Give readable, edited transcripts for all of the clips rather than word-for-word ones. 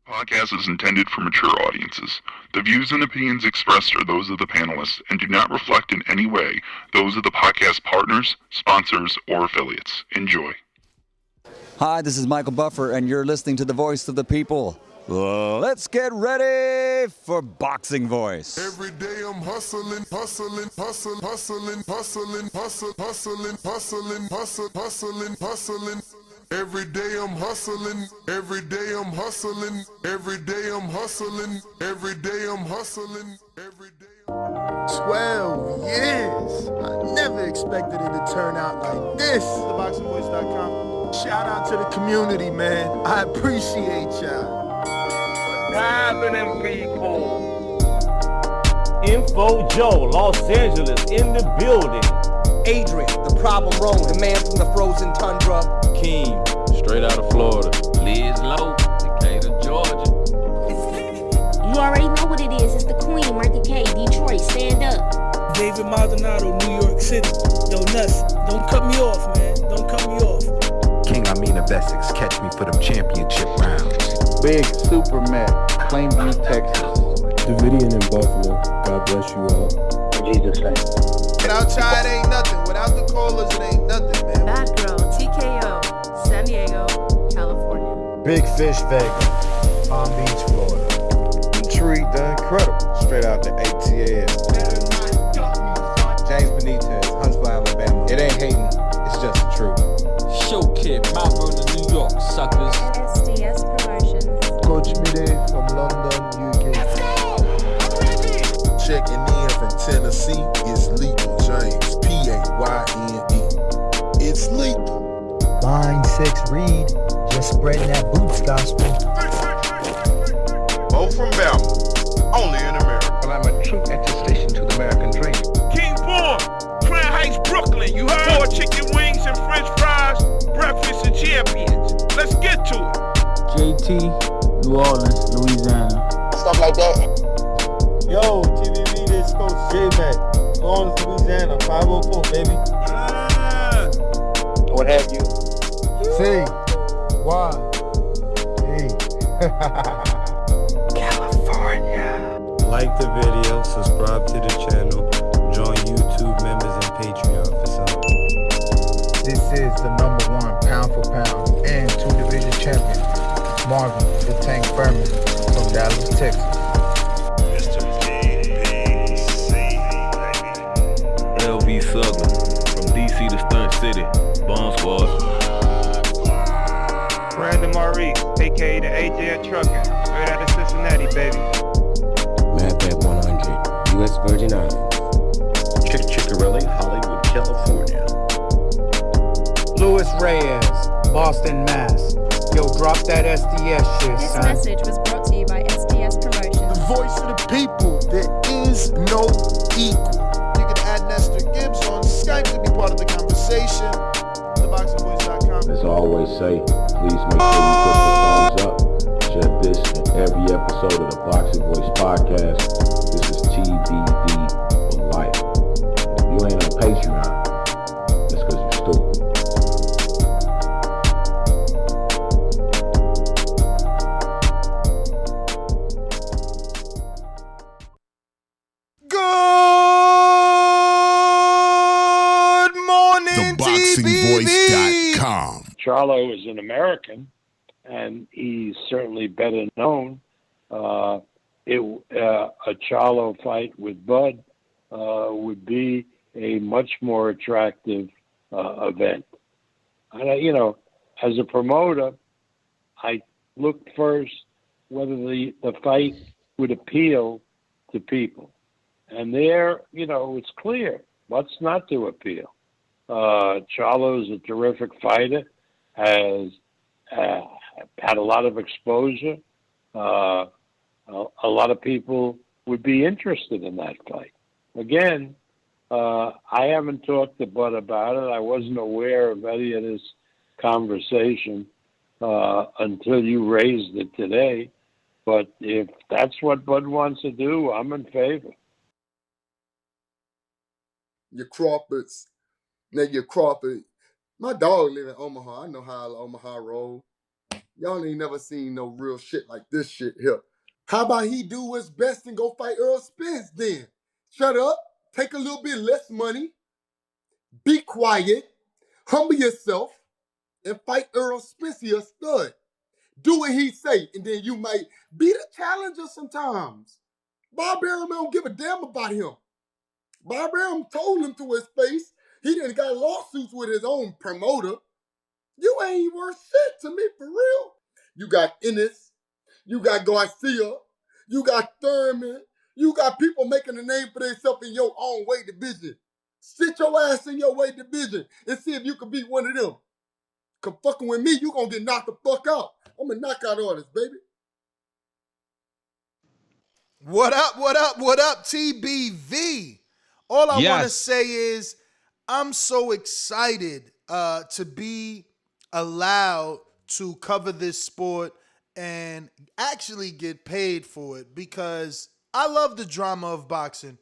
Podcast is intended for mature audiences. The views and opinions expressed are those of the panelists and do not reflect in any way those of the podcast partners, sponsors, or affiliates. Enjoy. Hi, this is Michael Buffer, and you're listening to the Voice of the People. Let's get ready for Boxing Voice. Every day I'm hustling, hustling, hustling, hustling, hustling, hustling, hustling, hustling, hustling, hustling, hustling. Every day I'm hustling, every day I'm hustling, every day I'm hustling, every day I'm hustling, every day. 12 years. I never expected it to turn out like this. TheBoxingVoice.com. Shout out to the community, man. I appreciate y'all. What's happening, people? Info Joe, Los Angeles, in the building. Adrian, the problem wrong, the man from the frozen tundra. Keem, straight out of Florida. Liz Lowe, Decatur, Georgia. You already know what it is. It's the Queen, Martha K, Detroit, stand up. David Maldonado, New York City. Yo, Nuts, don't cut me off, man. Don't cut me off. King Amin of Essex, catch me for them championship rounds. Big Super Mac, Plainview, Texas. Davidian in Buffalo. God bless you all. In Jesus' name. Without Chai, it ain't nothing. Without the callers, it ain't nothing, man. Bad Girl, TKO, San Diego, California. Big Fish, Vegas, Palm Beach, Florida. Intrigue the Incredible, straight out the ATL. James Benitez, Huntsville, Alabama. It ain't hating, it's just the truth. Show Kid, Mount Vernon, New York, suckers. SDS Promotions. Coach Mide from London, UK. Checking in from Tennessee, it's Lethal James, P-A-Y-N-E. It's lethal. Line 6 Reed, just spreading that boots gospel. Bo from Bama, only in America. Well, I'm a true attestation to the American dream. King Born, Crown Heights, Brooklyn. You heard? 4 chicken wings and french fries, breakfast of champions. Let's get to it. JT, New Orleans, Louisiana. Stuff like that. Yo, TVV, this Coach J-Mac. New Orleans, Louisiana, 504, baby. What have you? C. Y. E. California. Like the video, subscribe to the channel, join YouTube members and Patreon for some. This is the #1 pound for pound and 2-division champion, Marvin the Tank Furman from Dallas, Texas. LV Southern, from DC to Stunt City, Bone Squad. Brandon Maurice, a.k.a. the AJ Trucking, straight out of Cincinnati, baby. Madbad 100, U.S. Virgin Islands. Chick Chickarelli, Hollywood, California. Louis Reyes, Boston, Mass. Yo, drop that SDS shit, This son. message was brought to you by SDS Promotions. The voice of the people. There is no equal. You can add Nestor Gibbs on Skype to be part of the conversation. TheBoxingVoice.com. As I always say, please make sure you put the thumbs up. Share this and every episode of the Boxing Voice podcast. This is TBV for life. If you ain't on Patreon, that's because you're stupid. Good morning, TheBoxingVoice.com. Charlo is an American, and he's certainly better known. A Charlo fight with Bud would be a much more attractive event. And, as a promoter, I looked first whether the fight would appeal to people. And there, it's clear what's not to appeal. Charlo's a terrific fighter, has had a lot of exposure. A lot of people would be interested in that fight. Again, I haven't talked to Bud about it. I wasn't aware of any of this conversation until you raised it today. But if that's what Bud wants to do, I'm in favor. Your Crawfords. Now your Crawford. My dog live in Omaha. I know how Omaha roll. Y'all ain't never seen no real shit like this shit here. How about he do his best and go fight Earl Spence then? Shut up, take a little bit less money, be quiet, humble yourself, and fight Earl Spence, he a stud. Do what he say, and then you might be the challenger sometimes. Bob Arum don't give a damn about him. Bob Arum told him to his face, he done got lawsuits with his own promoter. You ain't worth shit to me, for real. You got Ennis, you got Garcia, you got Thurman, you got people making a name for themselves in your own weight division. Sit your ass in your weight division and see if you can beat one of them. Cause fucking with me, you gonna get knocked the fuck out. I'm a knockout artist, baby. What up, TBV? All I want to say is I'm so excited to be allowed to cover this sport and actually get paid for it because I love the drama of boxing.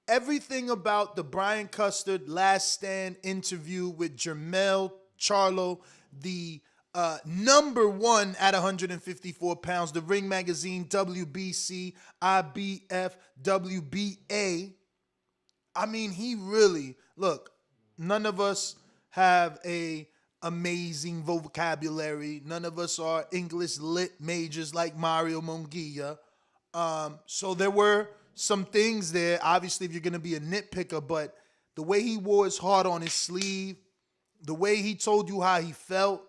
Everything about the Brian Custard Last Stand interview with Jermell Charlo, the number one at 154 pounds, the Ring Magazine, WBC, IBF, WBA. I mean, he really, look, none of us have a amazing vocabulary. None of us are English lit majors like Mario Munguia. So there were some things there, obviously, if you're going to be a nitpicker, but the way he wore his heart on his sleeve, the way he told you how he felt,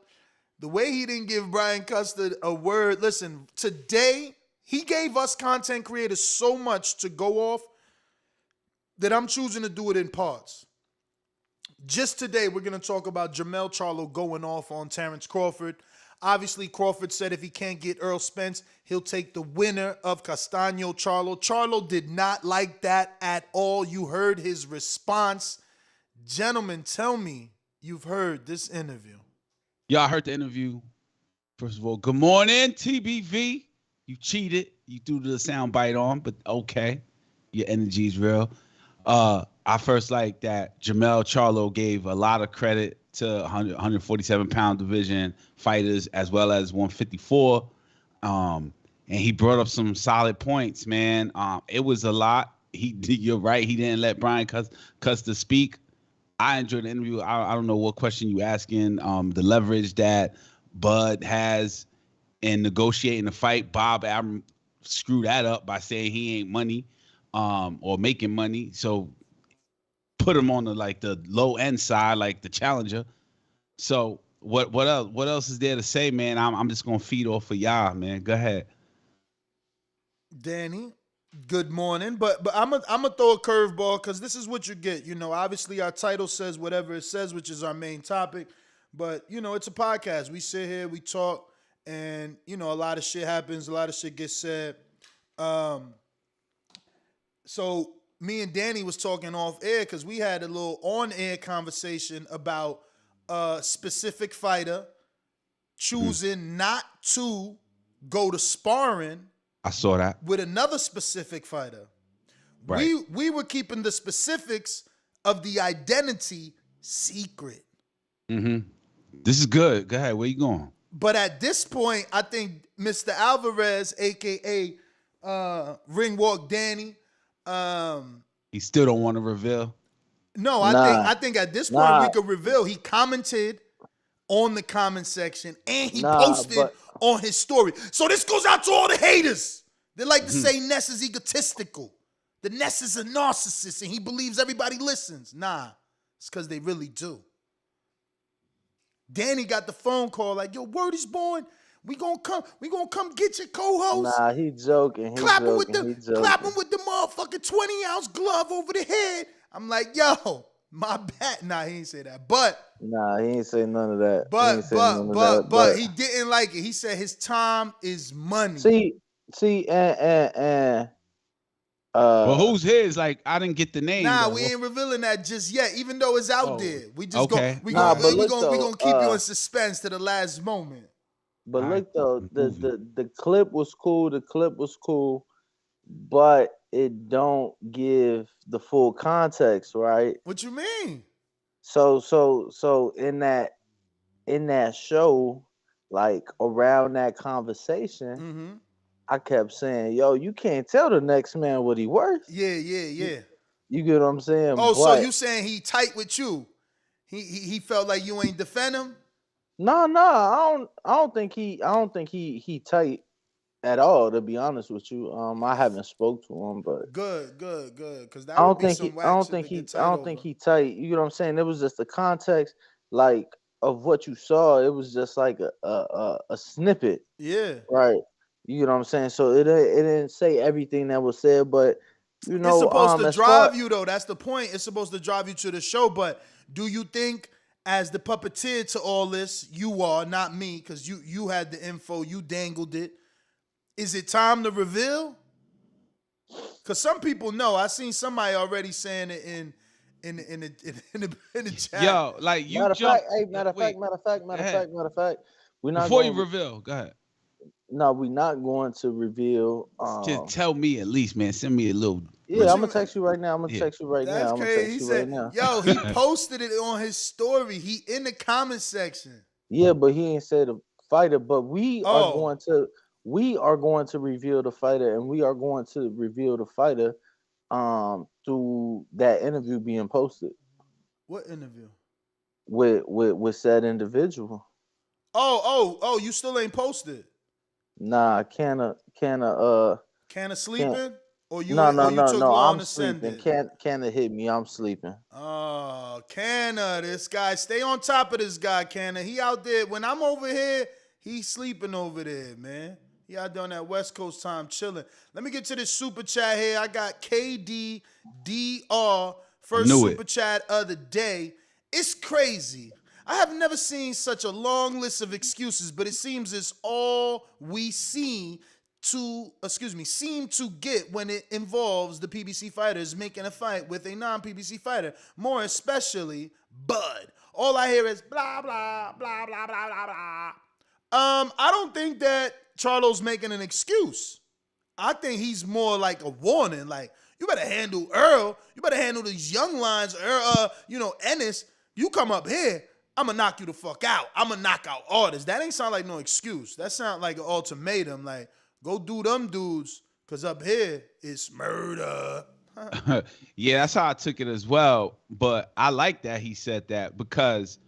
the way he didn't give Brian Custard a word. Listen, today, he gave us content creators so much to go off that I'm choosing to do it in parts. Just today, we're going to talk about Jermell Charlo going off on Terence Crawford. Obviously, Crawford said if he can't get Earl Spence, he'll take the winner of Castano Charlo. Charlo did not like that at all. You heard his response. Gentlemen, tell me you've heard this interview. Y'all heard the interview. First of all, good morning, TBV. You cheated. You threw the sound bite on, but okay. Your energy's real. I first like that Jermell Charlo gave a lot of credit to 147-pound division fighters as well as 154. And he brought up some solid points, man. It was a lot. You're right. He didn't let Brian Custer speak. I enjoyed the interview. I don't know what question you asking. The leverage that Bud has in negotiating the fight. Bob Arum screwed that up by saying he ain't money or making money. So put him on the low end side, like the challenger. So what else is there to say, man? I'm just gonna feed off of y'all, man. Go ahead. Danny, good morning. But I'm gonna throw a curveball because this is what you get. You know, obviously our title says whatever it says, which is our main topic. But you know, it's a podcast. We sit here, we talk, and you know, a lot of shit happens, a lot of shit gets said. So me and Danny was talking off air because we had a little on-air conversation about a specific fighter choosing not to go to sparring. I saw that. With another specific fighter. Right. We were keeping the specifics of the identity secret. Mm-hmm. This is good. Go ahead. Where you going? But at this point, I think Mr. Alvarez, a.k.a. Ringwalk Danny, he still don't want to reveal? No, I think at this point we could reveal he commented on the comment section and he posted on his story. So this goes out to all the haters. They like to say Ness is egotistical. The Ness is a narcissist and he believes everybody listens. Nah, it's because they really do. Danny got the phone call like, yo, word is born. We gonna come get your co-host. Nah, he joking. Clap him with the motherfucking 20-ounce glove over the head. I'm like, yo, my bad. Nah, he ain't say that. But nah, he ain't say none of that. But he didn't like it. He said his time is money. See, well, who's his? Like, I didn't get the name. Nah, though. we ain't revealing that just yet, even though it's out there. We just we gonna keep you in suspense to the last moment. But look though, the clip was cool. The clip was cool, but it don't give the full context, right? What you mean? So in that show, like around that conversation, I kept saying, "Yo, you can't tell the next man what he worth." Yeah. You get what I'm saying? Oh, so But you saying he tight with you? He felt like you ain't defend him? no, I don't think he tight at all. To be honest with you, I haven't spoke to him, but Good. Because that would be some whack shit to get I tight don't over. think he tight. You know what I'm saying? It was just the context, like of what you saw. It was just like a snippet, Yeah. right? You know what I'm saying? So it didn't say everything that was said, but you It's know, supposed to as far drive you though. That's the point. It's supposed to drive you to the show. But do you think, as the puppeteer to all this, you are not me, because you had the info, you dangled it. Is it time to reveal? Because some people know. I seen somebody already saying it in the chat. Yo, like you matter of jump. fact, hey, matter of fact, we're not Before you going. reveal, go ahead. No, we're not going to reveal. Just tell me at least, man. Send me a little. Yeah, I'm gonna text you right now. That's I'm gonna crazy. text He you said, right now. "Yo, he posted it on his story. He in the comment section." Yeah, but he ain't said the fighter. But we are Oh. going to reveal the fighter, and we are going to reveal the fighter through that interview being posted What interview? with said individual. Oh, you still ain't posted. Nah, Canna Sleeping? Or you took no. long I'm to send sleeping. it? Canna hit me. I'm sleeping. Oh, Canna, this guy. Stay on top of this guy, Canna. He out there. When I'm over here, he's sleeping over there, man. He out there on that West Coast time chilling. Let me get to this super chat here. I got KDDR, first super chat of the day. It's crazy. I have never seen such a long list of excuses, but it seems it's all we seem to get when it involves the PBC fighters making a fight with a non-PBC fighter, more especially Bud. All I hear is blah, blah, blah, blah, blah, blah, blah. I don't think that Charlo's making an excuse. I think he's more like a warning, like, you better handle Earl. You better handle these young lines, Ennis. You come up here, I'm going to knock you the fuck out. I'm going to knock out artists. That ain't sound like no excuse. That sound like an ultimatum, like, go do them dudes, because up here, it's murder. Yeah, that's how I took it as well. But I like that he said that, because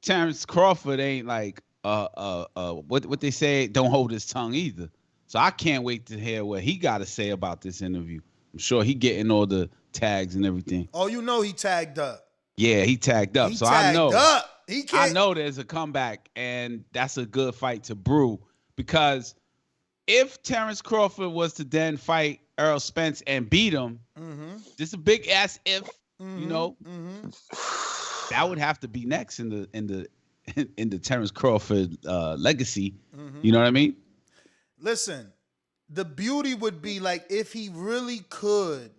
Terence Crawford ain't like what they say, don't hold his tongue either. So I can't wait to hear what he got to say about this interview. I'm sure he getting all the tags and everything. Oh, you know he tagged up. Yeah, he tagged up. I know there's a comeback, and that's a good fight to brew, because if Terence Crawford was to then fight Errol Spence and beat him, just a big ass if, that would have to be next in the Terence Crawford legacy. You know what I mean? Listen, the beauty would be, like, if he really could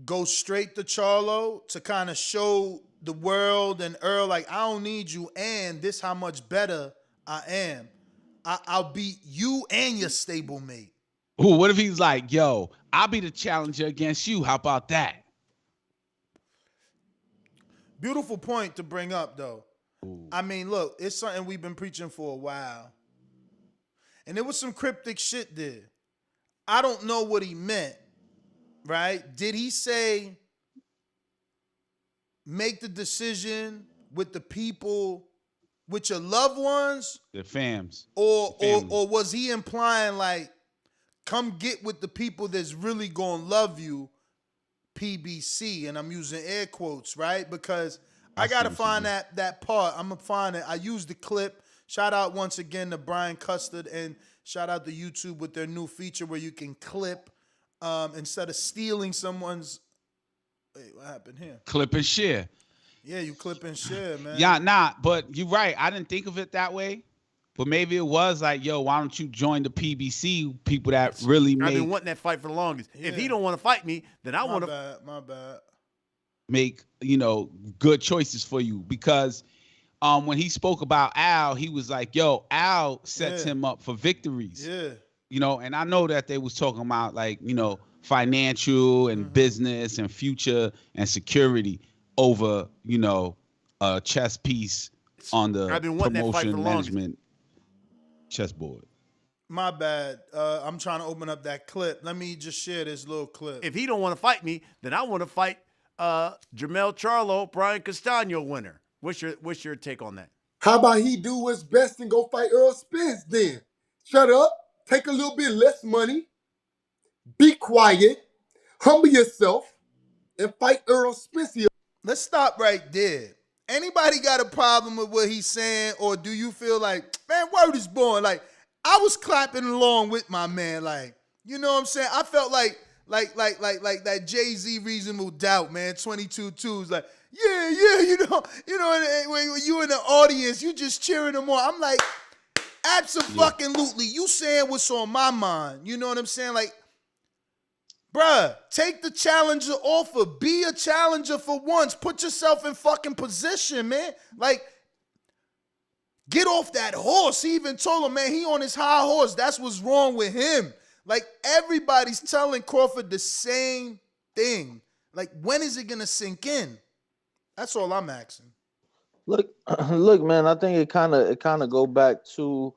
go straight to Charlo to kind of show the world and Earl, like, I don't need you, and this how much better I am. I'll beat you and your stablemate. Ooh, what if he's like, yo, I'll be the challenger against you. How about that? Beautiful point to bring up, though. Ooh. I mean, look, it's something we've been preaching for a while. And there was some cryptic shit there. I don't know what he meant, right? Did he say, make the decision with the people, with your loved ones? The fams. Or was he implying, like, come get with the people that's really gonna love you, PBC? And I'm using air quotes, right? Because I gotta find that part. I'm gonna find it. I used the clip. Shout out once again to Brian Custard, and shout out to YouTube with their new feature where you can clip instead of stealing someone's. Wait, what happened here? Clip and share. Yeah, you clip and share, man. Yeah, but you're right. I didn't think of it that way. But maybe it was like, yo, why don't you join the PBC, people that really make... I've been wanting that fight for the longest. Yeah. If he don't want to fight me, then I want to... My bad. Make, good choices for you. Because when he spoke about Al, he was like, yo, Al sets him up for victories. Yeah. And I know that they was talking about, like, financial and business and future and security over, a chess piece weeks. on the I've been wanting that fight for promotion the longest. management chessboard. My bad. I'm trying to open up that clip. Let me just share this little clip. If he don't want to fight me, then I want to fight Jermell Charlo, Brian Castano winner. What's your take on that? How about he do what's best and go fight Earl Spence then? Shut up, take a little bit less money, be quiet, humble yourself, and fight Earl Spence. Let's stop right there. Anybody got a problem with what he's saying, or do you feel like, man, word is born? Like, I was clapping along with my man. Like, you know what I'm saying? I felt like that Jay-Z Reasonable Doubt, man. 22 twos, like, yeah, you know, when you in the audience, you just cheering them on. I'm like, absolutely, you saying what's on my mind. You know what I'm saying? Like, bruh, take the challenger offer. Be a challenger for once. Put yourself in fucking position, man. Like, get off that horse. He even told him, man, he on his high horse. That's what's wrong with him. Like, everybody's telling Crawford the same thing. Like, when is it gonna sink in? That's all I'm asking. Look, man. I think it kind of go back to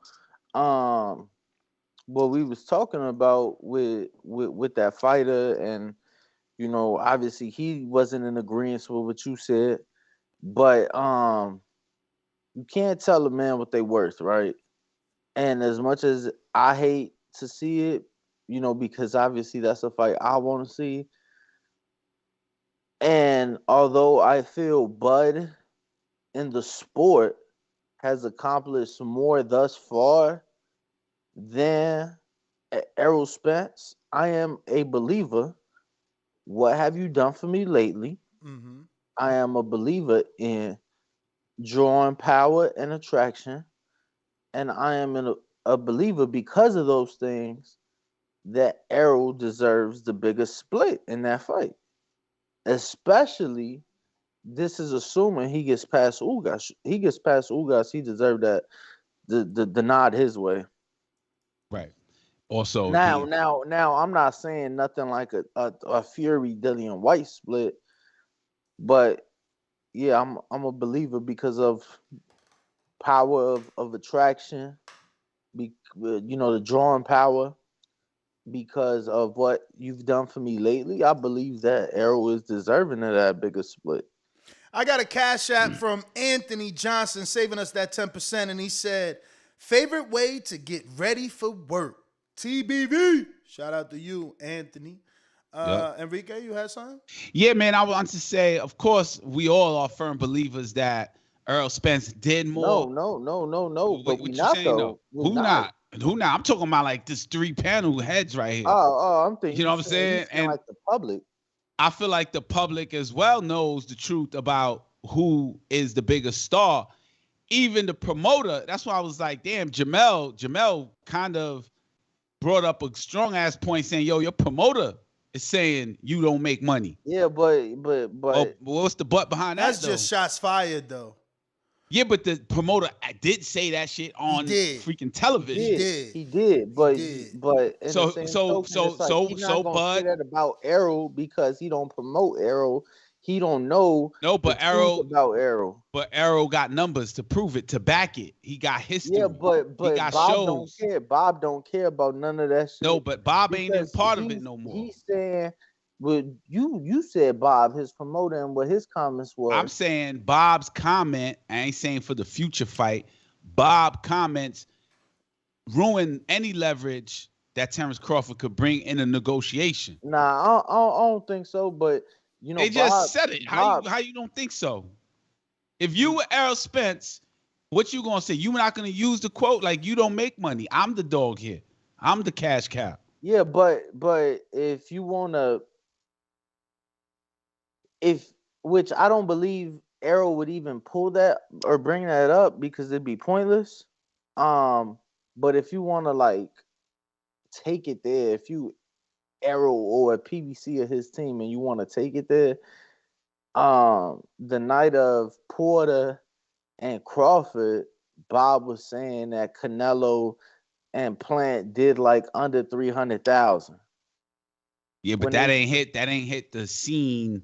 what we was talking about with that fighter, and you know, obviously he wasn't in agreement with what you said, but you can't tell a man what they worth, right? And as much as I hate to see it, you know, because obviously that's a fight I want to see. And although I feel Bud in the sport has accomplished more thus far than Errol Spence, I am a believer. What have you done for me lately? Mm-hmm. I am a believer in drawing power and attraction. And I am a believer because of those things that Errol deserves the biggest split in that fight. Especially, this is assuming he gets past Ugas. He gets past Ugas, he deserved that the nod his way. Right. Also, now, I'm not saying nothing like a Fury Dillian White split, but yeah, I'm a believer because of power of attraction, you know, the drawing power, because of what you've done for me lately. I believe that Errol is deserving of that bigger split. I got a cash app from Anthony Johnson saving us that 10%, and he said, favorite way to get ready for work. TBV. Shout out to you, Anthony. Enrique, you had something? Yeah, man, I want to say, of course, we all are firm believers that Earl Spence did more. No. But we not, saying, though. Who not? I'm talking about like this 3-panel heads right here. I'm thinking. You know what I'm saying? And like the public. I feel like the public as well knows the truth about who is the biggest star. Even the promoter. That's why I was like, damn, Jermell kind of brought up a strong ass point saying, yo, your promoter is saying you don't make money. Yeah, but what's the but behind that? That's just shots fired, though. Yeah, but the promoter did say that shit on freaking television. He did. But he's not gonna say that about Errol because he don't promote Errol. He don't know. No, but Errol about Errol. But Errol got numbers to prove it, to back it. He got history. Yeah, but got Bob shows. don't care. Bob don't care about none of that shit. No, but Bob ain't in part of it no more. He's saying, well, you said Bob, his promoter, and what his comments were. I'm saying Bob's comment. I ain't saying for the future fight. Bob comments ruin any leverage that Terence Crawford could bring in a negotiation. Nah, I don't think so. But you know, they just said it. How you don't think so? If you were Errol Spence, what you gonna say? You not gonna use the quote like you don't make money. I'm the dog here. I'm the cash cow. Yeah, but if you wanna, which I don't believe Errol would even pull that or bring that up because it'd be pointless. But if you wanna like take it there, if you Errol or a PBC of his team and you want to take it there, the night of Porter and Crawford, Bob was saying that Canelo and Plant did like under 300,000. Yeah, but that ain't hit the scene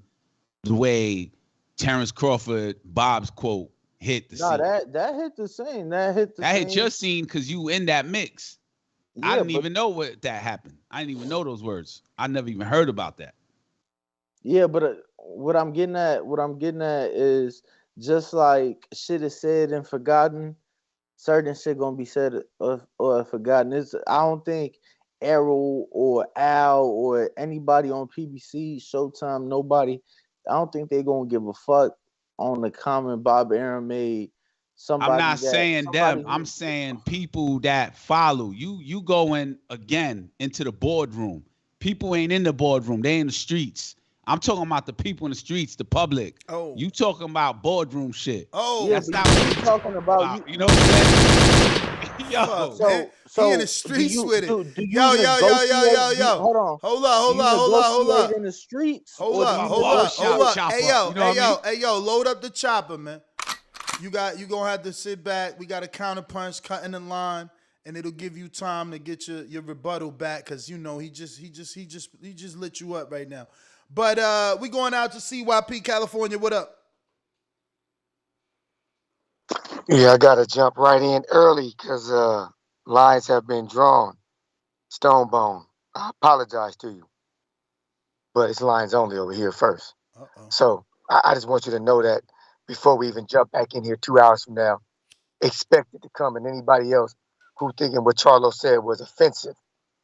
the way Terence Crawford, Bob's quote, hit the No, scene. that hit the scene. That hit the That scene. hit your scene because you in that mix. I Yeah, didn't but even know what that happened. I didn't even know those words. I never even heard about that. yeah, but what I'm getting at is just like shit is said and forgotten. Certain shit gonna be said or forgotten. I don't think Arrow or Al or anybody on PBC, Showtime, nobody. I don't think they gonna give a fuck on the comment Bob Arum made. I'm not Somebody saying them. who- I'm saying people that follow you. You going again into the boardroom. People ain't in the boardroom. They in the streets. I'm talking about the people in the streets, the public. Oh. You talking about boardroom shit. Oh, yeah, that's but not you what talking about. you know what I'm saying? Yo, Fuck, So, man. so He in the streets with it. do you Yo. negotiate? Hold on. Hold up. Negotiate in the streets. Hold or do up. you negotiate- chopper. Hey yo, You know what I mean? hey yo, load up the chopper, man. You gonna have to sit back. We got a counterpunch cutting the line, and it'll give you time to get your rebuttal back, because you know he just lit you up right now. But we going out to CYP California. What up? Yeah, I gotta jump right in early because lines have been drawn. Stonebone, I apologize to you, but it's lines only over here first. So I just want you to know that before we even jump back in here 2 hours from now, expect it to come. And anybody else who thinking what Charlo said was offensive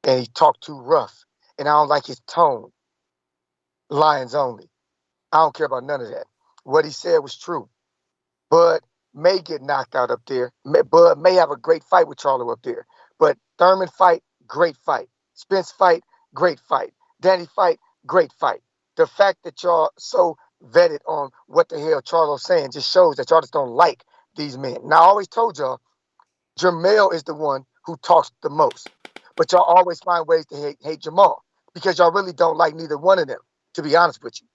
and he talked too rough and I don't like his tone, lines only. I don't care about none of that. What he said was true. Bud may get knocked out up there. Bud may have a great fight with Charlo up there. But Thurman fight, great fight. Spence fight, great fight. Danny fight, great fight. The fact that y'all so vetted on what the hell Charlo's saying just shows that y'all just don't like these men. Now, I always told y'all, Jermell is the one who talks the most. But y'all always find ways to hate Jamal because y'all really don't like neither one of them, to be honest with you.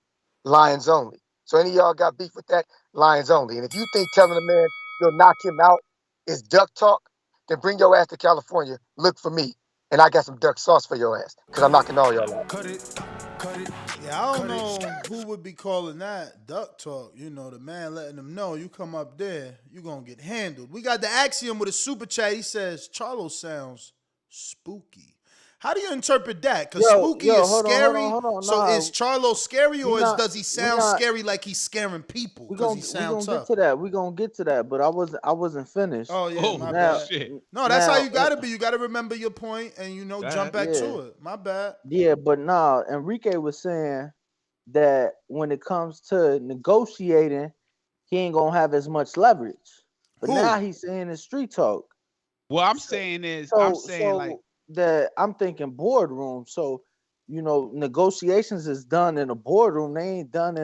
Lions only. So any of y'all got beef with that, Lions only. And if you think telling a man you'll knock him out is duck talk, then bring your ass to California, look for me, and I got some duck sauce for your ass, because I'm knocking all y'all out. Cut it. Yeah, I don't know who would be calling that duck talk. You know, the man letting them know you come up there, you gonna get handled. We got the Axiom with a super chat. He says Charlo sounds spooky. How do you interpret that? Because spooky is scary. Hold on. So is Charlo scary, or does he sound not, scary like he's scaring people? We Because gonna he sounds tough. get to that. We gonna get to that. But I wasn't finished. Oh yeah, my bad. Shit. No, that's how you gotta be. You gotta remember your point and jump back Yeah. to it. My bad. Yeah, but nah. Enrique was saying that when it comes to negotiating, he ain't gonna have as much leverage. But now he's saying in street talk. What I'm saying is, that I'm thinking boardroom. So, negotiations is done in a boardroom. They ain't done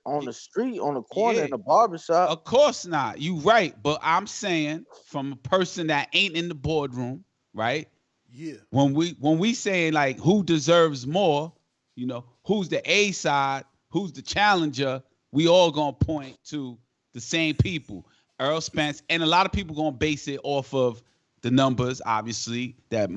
on the street, on the corner, in a barbershop. Of course not. You right. But I'm saying from a person that ain't in the boardroom, right? Yeah. When we saying like who deserves more, who's the A side, who's the challenger, we all gonna point to the same people. Earl Spence, and a lot of people gonna base it off of the numbers, obviously, that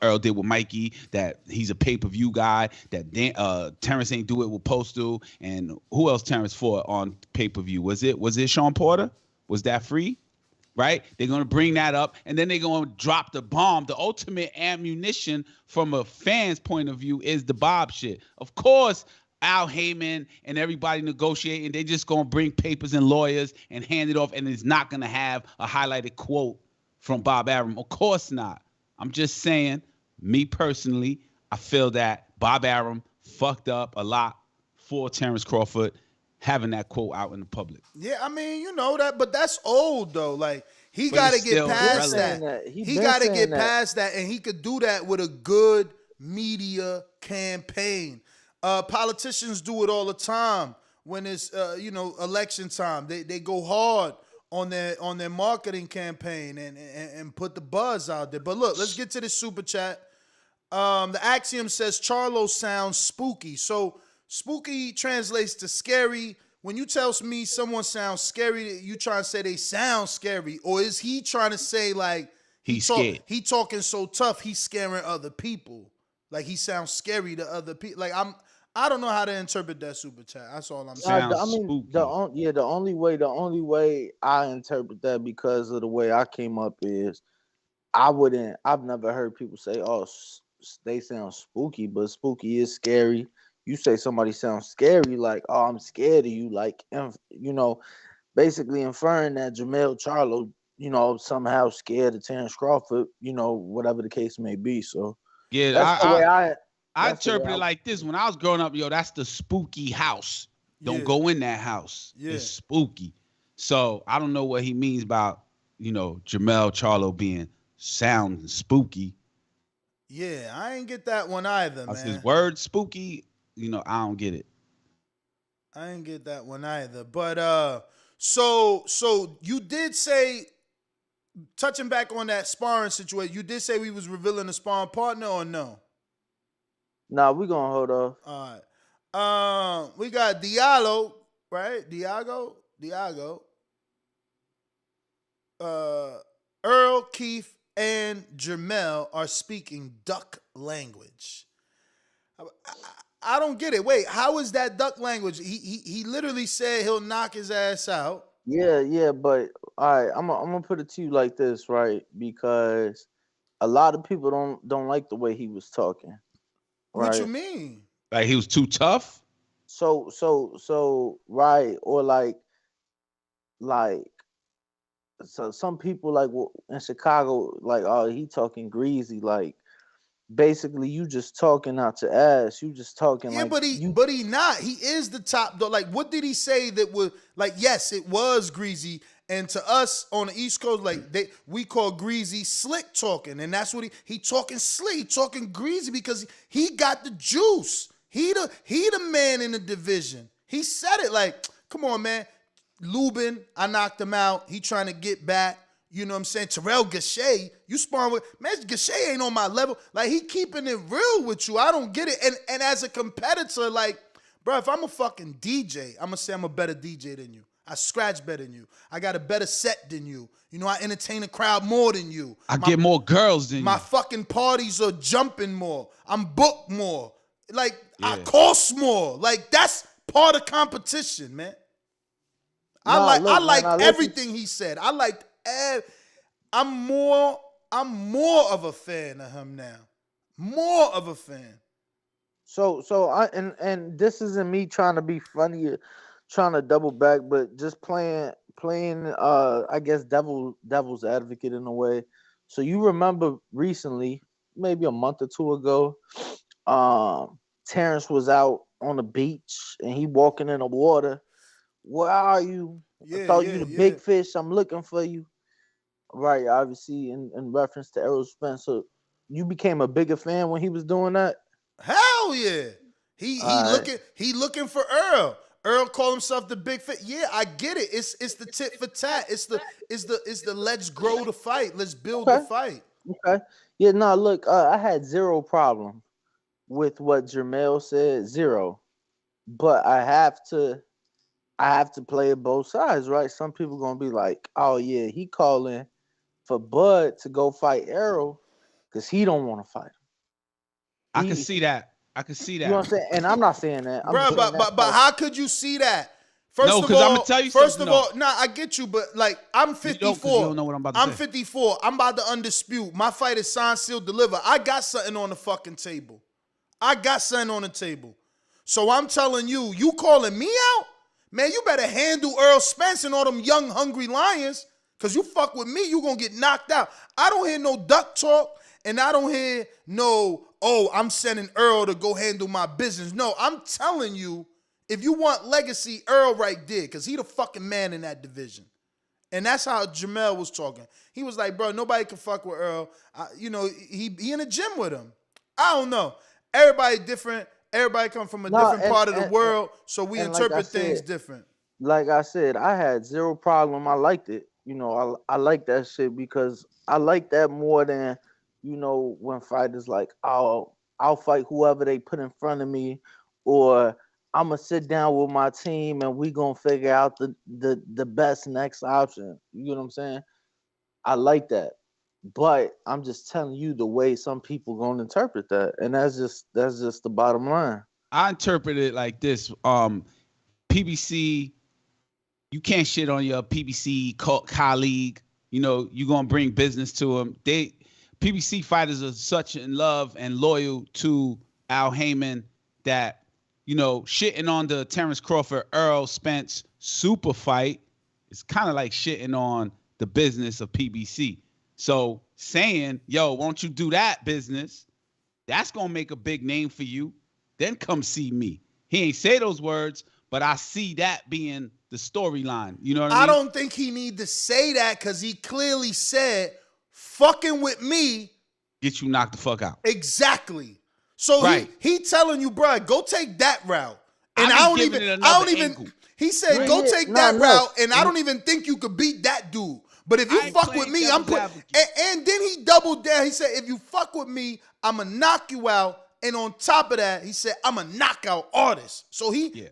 Earl did with Mikey, that he's a pay-per-view guy, that Terence ain't do it with Postal, and who else Terence fought on pay-per-view? Was it Sean Porter? Was that free? Right? They're gonna bring that up, and then they're gonna drop the bomb. The ultimate ammunition from a fan's point of view is the Bob shit. Of course, Al Heyman and everybody negotiating, they just gonna bring papers and lawyers and hand it off, and it's not gonna have a highlighted quote from Bob Arum. Of course not. I'm just saying, me personally, I feel that Bob Arum fucked up a lot for Terence Crawford having that quote out in the public. Yeah, I mean, that, but that's old though. Like he got to get past that. He got to get past that, and he could do that with a good media campaign. Politicians do it all the time when it's election time. They go hard on their marketing campaign and put the buzz out there. But look, let's get to this super chat. The Axiom says Charlo sounds spooky. So spooky translates to scary. When you tell me someone sounds scary, you trying to say they sound scary, or is he trying to say like scared? He talking so tough, he's scaring other people. Like he sounds scary to other people. Like I don't know how to interpret that super chat. That's all I'm saying. Sounds I mean, spooky. the only way I interpret that because of the way I came up is I've never heard people say, "Oh, they sound spooky," but spooky is scary. You say somebody sounds scary, like, "Oh, I'm scared of you," like, basically inferring that Jermell Charlo, somehow scared of Terence Crawford, whatever the case may be. So Yeah, that's the way I that's the way interpret it like this. When I was growing up, yo, that's the spooky house. Don't Yeah. go in that house. Yeah. It's spooky. So I don't know what he means about, Jermell Charlo being sound and spooky. Yeah, I ain't get that one either, That's man. his word spooky. I don't get it. I ain't get that one either. But so you did say, touching back on that sparring situation, you did say we was revealing a sparring partner or no? Nah, we gonna hold off. All right. We got Diallo, right? Diago. Earl, Keith, and Jermell are speaking duck language. I don't get it. Wait, how is that duck language? He literally said he'll knock his ass out. Yeah, but all right, I'm gonna put it to you like this, right? Because a lot of people don't like the way he was talking. Right? What you mean? Like he was too tough? So right, or like so some people like in Chicago, like, oh, he talking greasy, like basically you just talking out your ass. You just talking Yeah, like but he not. He is the top dog. Like, what did he say that was like? Yes, it was greasy, and to us on the East Coast, like we call greasy slick talking, and that's what he talking slick, he talking greasy because he got the juice. He the man in the division. He said it like, come on, man. Lubin, I knocked him out. He trying to get back. You know what I'm saying? Terrell Gachet, you sparring with, man, Gachet ain't on my level. Like, he keeping it real with you. I don't get it. And as a competitor, like, bro, if I'm a fucking DJ, I'm going to say I'm a better DJ than you. I scratch better than you. I got a better set than you. I entertain a crowd more than you. I get more girls than you. My fucking parties are jumping more. I'm booked more. Like, I cost more. Like, that's part of competition, man. I like everything he said. I liked I'm more of a fan of him now. More of a fan. So and this isn't me trying to be funny, trying to double back, but just playing I guess devil's advocate in a way. So you remember recently, maybe a month or two ago, Terence was out on the beach and he walking in the water. Where are you? I thought you the big fish. I'm looking for you. Right, obviously in reference to Errol Spencer. You became a bigger fan when he was doing that? Hell yeah. He looking for Earl. Earl called himself the big fish. Yeah, I get it. It's the tit for tat. It's the let's grow the fight. Let's build the fight. Okay. Yeah, no, look, I had zero problem with what Jermell said. Zero. But I have to play it both sides, right? Some people gonna be like, "Oh yeah, he calling for Bud to go fight Errol because he don't want to fight him." I can see that. You know what I'm saying? And I'm not saying that. Bro, but how could you see that? First no, of all, I'm gonna tell you first something, of all, nah, I get you, but like I'm 54. You don't know what I'm about to say. 54. I'm about to undispute. My fight is signed, sealed, delivered. I got something on the fucking table. So I'm telling you, you calling me out? Man, you better handle Earl Spence and all them young, hungry lions, because you fuck with me, you going to get knocked out. I don't hear no duck talk, and I don't hear no, oh, I'm sending Earl to go handle my business. No, I'm telling you, if you want legacy, Earl right there, because he the fucking man in that division. And that's how Jermell was talking. He was like, bro, nobody can fuck with Earl. He in the gym with him. I don't know. Everybody different. Everybody come from a different part of the world, so we interpret things different. Like I said, I had zero problem. I liked it. I like that shit because I like that more than, when fighters like, oh, I'll fight whoever they put in front of me, or I'm gonna sit down with my team and we gonna figure out the best next option. You know what I'm saying? I like that. But I'm just telling you the way some people gonna interpret that, and that's just the bottom line. I interpret it like this. PBC, you can't shit on your PBC colleague. You know, you're going to bring business to them. PBC fighters are such in love and loyal to Al Heyman that, you know, shitting on the Terence Crawford Earl Spence super fight is kind of like shitting on the business of PBC. So saying, yo, won't you do that business? That's going to make a big name for you. Then come see me. He ain't say those words, but I see that being the storyline. You know what I mean? I don't think he need to say that because he clearly said, fucking with me. Get you knocked the fuck out. Exactly. So right. he telling you, bro, go take that route. And I don't even, he said, go take that route, and I don't even think you could beat that dude. But if you fuck with me, I'm put. And then he doubled down. He said, if you fuck with me, I'm going to knock you out. And on top of that, he said, I'm a knockout artist. So he,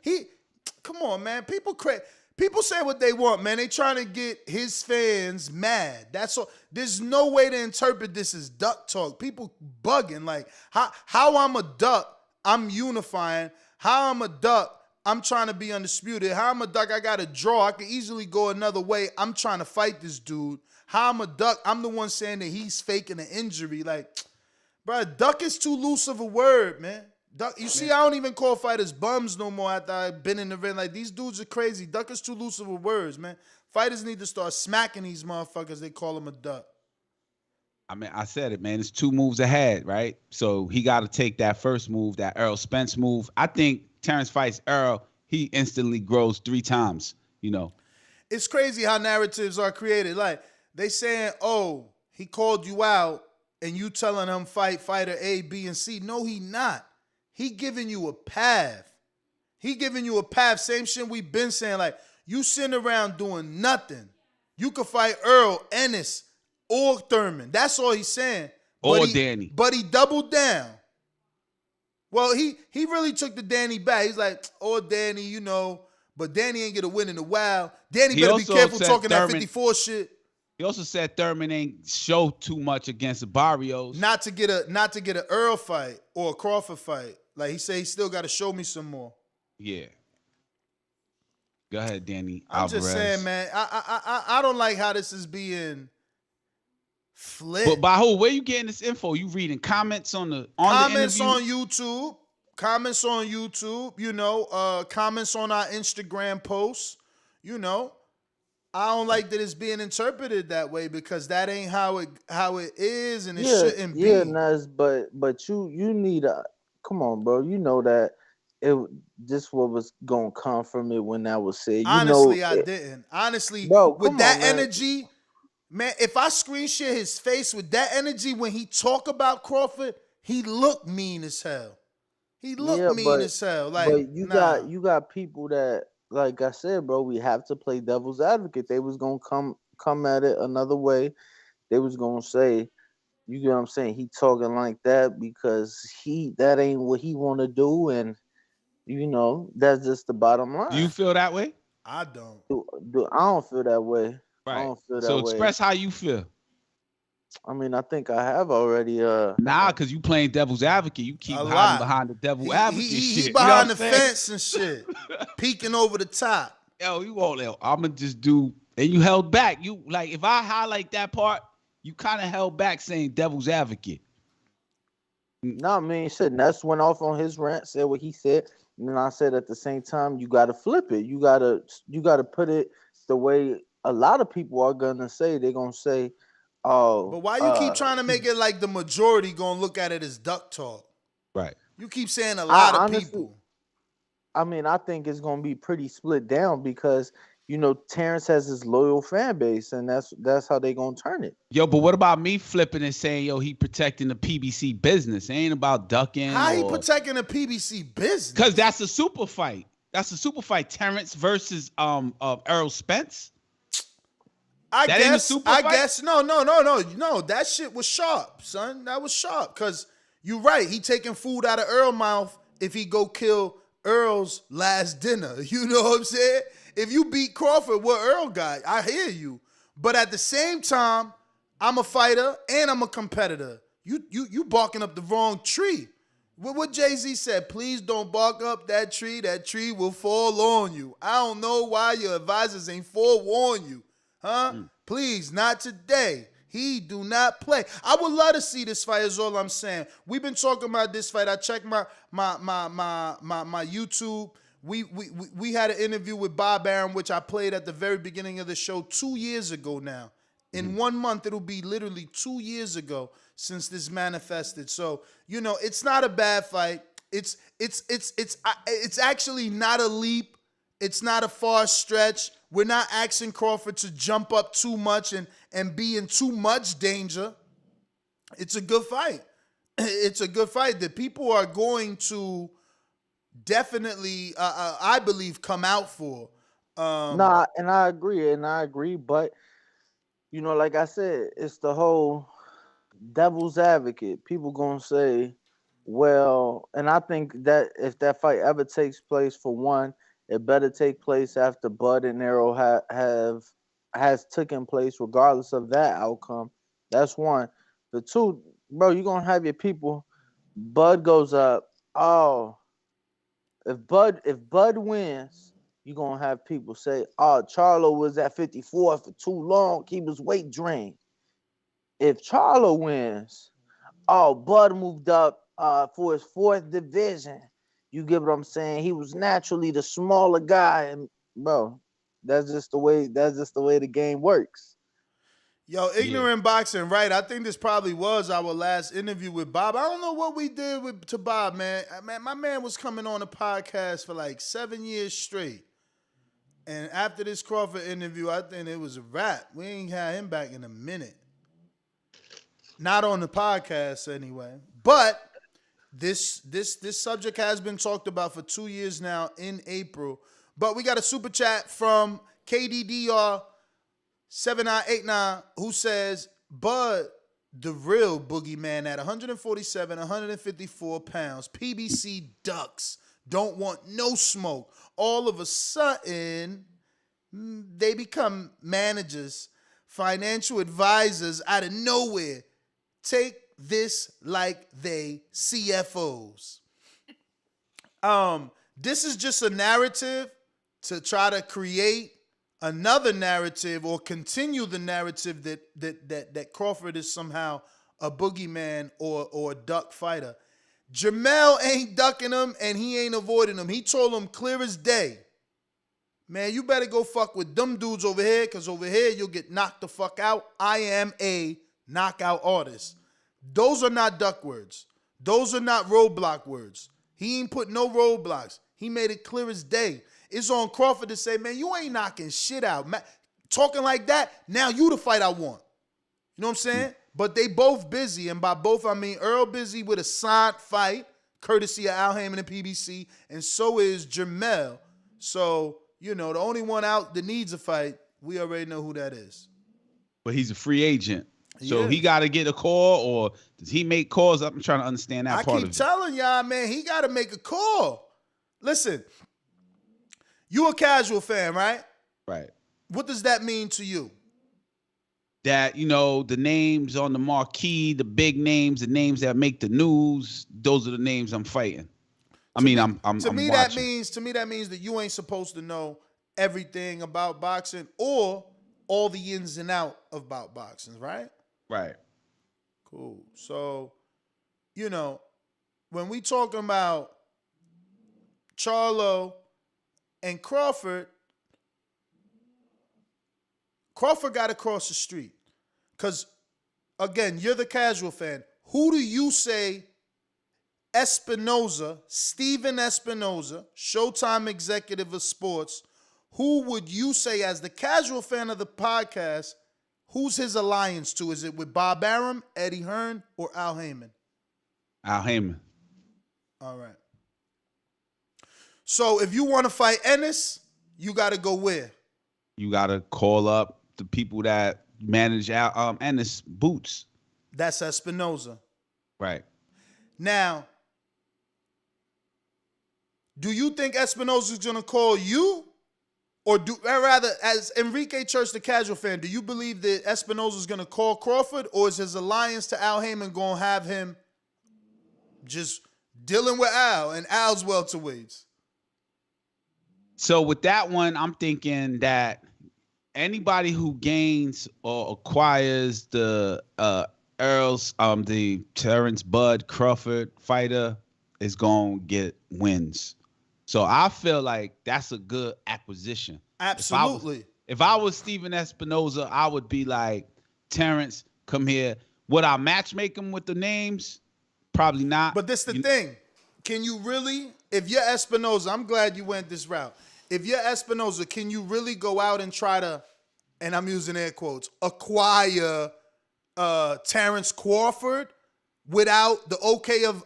come on, man. People say what they want, man. They trying to get his fans mad. That's all. There's no way to interpret this as duck talk. People bugging. Like, how I'm a duck, I'm unifying. How I'm a duck, I'm trying to be undisputed. How I'm a duck, I got to draw. I can easily go another way. I'm trying to fight this dude. How I'm a duck, I'm the one saying that he's faking an injury. Like, bro, duck is too loose of a word, man. Duck, you see, I don't even call fighters bums no more after I've been in the ring. Like, these dudes are crazy. Duck is too loose of a words, man. Fighters need to start smacking these motherfuckers. They call them a duck. I mean, I said it, man. It's 2 moves ahead, right? So he got to take that first move, that Earl Spence move. I think Terence fights Earl, he instantly grows 3 times, you know. It's crazy how narratives are created. Like, they saying, oh, he called you out and you telling him fight fighter A, B, and C. No, he not. He giving you a path. He giving you a path. Same shit we've been saying. Like, you sitting around doing nothing. You could fight Earl, Ennis, or Thurman. That's all he's saying. Or Danny. But he doubled down. Well, he really took the Danny back. He's like, oh, Danny, you know, but Danny ain't get a win in a while. Danny better be careful talking that 54 shit. He also said Thurman ain't show too much against Barrios. Not to get a Earl fight or a Crawford fight. Like, he said he still got to show me some more. Yeah. Go ahead, Danny. I'm Alvarez. just saying, man, I don't like how this is being flipped. But by who? Where you getting this info? You reading comments on the comments the on YouTube. Comments on YouTube, you know, comments on our Instagram posts, you know. I don't like that it's being interpreted that way because that ain't how it is, and it shouldn't be. Yeah, Nas, but you need a come on, bro. You know that this what was gonna come from it when that was said. Honestly, I didn't. Honestly, bro, with that energy, man, if I screen share his face with that energy when he talk about Crawford, he looked mean as hell. He looked mean as hell. Like, but you got people that, like I said, bro, we have to play devil's advocate. They was gonna come at it another way. They was gonna say, you get what I'm saying? He talking like that because that ain't what he want to do, and you know that's just the bottom line. Do you feel that way? I don't. I don't feel that way. Right. I don't feel that so way. Express how you feel. I mean, I think I have already. Nah, because you playing devil's advocate. You keep hiding behind the devil advocate shit. He behind the fence and shit, peeking over the top. Yo, you won't. I'm gonna just do. And you held back. You like if I highlight that part, you kind of held back saying devil's advocate. No, I mean, shit. Ness went off on his rant, said what he said, and then I said at the same time, you got to flip it. You gotta put it the way a lot of people are gonna say. They're gonna say. Oh, but why you keep trying to make it like the majority gonna look at it as duck talk? Right. You keep saying a lot of people. I mean, I think it's gonna be pretty split down because you know Terence has his loyal fan base, and that's how they gonna turn it. Yo, but what about me flipping and saying, yo, he protecting the PBC business? It ain't about ducking. How he protecting the PBC business? Because that's a super fight. That's a super fight. Terence versus Earl Spence. I guess no. That shit was sharp, son. That was sharp. Cause you're right. He taking food out of Earl's mouth if he go kill Earl's last dinner. You know what I'm saying? If you beat Crawford, what Earl got? I hear you. But at the same time, I'm a fighter and I'm a competitor. You barking up the wrong tree. What Jay-Z said, please don't bark up that tree will fall on you. I don't know why your advisors ain't forewarn you. Huh? Please, not today. He do not play. I would love to see this fight is all I'm saying. We've been talking about this fight. I checked my YouTube. We had an interview with Bob Arum, which I played at the very beginning of the show 2 years ago now. In 1 month, it'll be literally 2 years ago since this manifested. So, it's not a bad fight. It's actually not a leap. It's not a far stretch. We're not asking Crawford to jump up too much and be in too much danger. It's a good fight. It's a good fight that people are going to definitely, I believe, come out for. Nah, and I agree. But, like I said, it's the whole devil's advocate. People going to say, well, and I think that if that fight ever takes place, for one, it better take place after Bud and Arrow has taken place, regardless of that outcome. That's one. The two, bro, you're gonna have your people. Bud goes up. Oh, if Bud wins, you're gonna have people say, oh, Charlo was at 54 for too long. He was weight drained. If Charlo wins, oh, Bud moved up for his fourth division. You get what I'm saying? He was naturally the smaller guy, and bro, that's just the way the game works. Yo, Ignorant Boxing, right? I think this probably was our last interview with Bob. I don't know what we did to Bob, man. My man was coming on a podcast for like 7 years straight. And after this Crawford interview, I think it was a wrap. We ain't had him back in a minute. Not on the podcast anyway. But this subject has been talked about for 2 years now in April. But we got a super chat from KDDR7989 who says, Bud, the real boogeyman at 147, 154 pounds, PBC ducks, don't want no smoke. All of a sudden, they become managers, financial advisors out of nowhere. Take this like they CFOs. This is just a narrative to try to create another narrative or continue the narrative that Crawford is somehow a boogeyman or a duck fighter. Jermell ain't ducking him and he ain't avoiding him. He told him clear as day, man, you better go fuck with them dudes over here, because over here you'll get knocked the fuck out. I am a knockout artist. Those are not duck words. Those are not roadblock words. He ain't put no roadblocks. He made it clear as day. It's on Crawford to say, man, you ain't knocking shit out. Talking like that, now you the fight I want. You know what I'm saying? But they both busy, and by both I mean Earl busy with a signed fight, courtesy of Al Haymon and PBC, and so is Jermell. So, the only one out that needs a fight, we already know who that is. But he's a free agent. So he got to get a call, or does he make calls? I'm trying to understand that part of it. I keep telling y'all, man, he got to make a call. Listen, you a casual fan, right? Right. What does that mean to you? That, the names on the marquee, the big names, the names that make the news, those are the names I'm fighting. I'm watching. To me, that means that you ain't supposed to know everything about boxing or all the ins and out about boxing, right? Right. Cool. So, when we talking about Charlo and Crawford got to cross the street. Because, again, you're the casual fan. Who do you say Steven Espinoza, Showtime executive of sports, who would you say, as the casual fan of the podcast, who's his alliance to? Is it with Bob Arum, Eddie Hearn, or Al Haymon? Al Haymon. All right. So if you want to fight Ennis, you got to go where? You got to call up the people that manage Ennis boots. That's Espinoza. Right. Now, do you think Espinoza's going to call you? Or rather, as Enrique Church, the casual fan, do you believe that Espinoza's going to call Crawford, or is his alliance to Al Haymon going to have him just dealing with Al and Al's welterweights. So with that one, I'm thinking that anybody who gains or acquires the the Terence Bud Crawford fighter is gonna get wins. So I feel like that's a good acquisition. Absolutely. If I was Steven Espinoza, I would be like, Terence, come here. Would I matchmake him with the names? Probably not. But this the thing. Can you really, if you're Espinoza, I'm glad you went this route. If you're Espinoza, can you really go out and try to, and I'm using air quotes, acquire Terence Crawford without the okay of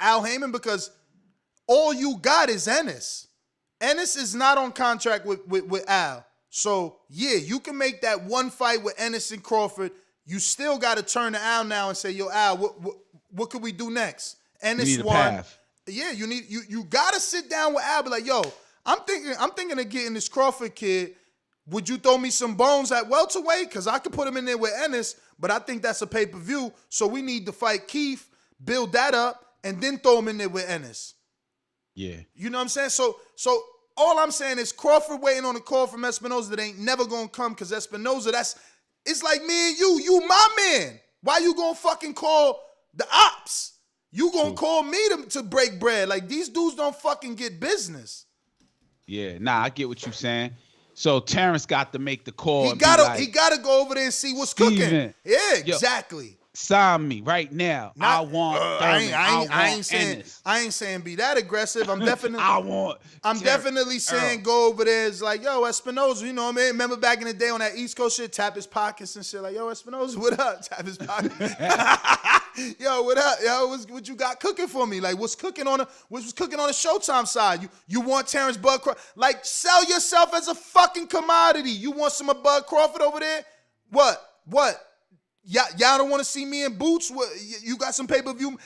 Al Heyman? Because all you got is Ennis. Ennis is not on contract with Al. So, yeah, you can make that one fight with Ennis and Crawford. You still got to turn to Al now and say, yo, Al, what could we do next? Ennis won. Path. Yeah, you got to sit down with Al. Be like, yo, I'm thinking of getting this Crawford kid. Would you throw me some bones at welterweight? Because I could put him in there with Ennis, but I think that's a pay-per-view. So we need to fight Keith, build that up, and then throw him in there with Ennis. Yeah. You know what I'm saying? So all I'm saying is Crawford waiting on a call from Espinoza that ain't never gonna come, because Espinoza, it's like me and you my man. Why you gonna fucking call the ops? You gonna call me to break bread. Like, these dudes don't fucking get business. Yeah, nah, I get what you're saying. So Terence got to make the call. He gotta go over there and see what's cooking. Yeah, exactly. Sign me right now. I want Thurman. I ain't saying be that aggressive. I'm definitely saying go over there. It's like, yo, Espinoza, you know what I mean? Remember back in the day on that East Coast shit, tap his pockets and shit. Like, yo, Espinoza, what up? Tap his pockets. Yo, what up? Yo, what you got cooking for me? Like, what's cooking on the Showtime side? You want Terence Bud Crawford? Like, sell yourself as a fucking commodity. You want some of Bud Crawford over there? What? Y'all don't want to see me in boots? You got some pay-per-view,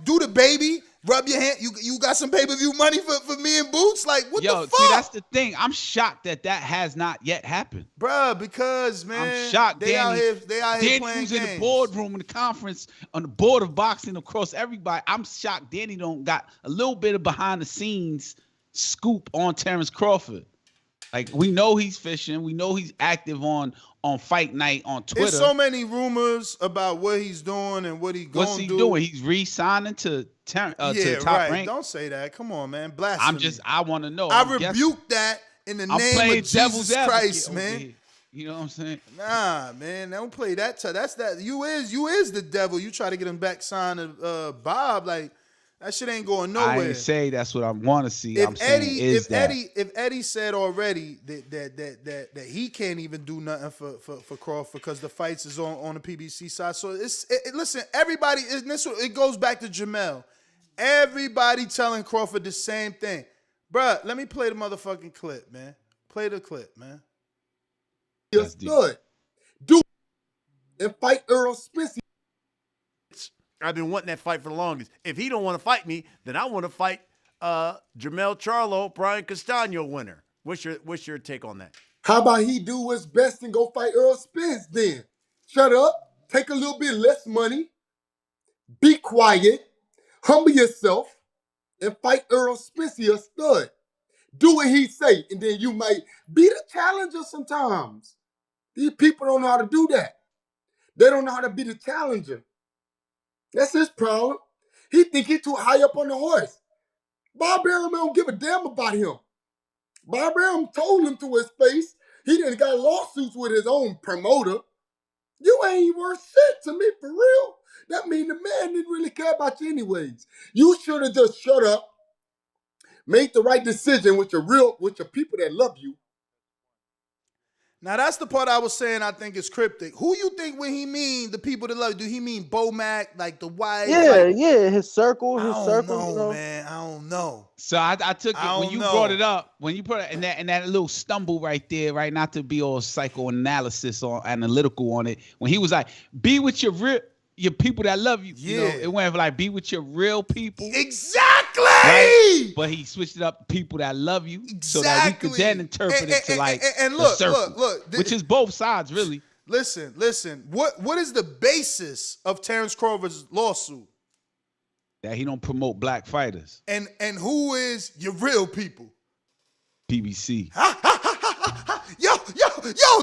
do the baby, rub your hand. You got some pay-per-view money for me in boots? Like, what the fuck? See, that's the thing. I'm shocked that has not yet happened. Bruh, because, man, I'm shocked. They out here playing Danny was games. in the boardroom in the conference on the board of boxing across everybody. I'm shocked Danny don't got a little bit of behind-the-scenes scoop on Terence Crawford. Like, we know he's fishing. We know he's active on Fight Night on Twitter. There's so many rumors about what he's doing and what he going to do. What's he doing? He's re-signing to Top Rank. Don't say that. Come on, man. Blasphemy. I want to know. I rebuke that in the name of Jesus Christ, man. You know what I'm saying? Nah, man. Don't play that. That's that. You is the devil. You try to get him back signed to Bob. Like, that shit ain't going nowhere. I ain't say that's what I want to see. If Eddie said already that he can't even do nothing for Crawford because the fights is on the PBC side. So listen, everybody it goes back to Jermell. Everybody telling Crawford the same thing. Bruh, let me play the motherfucking clip, man. Play the clip, man. Yes, good. Do and fight Earl Spence. I've been wanting that fight for the longest. If he don't want to fight me, then I want to fight Jermell Charlo, Brian Castano winner. What's your take on that? How about he do his best and go fight Earl Spence then? Shut up, take a little bit less money, be quiet, humble yourself, and fight Earl Spence, a stud. Do what he say, and then you might be the challenger sometimes. These people don't know how to do that. They don't know how to be the challenger. That's his problem. He think he too high up on the horse. Bob Arum don't give a damn about him. Bob Arum told him to his face he done got lawsuits with his own promoter. You ain't worth shit to me, for real. That mean the man didn't really care about you anyways. You should have just shut up, made the right decision with your people that love you. Now, that's the part I was saying I think is cryptic. Who you think when he mean the people that love you? Do he mean Bo Mac, like the wife? Yeah, his circle. I don't know, man. I don't know. So I took it when you brought it up, when you put it in that little stumble right there, right? Not to be all psychoanalysis or analytical on it. When he was like, be with your people that love you. Yeah. You know, it went like be with your real people. Exactly. Right? But he switched it up to people that love you. Exactly. So that we could then interpret it to like and look, the circle, look. Which is both sides, really. Listen. What is the basis of Terence Crawford's lawsuit? That he don't promote black fighters. And who is your real people? PBC. Yo,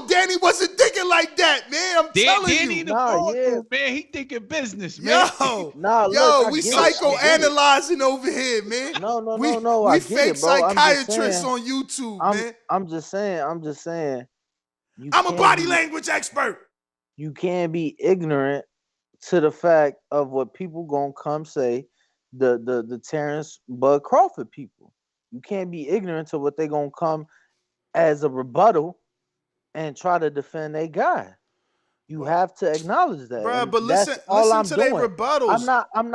Danny wasn't thinking like that, man. I'm telling Danny you. the man, he thinking business, man. We psychoanalyzing over here, man. No. We fake psychiatrists on YouTube, man. I'm just saying. I'm a body language expert. You can't be ignorant to the fact of what people gonna come say. The Terence Bud Crawford people. You can't be ignorant to what they gonna come as a rebuttal and try to defend their guy. You have to acknowledge that, bro. But listen to their rebuttals. I'm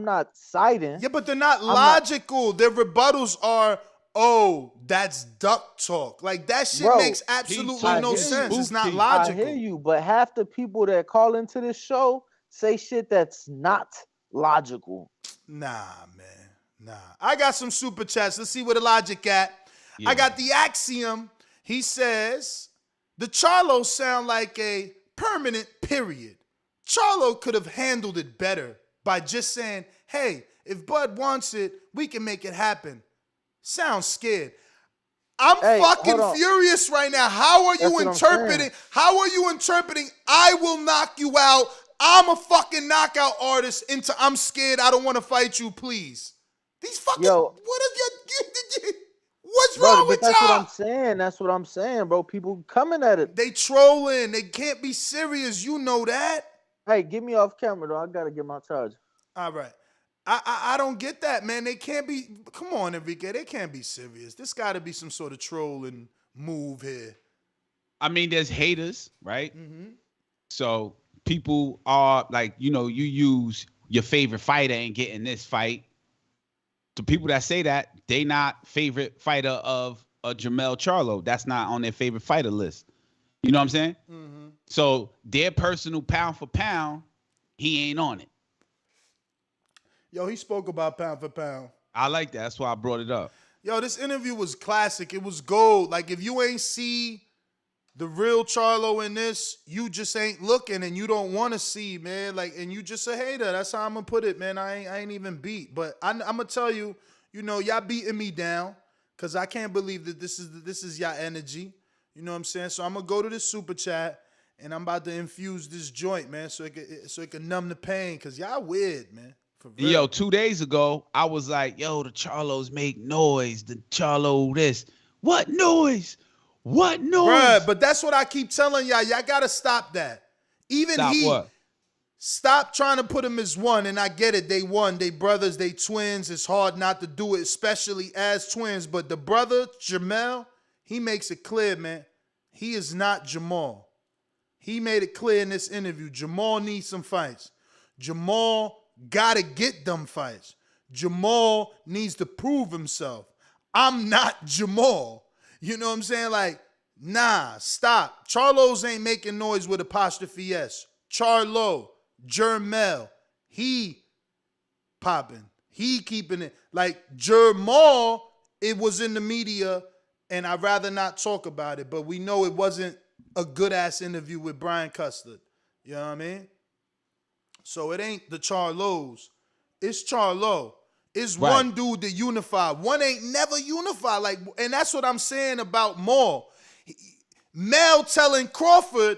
not citing. Yeah, but they're not logical. Their rebuttals are, oh, that's duck talk. Like that shit makes absolutely no sense. It's not logical. I hear you, but half the people that call into this show say shit that's not logical. Nah, man. Nah. I got some super chats. Let's see where the logic at. Yeah. I got the Axiom. He says, the Charlos sound like a permanent period. Charlo could have handled it better by just saying, hey, if Bud wants it, we can make it happen. Sounds scared. I'm fucking furious right now. How are you interpreting? How are you interpreting? I will knock you out. I'm a fucking knockout artist into I'm scared. I don't want to fight you, please. These fucking, what's wrong with y'all? That's what I'm saying, bro. People coming at it. They trolling. They can't be serious. You know that. Hey, get me off camera, though. I got to get my charger. All right. I don't get that, man. They can't be, come on, Enrique. They can't be serious. This got to be some sort of trolling move here. I mean, there's haters, right? Mm-hmm. So people are like, you use your favorite fighter and get in this fight. The people that say that, they not favorite fighter of Jermell Charlo. That's not on their favorite fighter list. You know what I'm saying? Mm-hmm. So their personal pound for pound, he ain't on it. Yo, he spoke about pound for pound. I like that. That's why I brought it up. Yo, this interview was classic. It was gold. Like, if you ain't see the real Charlo in this, you just ain't looking and you don't want to see, man. Like, and you just a hater. That's how I'm going to put it, man. I ain't even beat. But I'm going to tell you, y'all beating me down because I can't believe that this is y'all energy. You know what I'm saying? So I'm going to go to this super chat and I'm about to infuse this joint, man, so it can numb the pain because y'all weird, man. Yo, 2 days ago, I was like, yo, the Charlos make noise. The Charlo this. What noise? What noise? Bruh, but that's what I keep telling y'all. Y'all got to stop that. Stop trying to put them as one. And I get it. They won. They brothers. They twins. It's hard not to do it, especially as twins. But the brother, Jermell, he makes it clear, man. He is not Jamal. He made it clear in this interview. Jamal needs some fights. Jamal gotta get them fights. Jamal needs to prove himself. I'm not Jamal. You know what I'm saying? Like, nah, stop. Charlos ain't making noise with apostrophe S. Charlo, Jermell, he popping. He keeping it. Like, Jermall, it was in the media, and I'd rather not talk about it, but we know it wasn't a good-ass interview with Brian Custard. You know what I mean? So it ain't the Charlos. It's Charlo. It's right. One dude that unified. One ain't never unified. Like, and that's what I'm saying about Maul. Mel telling Crawford,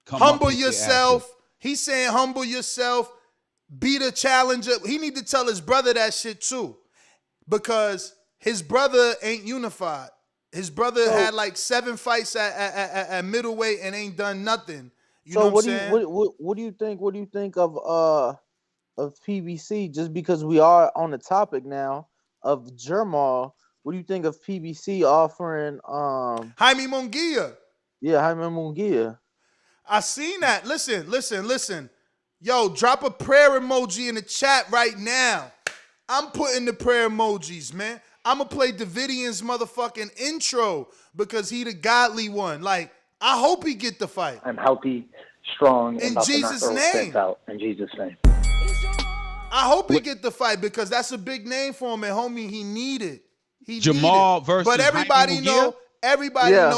humble yourself. He's saying humble yourself. Be the challenger. He need to tell his brother that shit too. Because his brother ain't unified. His brother had like 7 fights at middleweight and ain't done nothing. You know what I'm saying? What do you think? What do you think of PBC? Just because we are on the topic now of Jermall, what do you think of PBC offering Jaime Munguia? Yeah, Jaime Munguia. I seen that. Listen. Yo, drop a prayer emoji in the chat right now. I'm putting the prayer emojis, man. I'm gonna play Davidian's motherfucking intro because he the godly one. Like, I hope he get the fight. I'm healthy, strong, in Jesus' name. Out in Jesus' name. I hope he get the fight because that's a big name for him, and homie, he needed. Jamal versus. But everybody know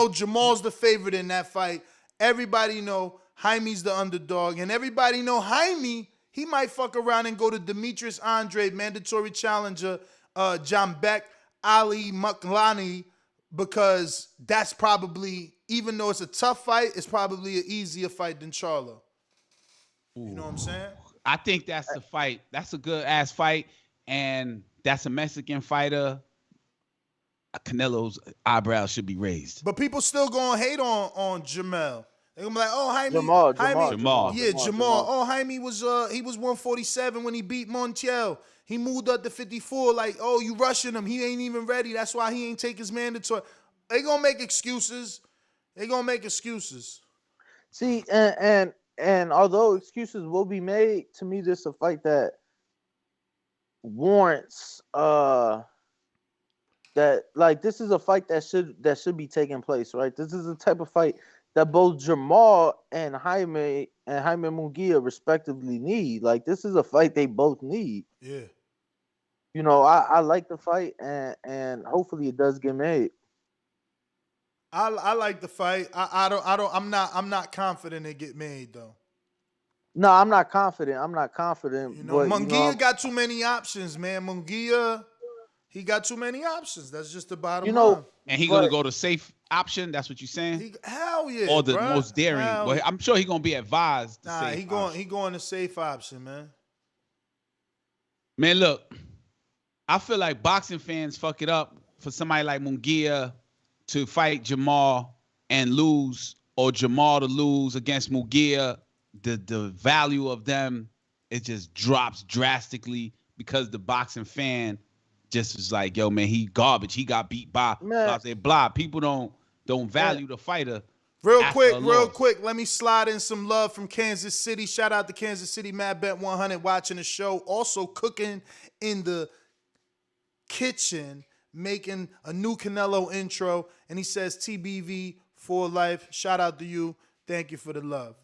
Jamal's the favorite in that fight. Everybody know Jaime's the underdog, and everybody know Jaime. he might fuck around and go to Demetrius Andrade, mandatory challenger, Jambek Ali Maklani, because that's probably, even though it's a tough fight, it's probably an easier fight than Charlo. You know what I'm saying? I think that's the fight. That's a good ass fight, and that's a Mexican fighter. Canelo's eyebrows should be raised. But people still gonna hate on Jermell. They're gonna be like, oh, Jaime. Jamal. Yeah, Jamal. Oh, Jaime was he was 147 when he beat Montiel. He moved up to 54. Like, oh, you rushing him. He ain't even ready. That's why he ain't take his mandatory. They gonna make excuses. See, and although excuses will be made, to me, this is a fight that warrants that, like, this is a fight that should be taking place, right? This is the type of fight that both Jermall and Jaime Munguia respectively need. Like, this is a fight they both need. Yeah. You know, I like the fight, and hopefully it does get made. I like the fight. I'm not confident it get made though. No, I'm not confident. You know, Munguia got too many options, man. Munguia, he got too many options. That's just the bottom line. And he gonna go to safe option. That's what you're saying? Hell yeah. Or the most daring. Well, I'm sure he's gonna be advised. Nah, he going to safe option, man. Man, look, I feel like boxing fans fuck it up for somebody like Munguia to fight Jamal and lose, or Jamal to lose against Munguia. The value of them, it just drops drastically because the boxing fan just is like, yo, man, he garbage. He got beat by blah, blah, blah. People don't value the fighter. Real quick, let me slide in some love from Kansas City. Shout out to Kansas City, Mad Bet 100 watching the show. Also cooking in the kitchen, making a new Canelo intro. And he says, TBV for life. Shout out to you. Thank you for the love.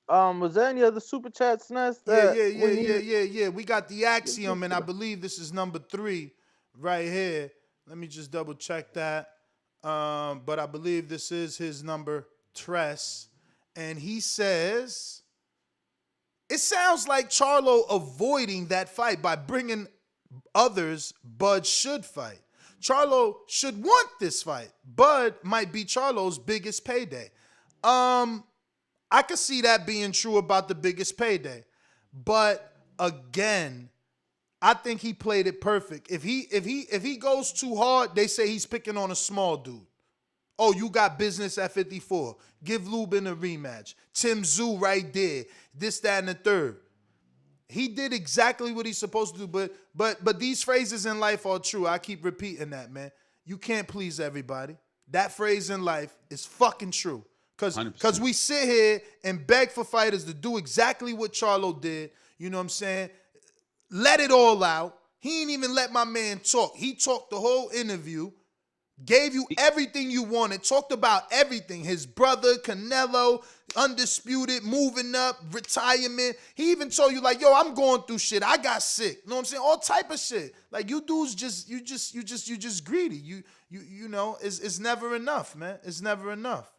Was there any other super chats, Ness? Yeah. We got the Axiom, and I believe this is number 3 right here. Let me just double check that. But I believe this is his number, Tress. And he says, it sounds like Charlo avoiding that fight by bringing others Bud should fight. Charlo should want this fight. Bud might be Charlo's biggest payday. I could see that being true about the biggest payday. But again, I think he played it perfect. If he goes too hard, they say he's picking on a small dude. Oh, you got business at 54. Give Lubin a rematch. Tim Tszyu right there. This, that, and the third. He did exactly what he's supposed to do, but these phrases in life are true. I keep repeating that, man. You can't please everybody. That phrase in life is fucking true. Because we sit here and beg for fighters to do exactly what Charlo did. You know what I'm saying? Let it all out. He ain't even let my man talk. He talked the whole interview, gave you everything you wanted, talked about everything. His brother, Canelo, undisputed, moving up, retirement. He even told you, like, yo, I'm going through shit. I got sick. You know what I'm saying? All type of shit. Like, you dudes you just greedy. You know, it's never enough, man. It's never enough.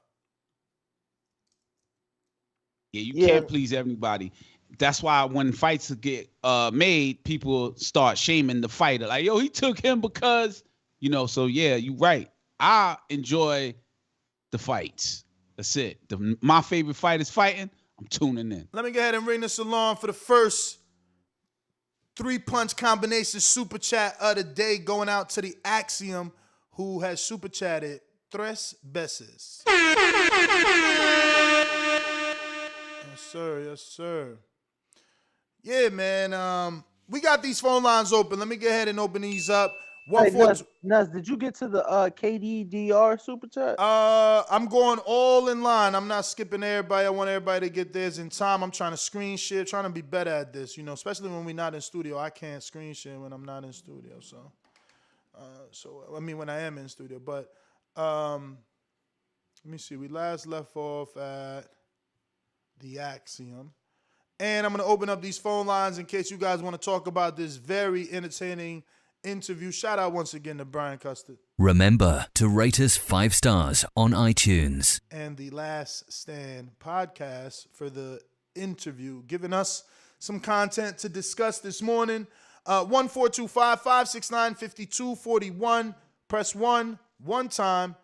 Yeah, you can't please everybody. That's why when fights get made, people start shaming the fighter. Like, yo, he took him because, you know, so yeah, you're right. I enjoy the fights. That's it. My favorite fight is fighting. I'm tuning in. Let me go ahead and ring this along for the first 3-punch combination super chat of the day, going out to the Axiom, who has super chatted 3 veces. Yes, sir. Yeah, man. We got these phone lines open. Let me go ahead and open these up. Ness, did you get to the KDDR super chat? I'm going all in line. I'm not skipping everybody. I want everybody to get theirs in time. I'm trying to screen share, trying to be better at this, you know, especially when we're not in studio. I can't screen share when I'm not in studio. So I mean, when I am in studio. But let me see. We last left off at the Axiom. And I'm going to open up these phone lines in case you guys want to talk about this very entertaining interview. Shout out once again to Brian Custard. Remember to rate us 5 stars on iTunes. And the Last Stand podcast for the interview, giving us some content to discuss this morning. 1-425-569-5241. Press 1 time.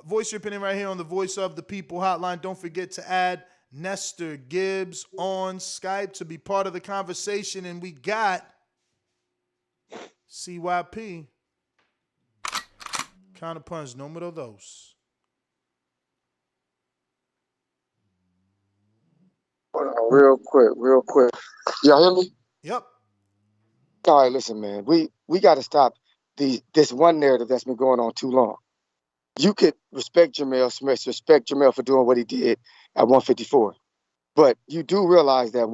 Voice your opinion right here on the Voice of the People hotline. Don't forget to add Nestor Gibbs on Skype to be part of the conversation. And we got CYP. Counterpunch, número dos. Hold on, real quick. Y'all hear me? Yep. All right, listen, man. We got to stop this one narrative that's been going on too long. You could respect Jermell Smith, respect Jermell for doing what he did at 154. But you do realize that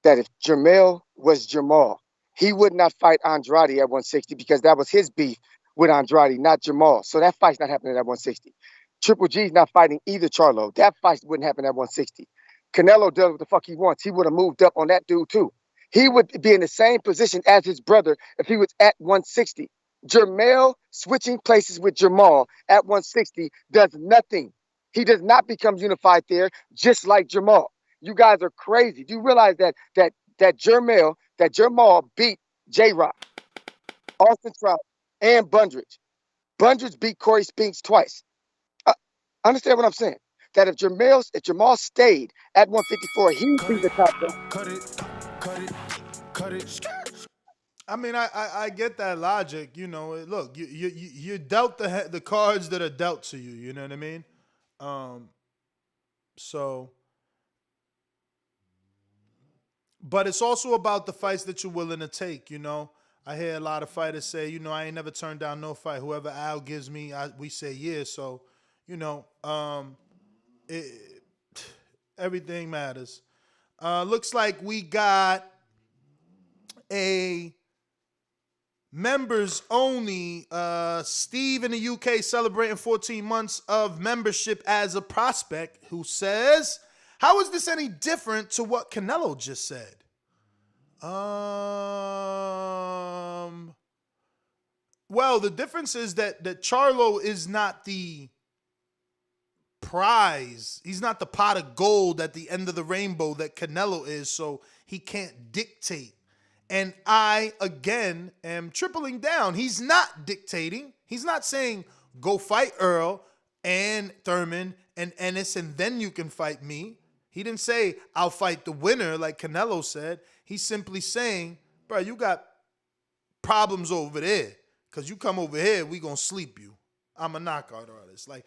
if Jermell was Jermall, he would not fight Andrade at 160 because that was his beef with Andrade, not Jermall. So that fight's not happening at 160. Triple G's not fighting either Charlo. That fight wouldn't happen at 160. Canelo does what the fuck he wants. He would have moved up on that dude too. He would be in the same position as his brother if he was at 160. Jermell switching places with Jermall at 160 does nothing. He does not become unified there, just like Jermall. You guys are crazy. Do you realize that Jermall beat J-Rock, Austin Trout, and Bundridge? Bundridge beat Corey Spinks twice. Understand what I'm saying? That if Jermall stayed at 154, he'd be the top dog. Cut it. I mean, I get that logic. You know, look, you dealt the cards that are dealt to you. You know what I mean? But it's also about the fights that you're willing to take. You know, I hear a lot of fighters say, you know, I ain't never turned down no fight. Whoever Al gives me, we say yeah. So, you know, everything matters. Looks like we got a members only. Steve in the UK celebrating 14 months of membership as a prospect, who says, how is this any different to what Canelo just said? Well, the difference is that Charlo is not the prize. He's not the pot of gold at the end of the rainbow that Canelo is, so he can't dictate. And I, again, am tripling down. He's not dictating. He's not saying, go fight Earl and Thurman and Ennis, and then you can fight me. He didn't say, I'll fight the winner like Canelo said. He's simply saying, bro, you got problems over there. Because you come over here, we going to sleep you. I'm a knockout artist. Like,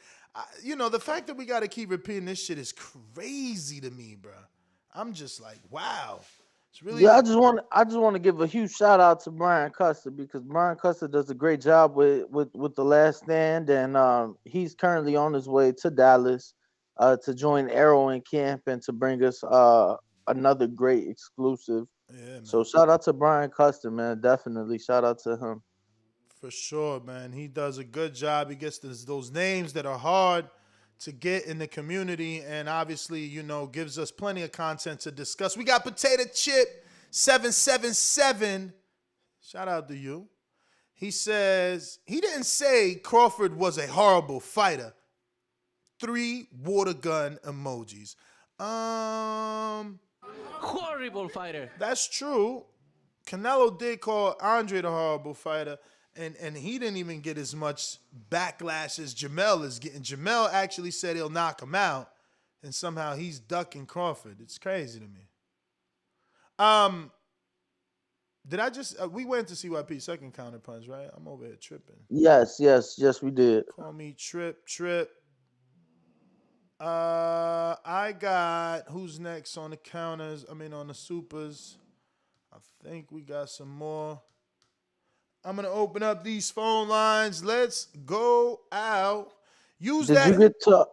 the fact that we got to keep repeating this shit is crazy to me, bro. I'm just like, wow. It's really. Yeah, I just want to give a huge shout out to Brian Custer, because Brian Custer does a great job with The Last Stand, and he's currently on his way to Dallas to join Arrow in camp and to bring us another great exclusive. Yeah, man. So shout out to Brian Custer, man. Definitely shout out to him. For sure, man. He does a good job. He gets those names that are hard to get in the community, and obviously, gives us plenty of content to discuss. We got Potato Chip 777. Shout out to you. He says, he didn't say Crawford was a horrible fighter. 3 water gun emojis. Horrible fighter. That's true. Canelo did call Andre the horrible fighter. And he didn't even get as much backlash as Jermell is getting. Jermell actually said he'll knock him out, and somehow he's ducking Crawford. It's crazy to me. Did I just we went to CYP second counterpunch, right? I'm over here tripping. Yes, we did. Call me Trip. I got who's next on the counters? On the supers. I think we got some more. I'm going to open up these phone lines. Let's go out. Use that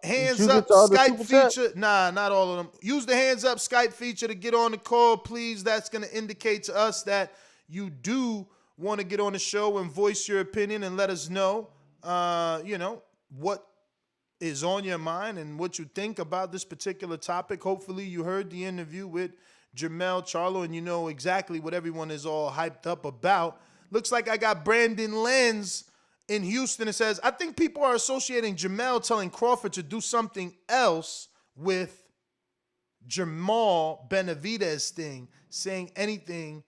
hands up Skype feature. Nah, not all of them. Use the hands up Skype feature to get on the call, please. That's going to indicate to us that you do want to get on the show and voice your opinion and let us know, what is on your mind and what you think about this particular topic. Hopefully you heard the interview with Jermell Charlo and you know exactly what everyone is all hyped up about. Looks like I got Brandon Lenz in Houston. It says, I think people are associating Jermell telling Crawford to do something else with Jermell Benavidez thing saying anything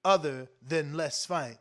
other than let's fight.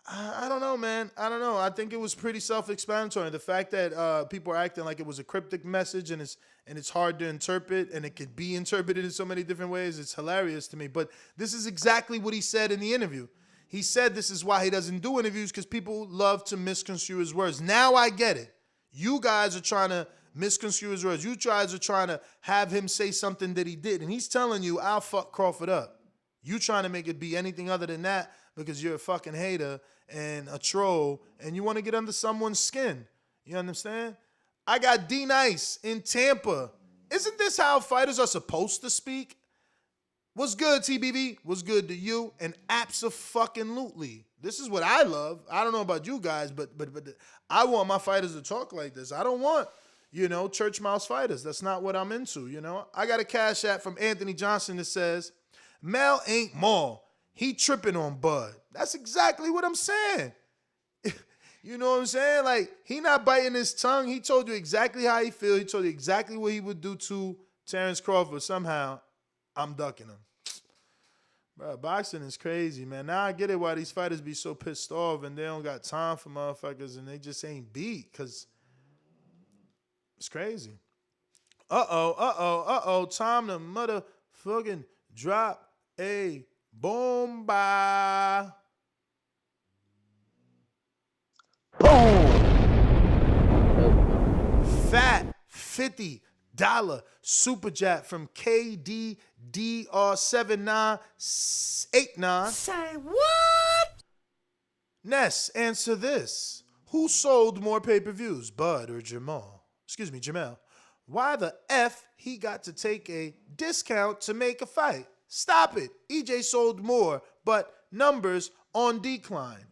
I don't know, man. I don't know. I think it was pretty self-explanatory. The fact that people are acting like it was a cryptic message and it's hard to interpret and it could be interpreted in so many different ways, it's hilarious to me. But this is exactly what he said in the interview. He said this is why he doesn't do interviews, because people love to misconstrue his words. Now I get it. You guys are trying to misconstrue his words. You guys are trying to have him say something that he did. And he's telling you, I'll fuck Crawford up. You trying to make it be anything other than that because you're a fucking hater and a troll and you want to get under someone's skin. You understand? I got D Nice in Tampa. Isn't this how fighters are supposed to speak? What's good, TBV? What's good to you? And abso-fucking-lutely. This is what I love. I don't know about you guys, but I want my fighters to talk like this. I don't want, church mouse fighters. That's not what I'm into, I got a cash app from Anthony Johnson that says, Mel ain't Maul. He tripping on Bud. That's exactly what I'm saying. You know what I'm saying? Like, he not biting his tongue. He told you exactly how he feel. He told you exactly what he would do to Terence Crawford. Somehow, I'm ducking him. Bro, boxing is crazy, man. Now I get it why these fighters be so pissed off and they don't got time for motherfuckers and they just ain't beat, because it's crazy. Time to motherfucking drop a bomba. Boom. Fat $50 super chat from KDDR7989. Say what? Ness, answer this. Who sold more pay-per-views, Bud or Jermell? Excuse me, Jermell. Why the F he got to take a discount to make a fight? Stop it. EJ sold more, but numbers on decline.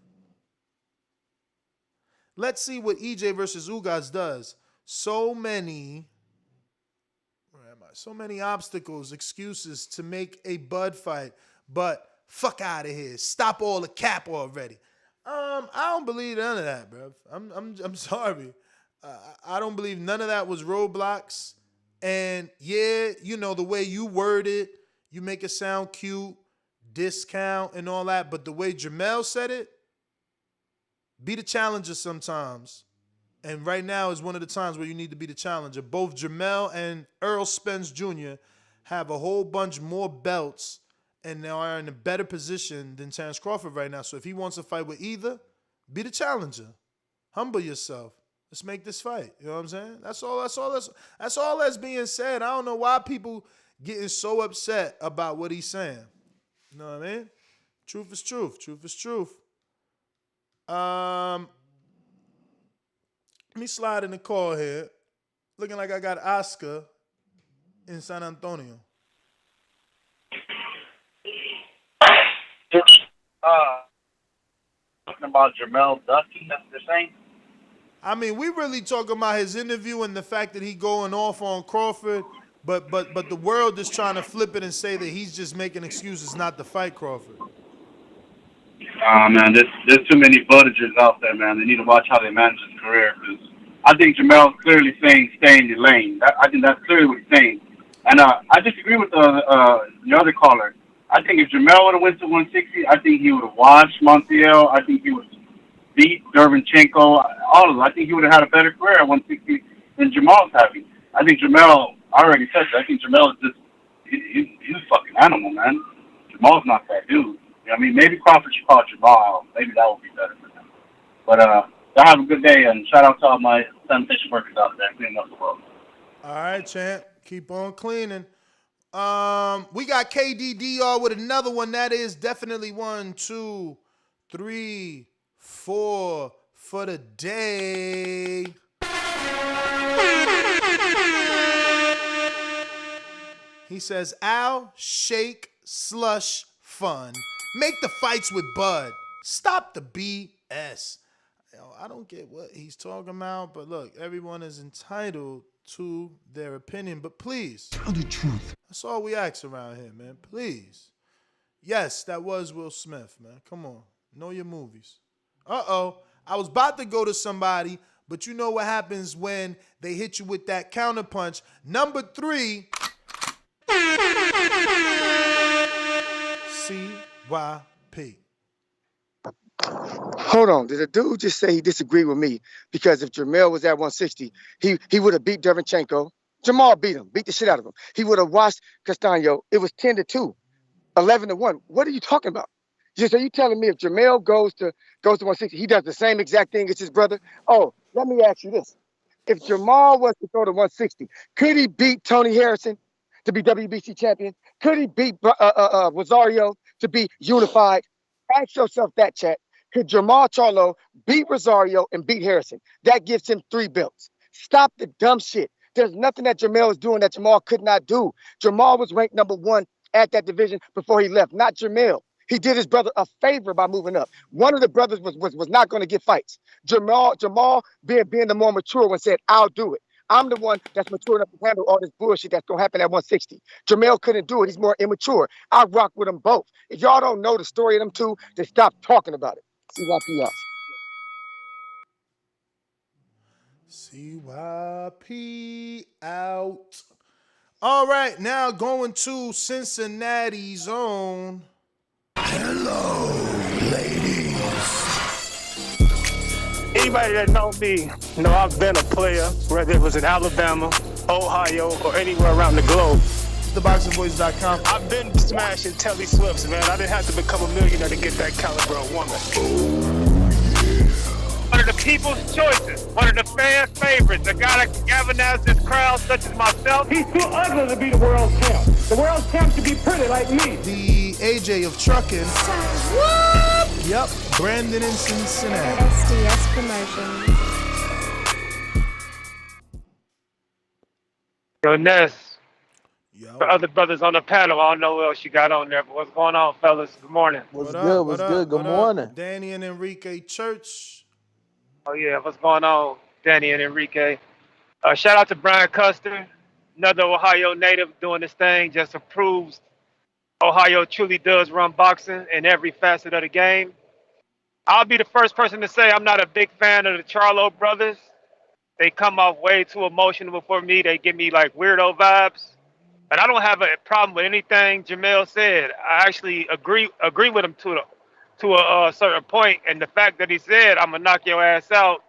Let's see what EJ versus Ugas does. So many obstacles, excuses to make a Bud fight, but fuck out of here. Stop all the cap already. I don't believe none of that, bro. I'm sorry. I don't believe none of that was roadblocks. And yeah, the way you word it, you make it sound cute, discount and all that, but the way Jermell said it, be the challenger sometimes. And right now is one of the times where you need to be the challenger. Both Jermell and Earl Spence Jr. have a whole bunch more belts and they are in a better position than Terence Crawford right now. So if he wants to fight with either, be the challenger. Humble yourself. Let's make this fight. You know what I'm saying? That's all that's being said. I don't know why people getting so upset about what he's saying. You know what I mean? Truth is truth. Truth is truth. Let me slide in the call here. Looking like I got Oscar in San Antonio. Talking about Jermell ducking, that's what they're saying? I mean, we really talking about his interview and the fact that he going off on Crawford, but the world is trying to flip it and say that he's just making excuses not to fight Crawford. Man, there's too many buttagers out there, man. They need to watch how they manage his career, because I think Jermell's clearly saying stay in your lane. I think that's clearly what he's saying. And I disagree with the other caller. I think if Jermell would have went to 160, I think he would have washed Montiel. I think he would beat Dervinchenko, all of them. I think he would have had a better career at 160 than Jermell's having. I think Jermell, I already said that. I think Jermell is just, he's a fucking animal, man. Jermell's not that dude. I mean, maybe Crawford should call Jermell. Maybe that would be better for him. But y'all have a good day, and shout out to all my sanitation workers out there cleaning up the world. All right, champ. Keep on cleaning. We got KDDR with another one. That is definitely 1, 2, 3, 4 for the day. He says, Al, shake, slush, fun. Make the fights with Bud. Stop the BS. I don't get what he's talking about, but look, everyone is entitled to their opinion, but please. Tell the truth. That's all we ask around here, man. Please. Yes, that was Will Smith, man. Come on. Know your movies. I was about to go to somebody, but you know what happens when they hit you with that counterpunch. Number 3. CYP. Hold on. Did a dude just say he disagreed with me? Because if Jermell was at 160, he would have beat Derevchenko. Jamal beat him, beat the shit out of him. He would have watched Castano. It was 10-2, 11-1. What are you talking about? Are you telling me if Jermell goes to 160, he does the same exact thing as his brother? Oh, let me ask you this. If Jamal was to go to 160, could he beat Tony Harrison to be WBC champion? Could he beat Rosario to be unified? Ask yourself that, chat. Could Jermell Charlo beat Rosario and beat Harrison? That gives him 3 belts. Stop the dumb shit. There's nothing that Jermell is doing that Jamal could not do. Jermell was ranked number 1 at that division before he left, not Jermell. He did his brother a favor by moving up. One of the brothers was not going to get fights. Jamal being the more mature one said, I'll do it. I'm the one that's mature enough to handle all this bullshit that's going to happen at 160. Jermell couldn't do it. He's more immature. I rock with them both. If y'all don't know the story of them two, then stop talking about it. CYP out. CYP out. All right, now going to Cincinnati's own. Hello, ladies. Anybody that know me know I've been a player, whether it was in Alabama, Ohio, or anywhere around the globe. TheBoxingVoice.com. I've been smashing Telly Swifts, man. I didn't have to become a millionaire to get that caliber of woman. One of the people's choices, one of the fans' favorites, a guy that can galvanize this crowd such as myself. He's too ugly to be the world champ. The world champ should be pretty like me. The AJ of trucking. What? Yep, Brandon in Cincinnati. SDS Promotions. Yo, Ness. For other brothers on the panel, I don't know what else you got on there, but what's going on, fellas? Good morning. What's good? Good morning. Danny and Enrique Church. Oh, yeah, what's going on, Danny and Enrique? Shout out to Brian Custer, another Ohio native doing this thing, just proves Ohio truly does run boxing in every facet of the game. I'll be the first person to say I'm not a big fan of the Charlo brothers. They come off way too emotional for me. They give me like weirdo vibes. But I don't have a problem with anything Jermell said. I actually agree with him to a certain point. And the fact that he said, I'm going to knock your ass out,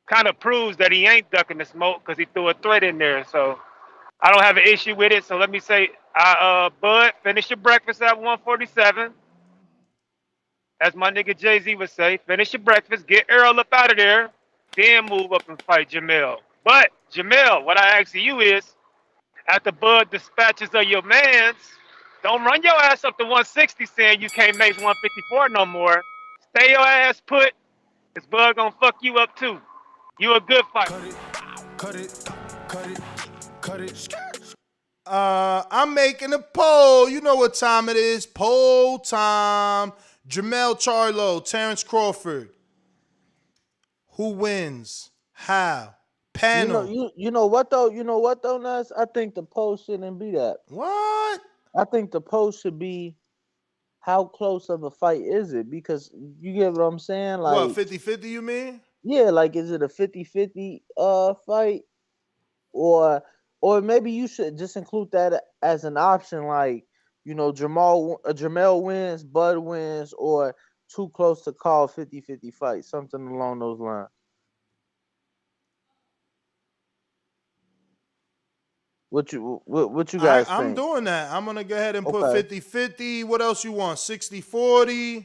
kind of proves that he ain't ducking the smoke because he threw a threat in there. So I don't have an issue with it. So let me say, Bud, finish your breakfast at 147. As my nigga Jay-Z would say, finish your breakfast, get Earl up out of there, then move up and fight Jermell. But, Jermell, what I ask you is, after Bud dispatches of your mans, don't run your ass up to 160 saying you can't make 154 no more. Stay your ass put, because Bud gonna fuck you up too. You a good fighter. Cut it. I'm making a poll. You know what time it is. Poll time. Jermell Charlo, Terence Crawford. Who wins? How? Panel. You know what though, Nas? I think the poll shouldn't be that. What? I think the poll should be how close of a fight is it? Because you get what I'm saying? Like what, 50-50 you mean? Yeah, like is it a 50-50 fight? Or maybe you should just include that as an option, like, Jermell wins, Bud wins, or too close to call 50-50 fight, something along those lines. What you guys think? I'm doing that. I'm going to go ahead and put 50-50. What else you want? 60-40?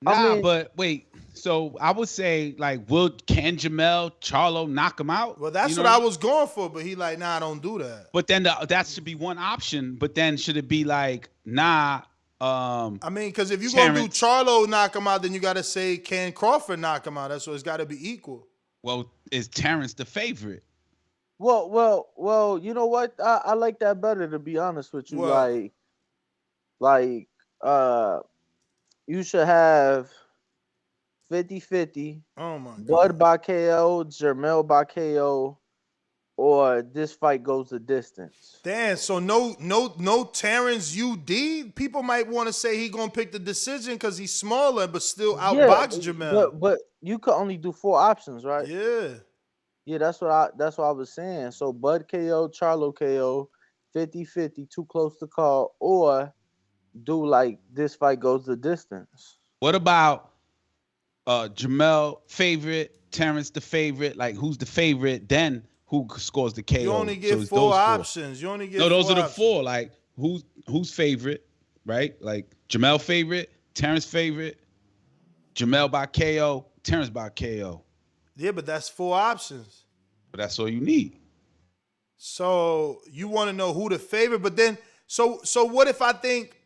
But wait. So I would say, like, can Jermell Charlo knock him out? Well, that's what I was going for, but he like, nah, don't do that. But then that should be one option. But then should it be like, nah? I mean, because if you're going to do Charlo knock him out, then you got to say, can Crawford knock him out? That's what it's got to be equal. Well, is Terence the favorite? Well, you know what? I like that better, to be honest with you. What? Like, you should have 50-50. Oh my God. Bud by KO, Jermell by KO, or this fight goes the distance. Damn, so no Terence UD? People might want to say he gonna pick the decision because he's smaller, but still outbox Jermell. But you could only do 4 options, right? Yeah. Yeah, that's what I was saying. So Bud KO, Charlo KO, 50-50, too close to call, or do like this fight goes the distance. What about Jermell favorite, Terence the favorite? Like, who's the favorite? Then who scores the KO? You only get four options. You only get no, those are the options. four. Like, who's favorite, right? Like, Jermell favorite, Terence favorite, Jermell by KO, Terence by KO. Yeah, but that's four options. But that's all you need. So you want to know who the favorite, but then so what if I think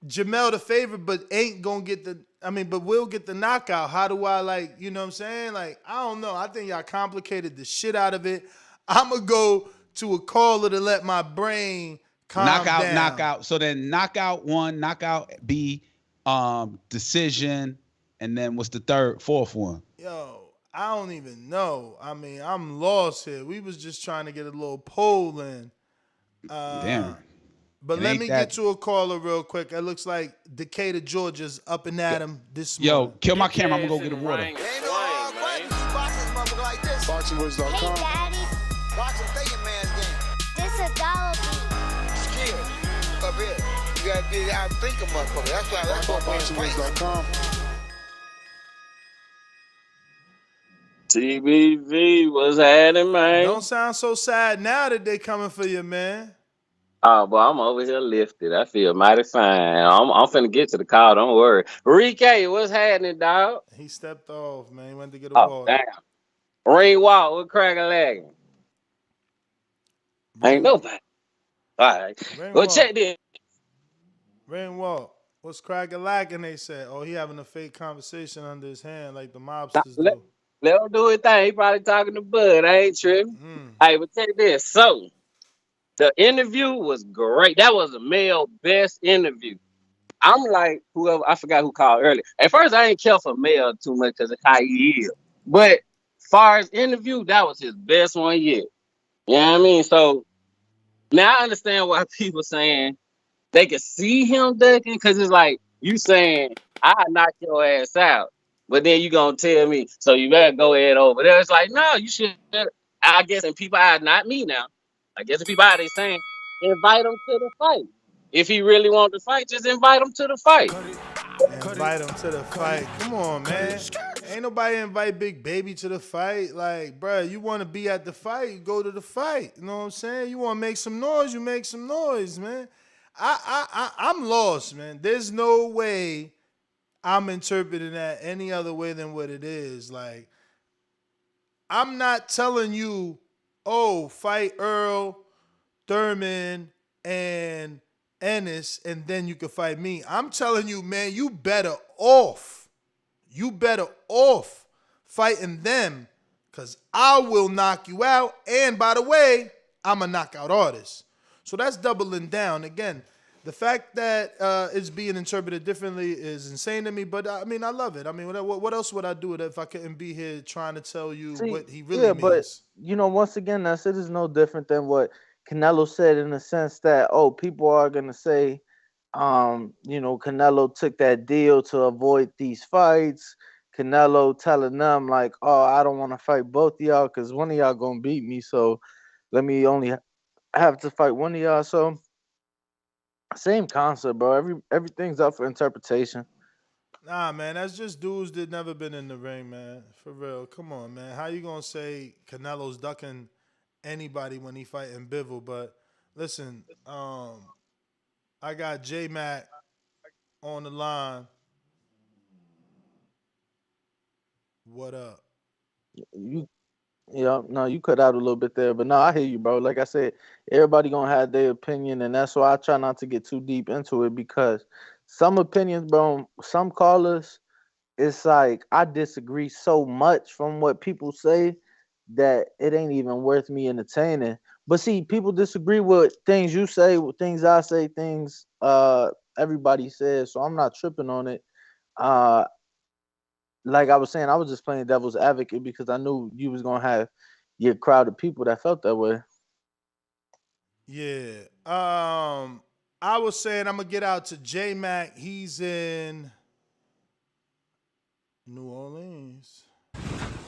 Jermell the favorite, but ain't gonna get but will get the knockout? How do I, like, you know what I'm saying? Like, I don't know. I think y'all complicated the shit out of it. I'm gonna go to a caller to let my brain calm down. Knockout. So then knockout 1, knockout B, decision, and then what's the fourth one? Yo, I don't even know. I mean, I'm lost here. We was just trying to get a little poll in. Damn. But let me get to a caller real quick. It looks like Decatur, Georgia's up and at him this morning. Yo, kill my camera. I'm going to go get a water. BoxingVoice.com. Hey, Daddy. Boxing thinking man's game. This is $1 bill. Skill. Up here. You got to be out think a motherfucker. That's what BoxingVoice.com. TBV, what's happening, man? Don't sound so sad now that they coming for you, man. Oh, boy, I'm over here lifted. I feel mighty fine. I'm finna get to the call. Don't worry. Rique, what's happening, dog? He stepped off, man. He went to get a Oh, water. damn. Ring walk with crack-a-lagging. Ain't nobody. All right. Well, check this. Ring walk. What's crack-a-lacking, they said? Oh, he having a fake conversation under his hand like the mobsters do. Let him do his thing. He probably talking to Bud. I ain't tripping. Hey, but check this. So, the interview was great. That was a male best interview. I'm like, whoever, I forgot who called earlier. At first, I ain't care for male too much because of how he is. But far as interview, that was his best one yet. You know what I mean? So, now I understand why people saying they can see him ducking, because it's like, you saying, I knock your ass out. But then you gonna tell me, so you better go ahead over there. It's like, no, you should. I guess in people eyes, not me now. I guess in people eyes, they saying, invite him to the fight. If he really wants to fight, just invite him to the fight. Invite him to the fight. Come on, man. Ain't nobody invite Big Baby to the fight. Like, bruh, you want to be at the fight, you go to the fight. You know what I'm saying? You want to make some noise, you make some noise, man. I'm lost, man. There's no way I'm interpreting that any other way than what it is. Like, I'm not telling you, oh, fight Earl, Thurman, and Ennis, and then you can fight me. I'm telling you, man, you better off. You better off fighting them, because I will knock you out. And by the way, I'm a knockout artist. So that's doubling down. Again, the fact that it's being interpreted differently is insane to me, but I mean, I love it. I mean, what else would I do if I couldn't be here trying to tell you what he really means? But, you know, once again, that shit is no different than what Canelo said, in the sense that, oh, people are going to say, you know, Canelo took that deal to avoid these fights. Canelo telling them, like, oh, I don't want to fight both of y'all because one of y'all going to beat me, so let me only have to fight one of y'all. So, same concept, bro. Everything's up for interpretation. Nah, man, that's just dudes that never been in the ring, man. For real. Come on, man. How you gonna say Canelo's ducking anybody when he fighting Bivol? But listen, I got J-Mac on the line. What up? You cut out a little bit there, but no, I hear you, bro. Like I said, everybody gonna have their opinion, and that's why I try not to get too deep into it, because some opinions, bro, some callers, it's like I disagree so much from what people say that it ain't even worth me entertaining. But see, people disagree with things you say, with things I say, things everybody says, so I'm not tripping on it. Like I was saying, I was just playing devil's advocate because I knew you was gonna have your crowd of people that felt that way. Yeah. I was saying I'm gonna get out to J-Mac. He's in New Orleans.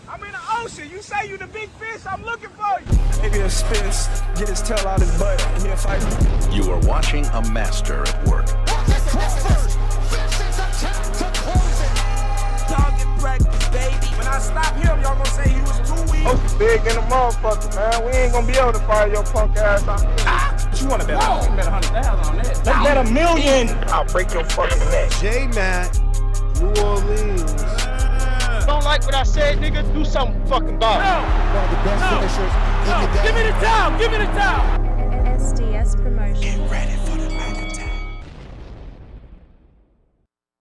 I'm in the ocean. You say you the big fish. I'm looking for you. Maybe a Spence get his tail out his butt and he'll fight me. You are watching a master at work. Target practice, baby. When I stop him, y'all gonna say he was too weak. Most big in the motherfucker, man. We ain't gonna be able to fire your punk ass out. What you wanna bet on? You can bet 100,000 on that. Let's bet $1 million. I'll break your fucking neck. J-Mac, New Orleans. Don't like what I said, nigga? Do something fucking about it. One of the best finishers. No. Give me the towel. Give me the towel. SDS Promotion. Get ready for the back attack.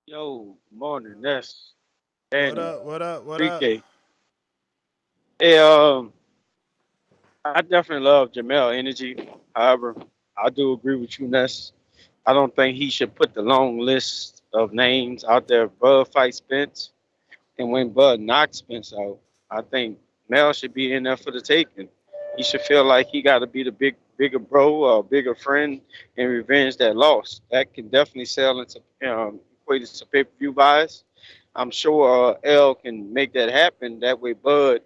Yo, morning, Ness. What up? What up? What up? Hey, I definitely love Jermell energy. However, I do agree with you, Ness. I don't think he should put the long list of names out there. Bud fight Spence, and when Bud knocks Spence out, I think Mel should be in there for the taking. He should feel like he got to be the bigger bro or bigger friend and revenge that loss. That can definitely sell into equated to pay-per-view buys. I'm sure L can make that happen. That way, Bud,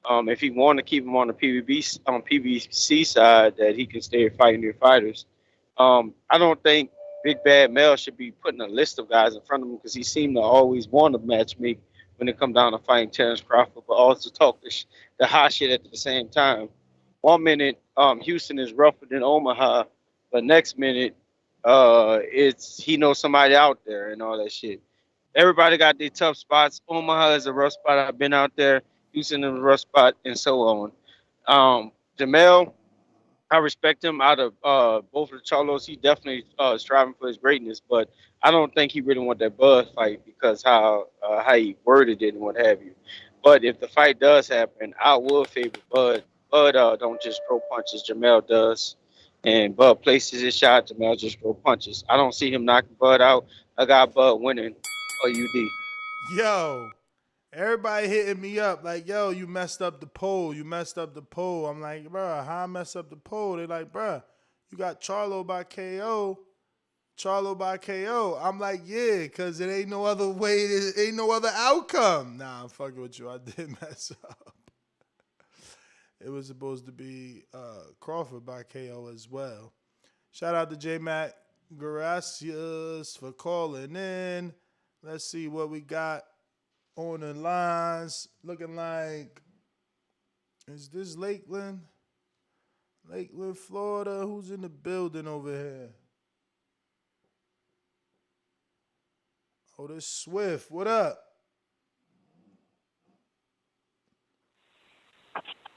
if he want to keep him on the PBC side, that he can stay fighting their fighters. I don't think Big Bad Mel should be putting a list of guys in front of him because he seemed to always want to match me when it come down to fighting Terence Crawford, but also talk the hot shit at the same time. 1 minute, Houston is rougher than Omaha, but next minute, it's he knows somebody out there and all that shit. Everybody got their tough spots. Omaha is a rough spot. I've been out there. Houston is a rough spot, and so on. Jermell, I respect him out of both of the Charlos. He definitely striving for his greatness, but I don't think he really want that Bud fight because how he worded it and what have you. But if the fight does happen, I will favor Bud. Bud don't just throw punches. Jermell does. And Bud places his shot. Jermell just throw punches. I don't see him knocking Bud out. I got Bud winning UD. Yo, everybody hitting me up like, yo, you messed up the poll. You messed up the poll. I'm like, bro, how I mess up the poll? They're like, bro, you got Charlo by KO. Charlo by KO. I'm like, yeah, because it ain't no other way. It ain't no other outcome. Nah, I'm fucking with you. I did mess up. It was supposed to be Crawford by KO as well. Shout out to J-Mac. Gracias for calling in. Let's see what we got on the lines. Looking like, is this Lakeland? Lakeland, Florida. Who's in the building over here? Oh, this Swift. What up?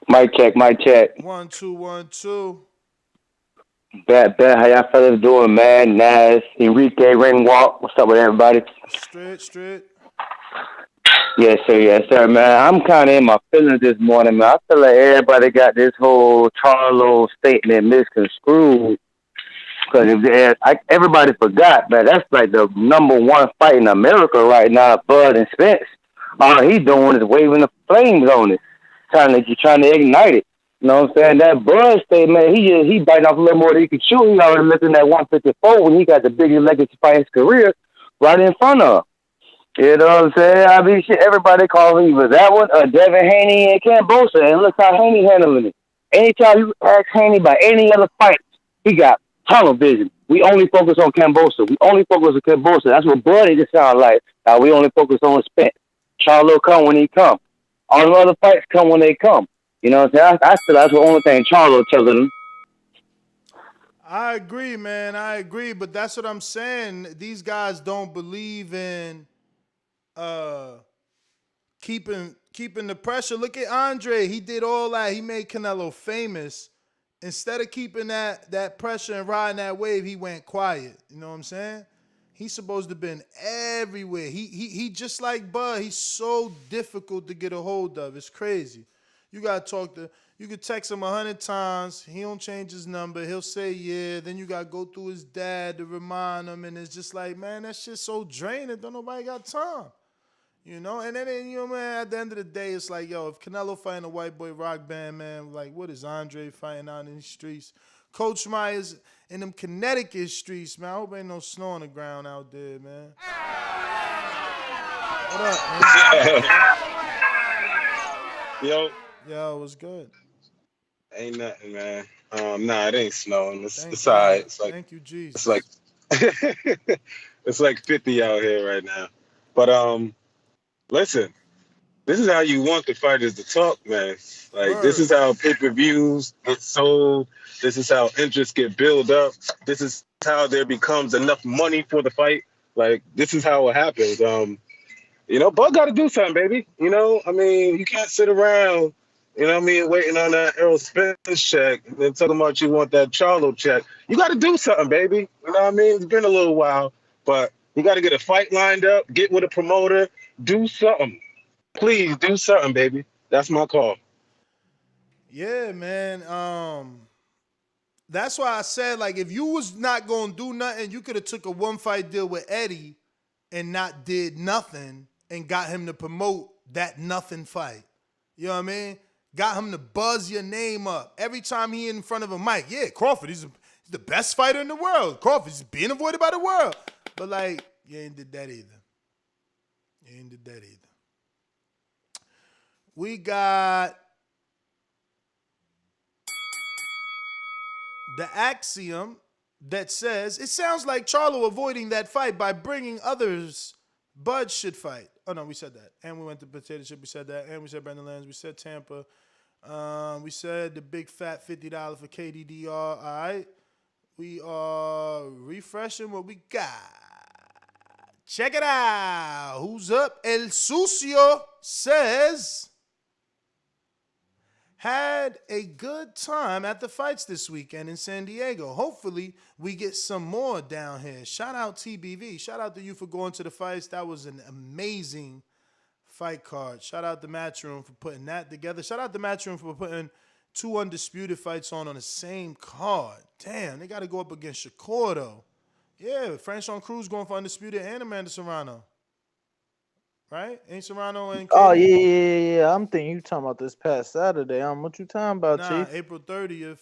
Mic check, mic check. 1 2 1 2. Bet. How y'all fellas doing, man? Nas, Enrique, Ring Walk. What's up with everybody? Straight. Yes, sir, man. I'm kind of in my feelings this morning, man. I feel like everybody got this whole Charlo statement misconstrued. Because everybody forgot, man. That's like the number one fight in America right now, Bud and Spence. All he doing is waving the flames on it, trying to ignite it. You know what I'm saying? That Bud statement, he biting off a little more than he can chew. He already looking at 154 when he got the biggest legacy fight in his career right in front of him. You know what I'm saying? I mean, shit, everybody calls him either that one or Devin Haney and Cambosa, and look how Haney handling it. Anytime you ask Haney about any other fight, he got tunnel vision. We only focus on Cambosa. That's what Bud just sound like. We only focus on Spence. Charlo come when he come. All the other fights come when they come. You know what I'm saying? I feel that's the only thing Charlo telling him. I agree, man. I agree, but that's what I'm saying. These guys don't believe in keeping the pressure. Look at Andre. He did all that. He made Canelo famous. Instead of keeping that pressure and riding that wave, he went quiet. You know what I'm saying? He's supposed to have been everywhere. He just like Bud. He's so difficult to get a hold of. It's crazy. You gotta you could text him 100 times. He don't change his number. He'll say yeah. Then you gotta go through his dad to remind him. And it's just like, man, that shit's so draining. Don't nobody got time. You know? And then, you know, man, at the end of the day, it's like, yo, if Canelo fighting a white boy rock band, man, like, what is Andre fighting out in the streets? Coach Myers in them Connecticut streets, man. I hope ain't no snow on the ground out there, man. What up, man? Yo, what's good? Ain't nothing, man. Nah, it ain't snowing. It's Thank all right. you. It's like, Thank you, Jesus. It's like It's like 50 out here right now. But listen, this is how you want the fighters to talk, man. Like this Word. is how pay-per-views get sold. This is how interest get built up. This is how there becomes enough money for the fight. Like this is how it happens. Bud got to do something, baby. I mean, you can't sit around, what I mean, waiting on that Errol Spence check and then talking about you want that Charlo check. You got to do something, baby. You know what I mean? It's been a little while, but you got to get a fight lined up, get with a promoter, do something. Please do something, baby. That's my call. Yeah, man. That's why I said, like, if you was not gonna do nothing, you could have took a one fight deal with Eddie and not did nothing and got him to promote that nothing fight. You know what I mean? Got him to buzz your name up every time he in front of a mic. Yeah, Crawford, he's the best fighter in the world. Crawford's being avoided by the world. But like, you ain't did that either. You ain't did that either. We got the axiom that says it sounds like Charlo avoiding that fight by bringing others Bud should fight. Oh, no, we said that. And we went to potato chip. We said that. And we said Brandon Lands. We said Tampa. We said the big fat $50 for KDDR. All right. We are refreshing what we got. Check it out. Who's up? El Sucio says, had a good time at the fights this weekend in San Diego. Hopefully, we get some more down here. Shout out TBV. Shout out to you for going to the fights. That was an amazing fight card. Shout out to Matchroom for putting that together. Shout out to Matchroom for putting 2 undisputed fights on the same card. Damn, they got to go up against Shakur, though. Yeah, Franchon Cruz going for undisputed and Amanda Serrano. Right? Ain't Serrano and Oh, Katie? yeah. I'm thinking you talking about this past Saturday. What you talking about, Nah, Chief? April 30th.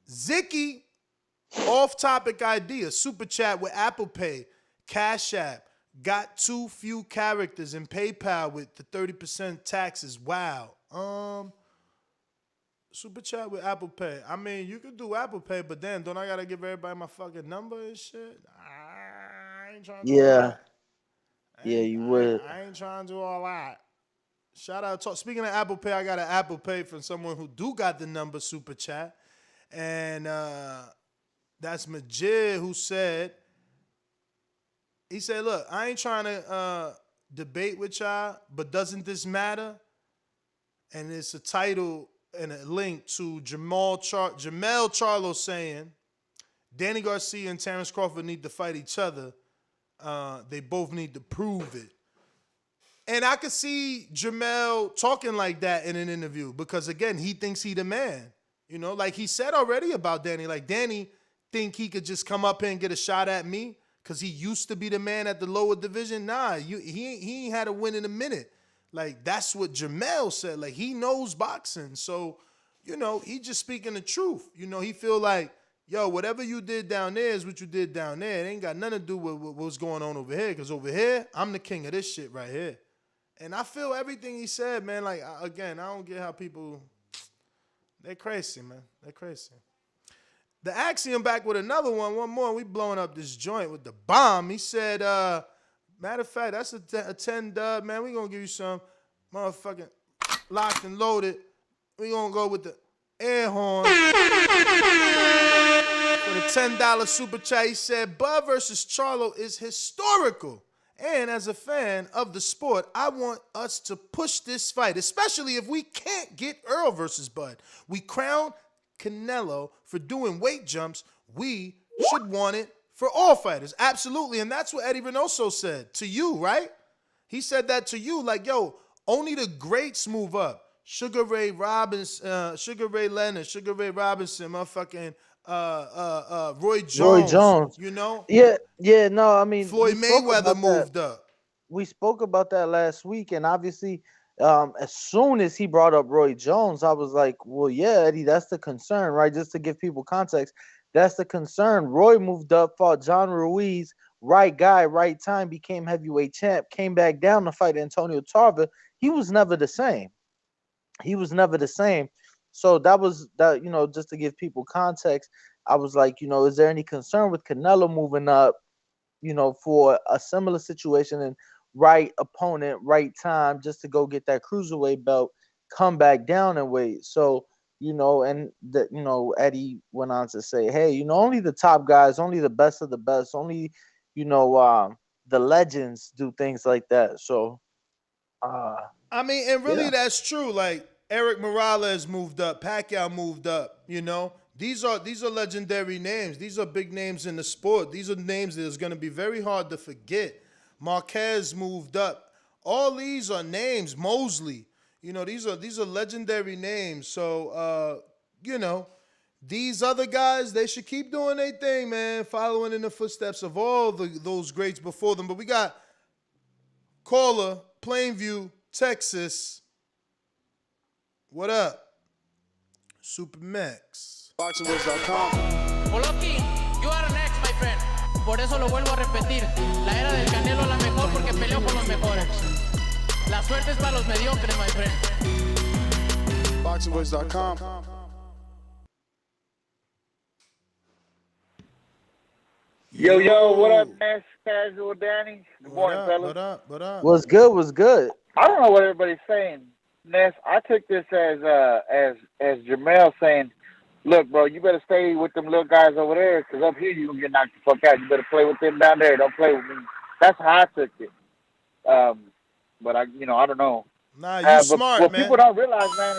Zicky, off-topic idea. Super chat with Apple Pay, Cash App. Got too few characters in PayPal with the 30% taxes. Wow. Super chat with Apple Pay. I mean, you could do Apple Pay, but then don't I gotta give everybody my fucking number and shit? I ain't trying to do all that. Yeah, you would. I ain't trying to do all that. Shout out. Speaking of Apple Pay, I got an Apple Pay from someone who do got the number super chat. And that's Majid who said, he said, look, I ain't trying to debate with y'all, but doesn't this matter? And it's a title and a link to Jermell Charlo saying, Danny Garcia and Terence Crawford need to fight each other. They both need to prove it. And I could see Jermell talking like that in an interview because, again, he thinks he the man. You know, like he said already about Danny. Like, Danny think he could just come up here and get a shot at me because he used to be the man at the lower division. Nah, he ain't had a win in a minute. Like, that's what Jermell said. Like, he knows boxing. So, you know, he just speaking the truth. You know, he feel like, yo, whatever you did down there is what you did down there. It ain't got nothing to do with what's going on over here. Because over here, I'm the king of this shit right here. And I feel everything he said, man. Like, again, I don't get how people, they're crazy, man. They're crazy. The Axiom back with another one more. We blowing up this joint with the bomb. He said, matter of fact, that's a 10 dub, man. We going to give you some motherfucking locked and loaded. We going to go with the air horn. For the $10 super chat, he said, Bud versus Charlo is historical. And as a fan of the sport, I want us to push this fight, especially if we can't get Earl versus Bud. We crown Canelo for doing weight jumps. We should want it for all fighters. Absolutely. And that's what Eddie Reynoso said to you, right? He said that to you, like, yo, only the greats move up. Sugar Ray Robinson, Sugar Ray Leonard, Sugar Ray Robinson, motherfucking Roy Jones. You know? Yeah, no, I mean, Floyd Mayweather moved up. We spoke about that last week, and obviously, as soon as he brought up Roy Jones, I was like, well, yeah, Eddie, that's the concern, right? Just to give people context, that's the concern. Roy moved up, fought John Ruiz, right guy, right time, became heavyweight champ, came back down to fight Antonio Tarver. He was never the same. So that was that, you know, just to give people context. I was like, is there any concern with Canelo moving up, for a similar situation and right opponent, right time, just to go get that cruiserweight belt, come back down and weight. So, and Eddie went on to say, hey, only the top guys, only the best of the best, only, the legends do things like that. So, I mean, and really yeah. that's true. Like Eric Morales moved up, Pacquiao moved up. These are legendary names. These are big names in the sport. These are names that is going to be very hard to forget. Marquez moved up. All these are names. Mosley. These are legendary names. So these other guys, they should keep doing their thing, man, following in the footsteps of all those greats before them. But we got caller, Plainview, Texas. What up? Supermax. BoxingWords.com. Poloki, you are next, my friend. Por eso lo vuelvo a repetir. La era del Canelo es la mejor porque peleó con los mejores. La suerte es para los mediocres, my friend. BoxingWords.com. Yo, what up, man? Casual Danny. Good morning, fellas. What up? What's good? I don't know what everybody's saying, Ness. I took this as Jermell saying, look, bro, you better stay with them little guys over there, because up here you're going to get knocked the fuck out. You better play with them down there. Don't play with me. That's how I took it. But I don't know. Nah, you smart, what man. People don't realize, man,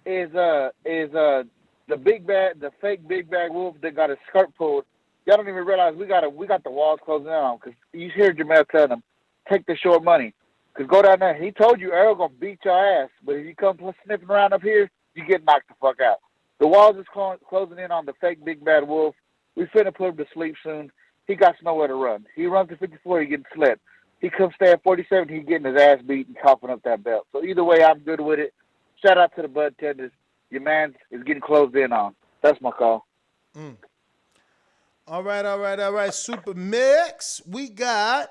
is the big bag, the fake big bag wolf that got his skirt pulled. Y'all don't even realize we got the walls closing down, because you hear Jermell telling them, take the short money. Because go down there. He told you Errol going to beat your ass, but if you come sniffing around up here, you get knocked the fuck out. The walls is closing in on the fake big bad wolf. We finna put him to sleep soon. He got nowhere to run. He runs to 54, he getting slept. He comes stay at 47, he getting his ass beat and coughing up that belt. So either way, I'm good with it. Shout out to the bud tenders. Your man is getting closed in on. That's my call. All right. Super Mix. We got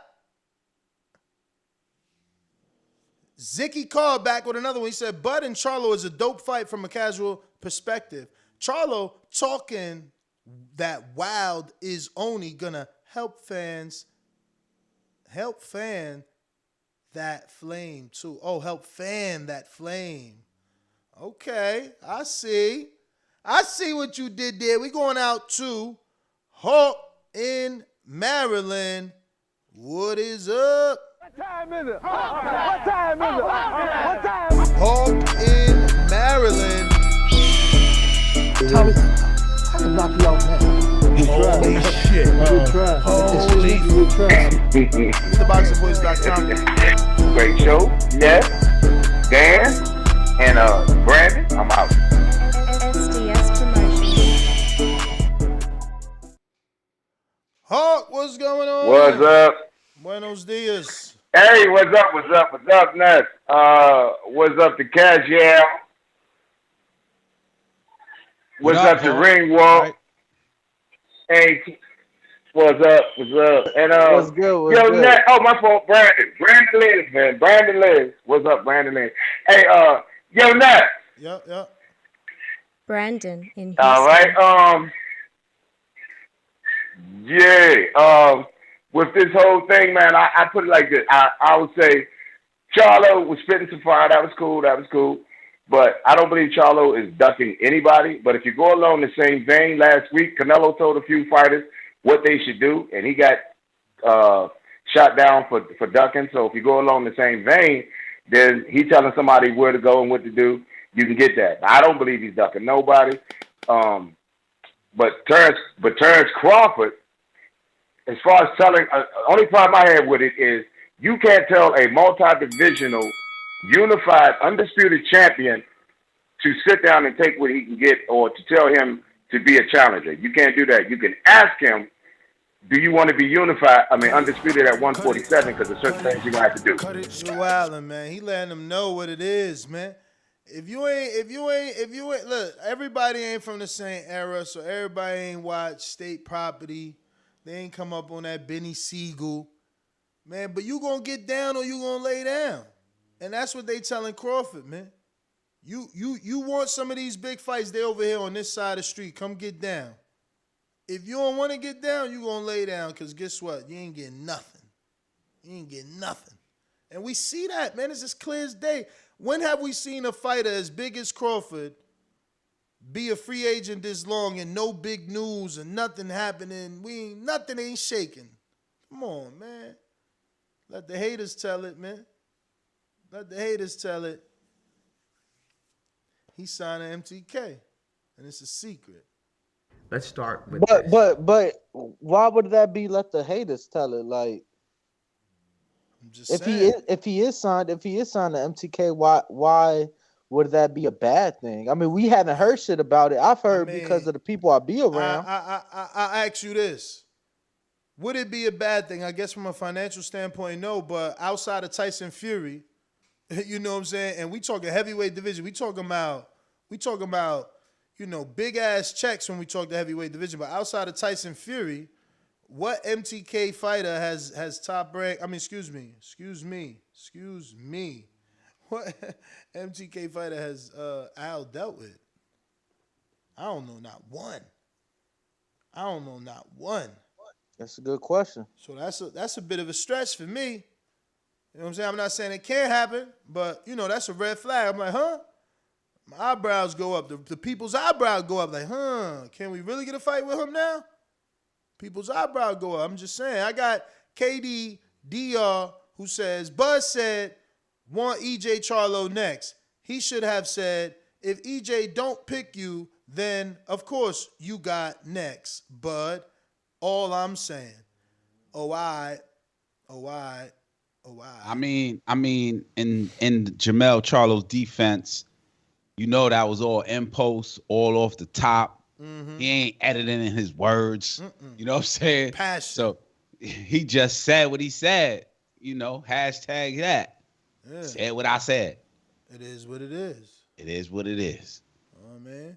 Zicky called back with another one. He said, Bud and Charlo is a dope fight from a casual perspective. Charlo talking that Wild is only gonna help fan that flame too. Oh, help fan that flame. Okay, I see what you did there. We going out to Hawk in Maryland. What is up? What time is it? What time is it? What time? Hawk in Maryland. Tommy, I can knock you out, man. Holy shit. Good try. Holy good try. TheBoxingVoice.com. Great show. Yes. Dan and Brandon. I'm out. SDS Promotion. Hawk, what's going on? What's up? Buenos dias. Hey, what's up, Ness? What's up to Casual? What's up to Ringwalk? Right. Hey, what's up? And What's good? Ness, my fault, Brandon Liz, man. Brandon Liz. What's up, Brandon Liz? Hey, Ness. Yep. Brandon in Houston. All right. With this whole thing, man, I put it like this. I would say Charlo was spitting some fire. That was cool. But I don't believe Charlo is ducking anybody. But if you go along the same vein, last week, Canelo told a few fighters what they should do, and he got shot down for ducking. So if you go along the same vein, then he telling somebody where to go and what to do, you can get that. I don't believe he's ducking nobody. But Terence Crawford, as far as telling, only problem I have with it is you can't tell a multi-divisional, unified, undisputed champion to sit down and take what he can get, or to tell him to be a challenger. You can't do that. You can ask him, do you want to be undisputed at 147, because there's certain things you're going to have to do. You wildin', man. He letting them know what it is, man. If you ain't, look, everybody ain't from the same era, so everybody ain't watched State Property. They ain't come up on that Benny Siegel. Man, but you gonna get down or you gonna lay down. And that's what they telling Crawford, man. You want some of these big fights? They over here on this side of the street. Come get down. If you don't want to get down, you gonna lay down. Cause guess what? You ain't getting nothing. You ain't getting nothing. And we see that, man. It's as clear as day. When have we seen a fighter as big as Crawford be a free agent this long and no big news and nothing happening? Nothing ain't shaking. Come on, man. Let the haters tell it, man. Let the haters tell it. He signed an MTK, and it's a secret. Let's start with But why would that be? Let the haters tell it. Like, I'm just saying. if he is signed to MTK, why would that be a bad thing? I mean, we haven't heard shit about it. I've heard because of the people I be around. I ask you this: would it be a bad thing? I guess from a financial standpoint, no. But outside of Tyson Fury, you know what I'm saying? And we talking heavyweight division. We talking about, big ass checks when we talk the heavyweight division. But outside of Tyson Fury, what MTK fighter has top rank? I mean, excuse me. What MTK fighter has Al dealt with? I don't know, not one. That's a good question. So that's a bit of a stretch for me. You know what I'm saying? I'm not saying it can't happen, but, that's a red flag. I'm like, huh? My eyebrows go up. The people's eyebrows go up like, huh? Can we really get a fight with him now? People's eyebrows go up. I'm just saying. I got KD DR who says, Buzz said, want EJ Charlo next. He should have said, if EJ don't pick you, then, of course, you got next. Bud, all I'm saying. Oh, I. I mean, in Jermell Charlo's defense, that was all in post, all off the top. Mm-hmm. He ain't editing in his words. You know what I'm saying? Passion. So he just said what he said. Hashtag that. Yeah. Said what I said. It is what it is. It is what it is. Oh, man.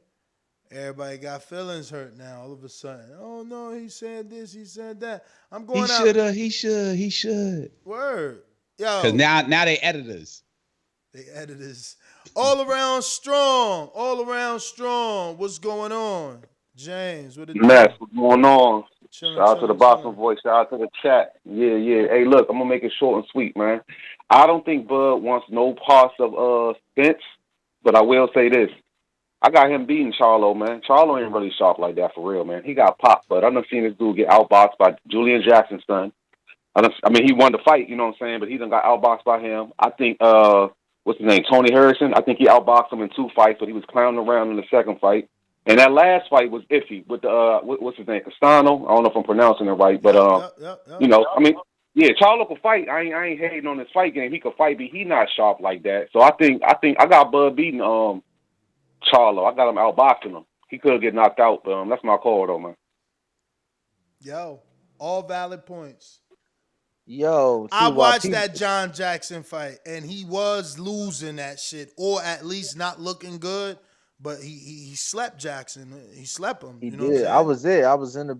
Everybody got feelings hurt now all of a sudden. Oh, no, he said this, he said that. I'm going out. He should. Word. Yo. Because now they editors. All around strong. What's going on? James, what it do? What's going on? Shout out to the Boston voice. Shout out to the chat. Yeah. Hey, look, I'm going to make it short and sweet, man. I don't think Bud wants no parts of Spence, but I will say this. I got him beating Charlo, man. Charlo ain't really sharp like that for real, man. He got popped, but I done seen this dude get outboxed by Julian Jackson's son. He won the fight, you know what I'm saying, but he done got outboxed by him. I think, what's his name, Tony Harrison? I think he outboxed him in 2 fights, but he was clowning around in the second fight. And that last fight was iffy with the, what's his name, Castano? I don't know if I'm pronouncing it right, but, Charlo could fight. I ain't hating on his fight game. He could fight, but he not sharp like that. So I think I got Bud beating, Charlo. I got him outboxing him. He could get knocked out, but that's my call, though, man. Yo, all valid points. Yo, I watched that John Jackson fight, and he was losing that shit, or at least not looking good. But he slept Jackson. He slept him. He did. What I'm saying? I was there. I was in the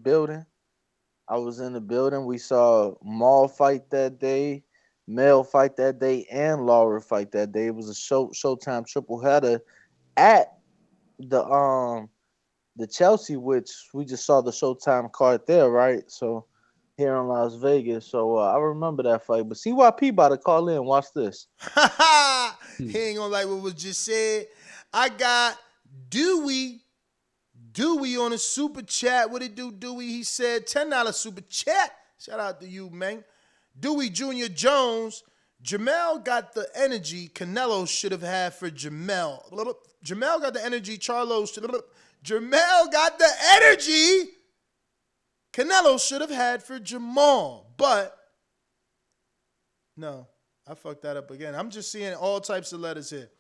building. We saw Maul fight that day, Mel fight that day, and Laura fight that day. It was a Showtime triple header at the Chelsea, which we just saw the Showtime card there, right? So here in Las Vegas. So I remember that fight. But CYP about to call in. Watch this. He ain't gonna like what was just said. I got Dewey on a super chat. What it do, Dewey? He said $10 super chat. Shout out to you, man. Dewey Jr. Jones. Jermell got the energy Canelo should have had for Jermell. Jermell got the energy Jermell got the energy Canelo should have had for Jamal. But no, I fucked that up again. I'm just seeing all types of letters here.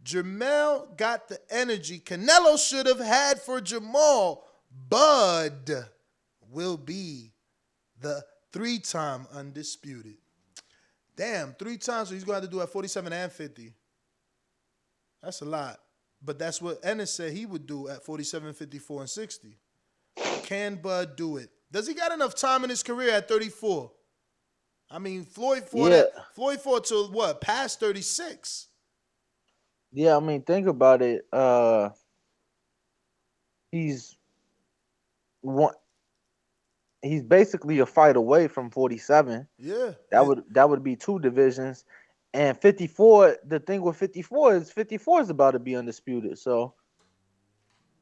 Jermell got the energy Canelo should have had for Jamal. Bud will be the 3-time undisputed. Damn, 3 times, so he's going to have to do at 47 and 50. That's a lot. But that's what Ennis said he would do at 47, 54, and 60. Can Bud do it? Does he got enough time in his career at 34? I mean, Floyd fought till what? Past 36. Yeah, I mean, think about it. He's one. He's basically a fight away from 47. Yeah. That would be 2 divisions, and 54. The thing with 54 is 54 is about to be undisputed. So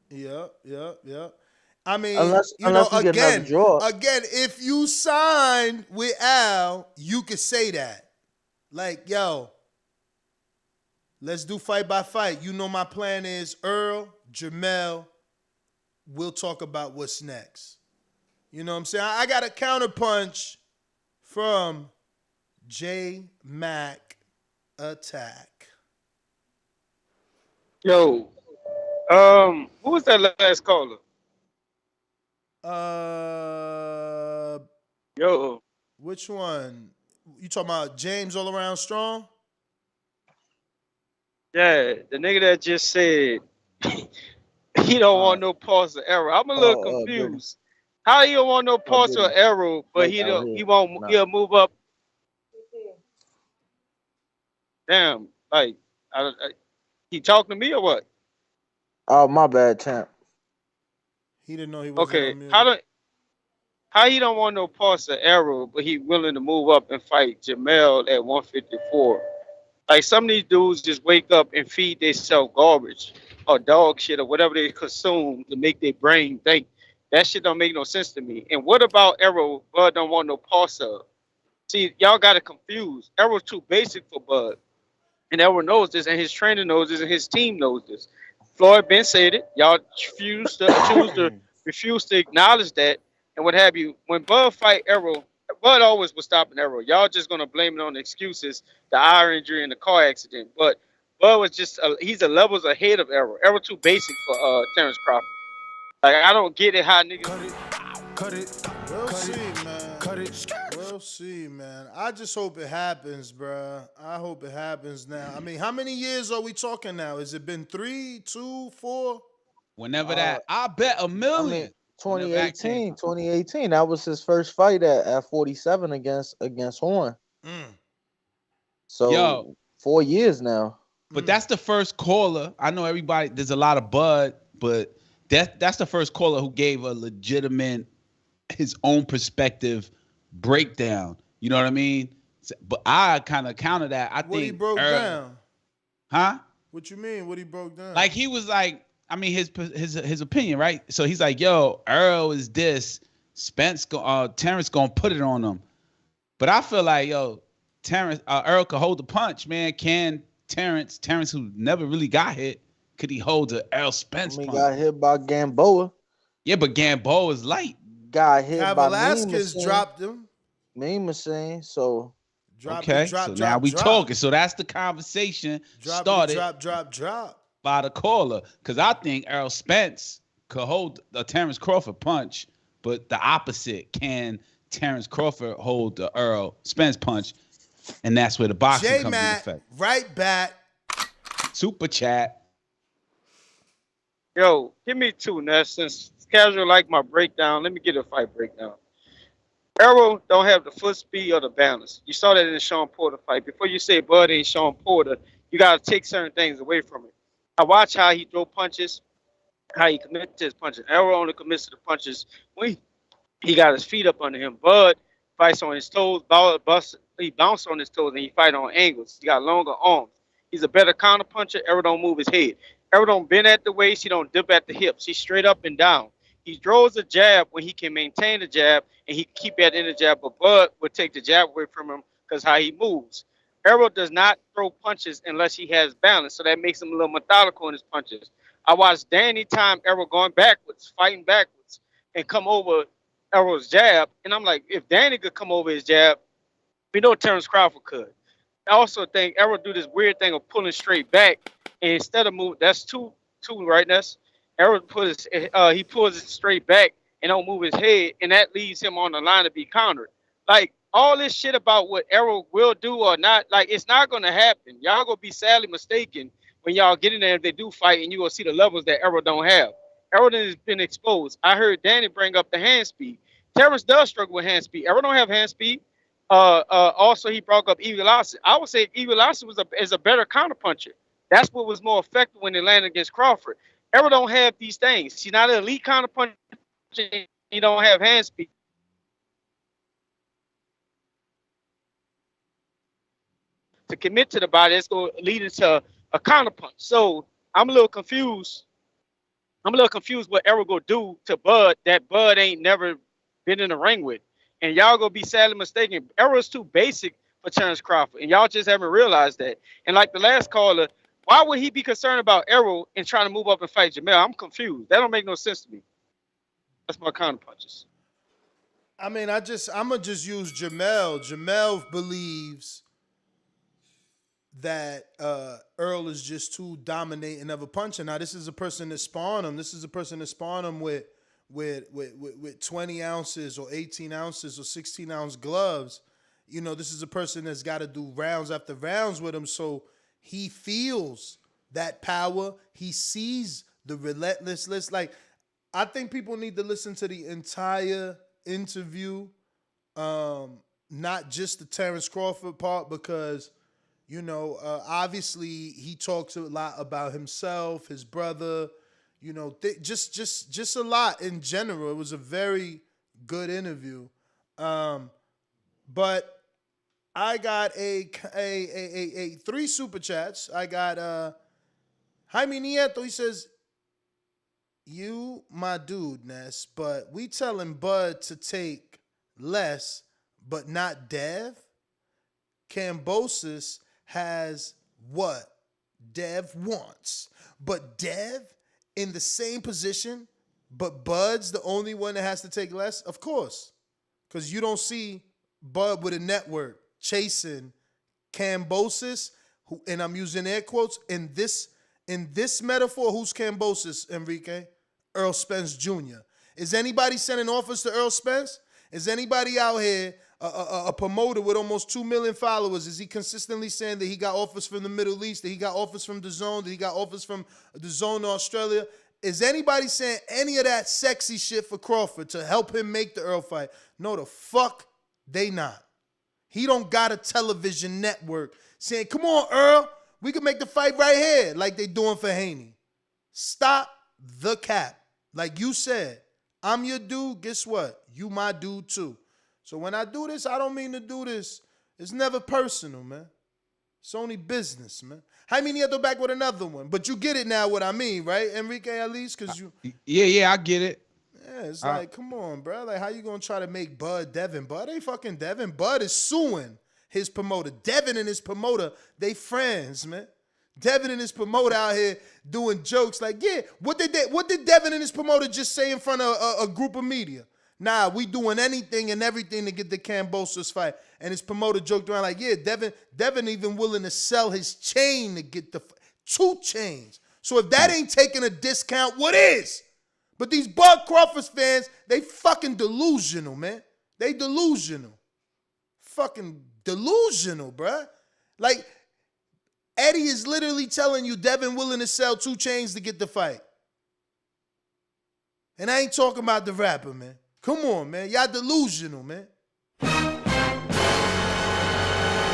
Yeah. I mean, unless we get another draw, again, if you sign with Al, you could say that. Like, yo, let's do fight by fight. You know my plan is Earl, Jermell. We'll talk about what's next. You know what I'm saying? I got a counterpunch from J Mac Attack. Yo, who was that last caller? Yo, Which one? You talking about James All Around Strong? yeah, the nigga that just said he don't want no pause or error. I'm a little confused. How he don't want no pause or error, but he won't. He'll move up. Damn, like, he talking to me or what? oh my bad, champ. He didn't know he wasn't Okay, on mute. how he don't want no pause or error, but he willing to move up and fight Jermell at 154? Like, some of these dudes just wake up and feed themselves garbage or dog shit or whatever they consume to make their brain think. That shit don't make no sense to me. And what about Arrow? Bud don't want no pause of. See, y'all got it confused. Arrow's too basic for Bud. And Arrow knows this, and his trainer knows this, and his team knows this. Floyd Ben said it. Y'all refuse to acknowledge that and what have you. When Bud fight Arrow, Bud always was stopping Arrow. Y'all just gonna blame it on the excuses, the eye injury and the car accident. But Bud was just he's a levels ahead of Arrow. Arrow too basic for Terence Crawford. Like, I don't get it how niggas. Cut it. We'll see, man. Cut it. We'll see, man. I just hope it happens, bruh. I hope it happens now. I mean, how many years are we talking now? Has it been 3, 2, 4? Whenever that, I bet $1 million. I mean, 2018. That was his first fight at 47 against Horn. So 4 years now. But that's the first caller. I know everybody. There's a lot of Bud, but that's the first caller who gave a legitimate, his own perspective breakdown. You know what I mean? But I kind of counter that. I think what he broke down. Huh? What you mean? What he broke down? Like, he was like, I mean, his opinion, right? So he's like, yo, Earl is this. Terence gonna put it on him. But I feel like, yo, Earl could hold the punch, man. Can Terence, who never really got hit, could he hold the Earl Spence punch? He got hit by Gamboa. Yeah, but Gamboa is light. Got hit by Velasquez dropped him. Mean Machine, so. Now we talking. So that's the conversation started. Drop. By the caller. Because I think Earl Spence could hold the Terence Crawford punch, but the opposite. Can Terence Crawford hold the Earl Spence punch? And that's where the boxing comes into effect. Right back. Super chat. Yo, give me 2, Ness. Since casual like my breakdown, let me get a fight breakdown. Arrow don't have the foot speed or the balance. You saw that in the Sean Porter fight. Before you say Bud ain't Sean Porter, you got to take certain things away from it. I watch how he throw punches, how he commits to his punches. Arrow only commits to the punches when he got his feet up under him. Bud fights on his toes, he bounces on his toes, and he fight on angles. He got longer arms. He's a better counter puncher. Arrow don't move his head. Arrow don't bend at the waist. He don't dip at the hips. He's straight up and down. He throws a jab when he can maintain the jab, and he can keep that in the jab, but Bud would take the jab away from him because how he moves. Arrow does not throw punches unless he has balance, so that makes him a little methodical in his punches. I watched Danny time Arrow going backwards, fighting backwards, and come over Arrow's jab, and I'm like, if Danny could come over his jab, we know Terence Crawford could. I also think Arrow do this weird thing of pulling straight back, and instead of moving, that's two right? That's Arrow pulls it straight back and don't move his head, and that leaves him on the line to be countered. Like, all this shit about what Arrow will do or not, like, it's not gonna happen. Y'all gonna be sadly mistaken when y'all get in there if they do fight, and you will see the levels that Arrow don't have. Arrow has been exposed. I heard Danny bring up the hand speed. Terence does struggle with hand speed. Arrow don't have hand speed. Also, he brought up Evil Lassie. I would say Evil Lassie is a better counterpuncher. That's what was more effective when they landed against Crawford. Errol don't have these things. He's not an elite kind of puncher. He don't have hand speed to commit to the body. It's going to lead into a counter punch. So I'm a little confused. What Errol gonna do to Bud that Bud ain't never been in the ring with, and y'all gonna be sadly mistaken. Errol's too basic for Terence Crawford, and y'all just haven't realized that. And like the last caller, why would he be concerned about Errol and trying to move up and fight Jermell? I'm confused. That don't make no sense to me. That's my counter punches. I mean, I'm gonna just use Jermell. Jermell believes that Earl is just too dominating of a puncher. Now, this is a person that spawned him. This is a person that spawned him with 20 ounces or 18 ounces or 16-ounce gloves. You know, this is a person that's got to do rounds after rounds with him. So he feels that power. He sees the relentlessness. Like, I think people need to listen to the entire interview, not just the Terence Crawford part, because you know, obviously he talks a lot about himself, his brother, you know, just a lot in general. It was a very good interview. But I got a 3 super chats. I got Jaime Nieto. He says, "You my dude, Ness, but we telling Bud to take less, but not Dev. Cambosis has what Dev wants, but Dev in the same position, but Bud's the only one that has to take less? Of course, because you don't see Bud with a network chasing Cambosis, who, and I'm using air quotes, in this metaphor, who's Cambosis, Enrique? Earl Spence Jr. Is anybody sending offers to Earl Spence? Is anybody out here, a promoter with almost 2 million followers, is he consistently saying that he got offers from the Middle East, that he got offers from Dazn, that he got offers from Dazn Australia? Is anybody saying any of that sexy shit for Crawford to help him make the Earl fight? No, the fuck they not. He don't got a television network saying, come on, Earl, we can make the fight right here, like they doing for Haney. Stop the cap. Like you said, I'm your dude, guess what? You my dude too. So when I do this, I don't mean to do this. It's never personal, man. It's only business, man. Jaime Nieto back with another one. But you get it now what I mean, right, Enrique, at least? Because you... Yeah, I get it. Yeah, it's like, come on, bro. Like, how you going to try to make Bud Devin? Bud ain't fucking Devin. Bud is suing his promoter. Devin and his promoter, they friends, man. Devin and his promoter out here doing jokes like, yeah, what did Devin and his promoter just say in front of a group of media? Nah, we doing anything and everything to get the Cambosis fight. And his promoter joked around like, yeah, Devin even willing to sell his chain to get the 2 chains. So if that ain't taking a discount, what is? But these Bud Crawford fans, they fucking delusional, man. They delusional. Fucking delusional, bruh. Like, Eddie is literally telling you Devin willing to sell 2 chains to get the fight. And I ain't talking about the rapper, man. Come on, man. Y'all delusional, man.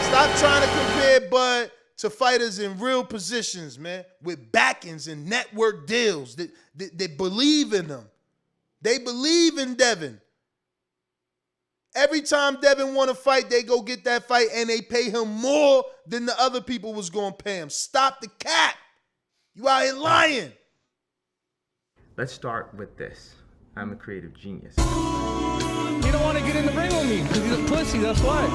Stop trying to compare Bud to fighters in real positions, man, with backings and network deals that believe in them. They believe in Devin. Every time Devin want to fight, they go get that fight and they pay him more than the other people was going to pay him. Stop the cap. You out here lying. Let's start with this. I'm a creative genius. You don't want to get in the ring with me because he's a pussy, that's why.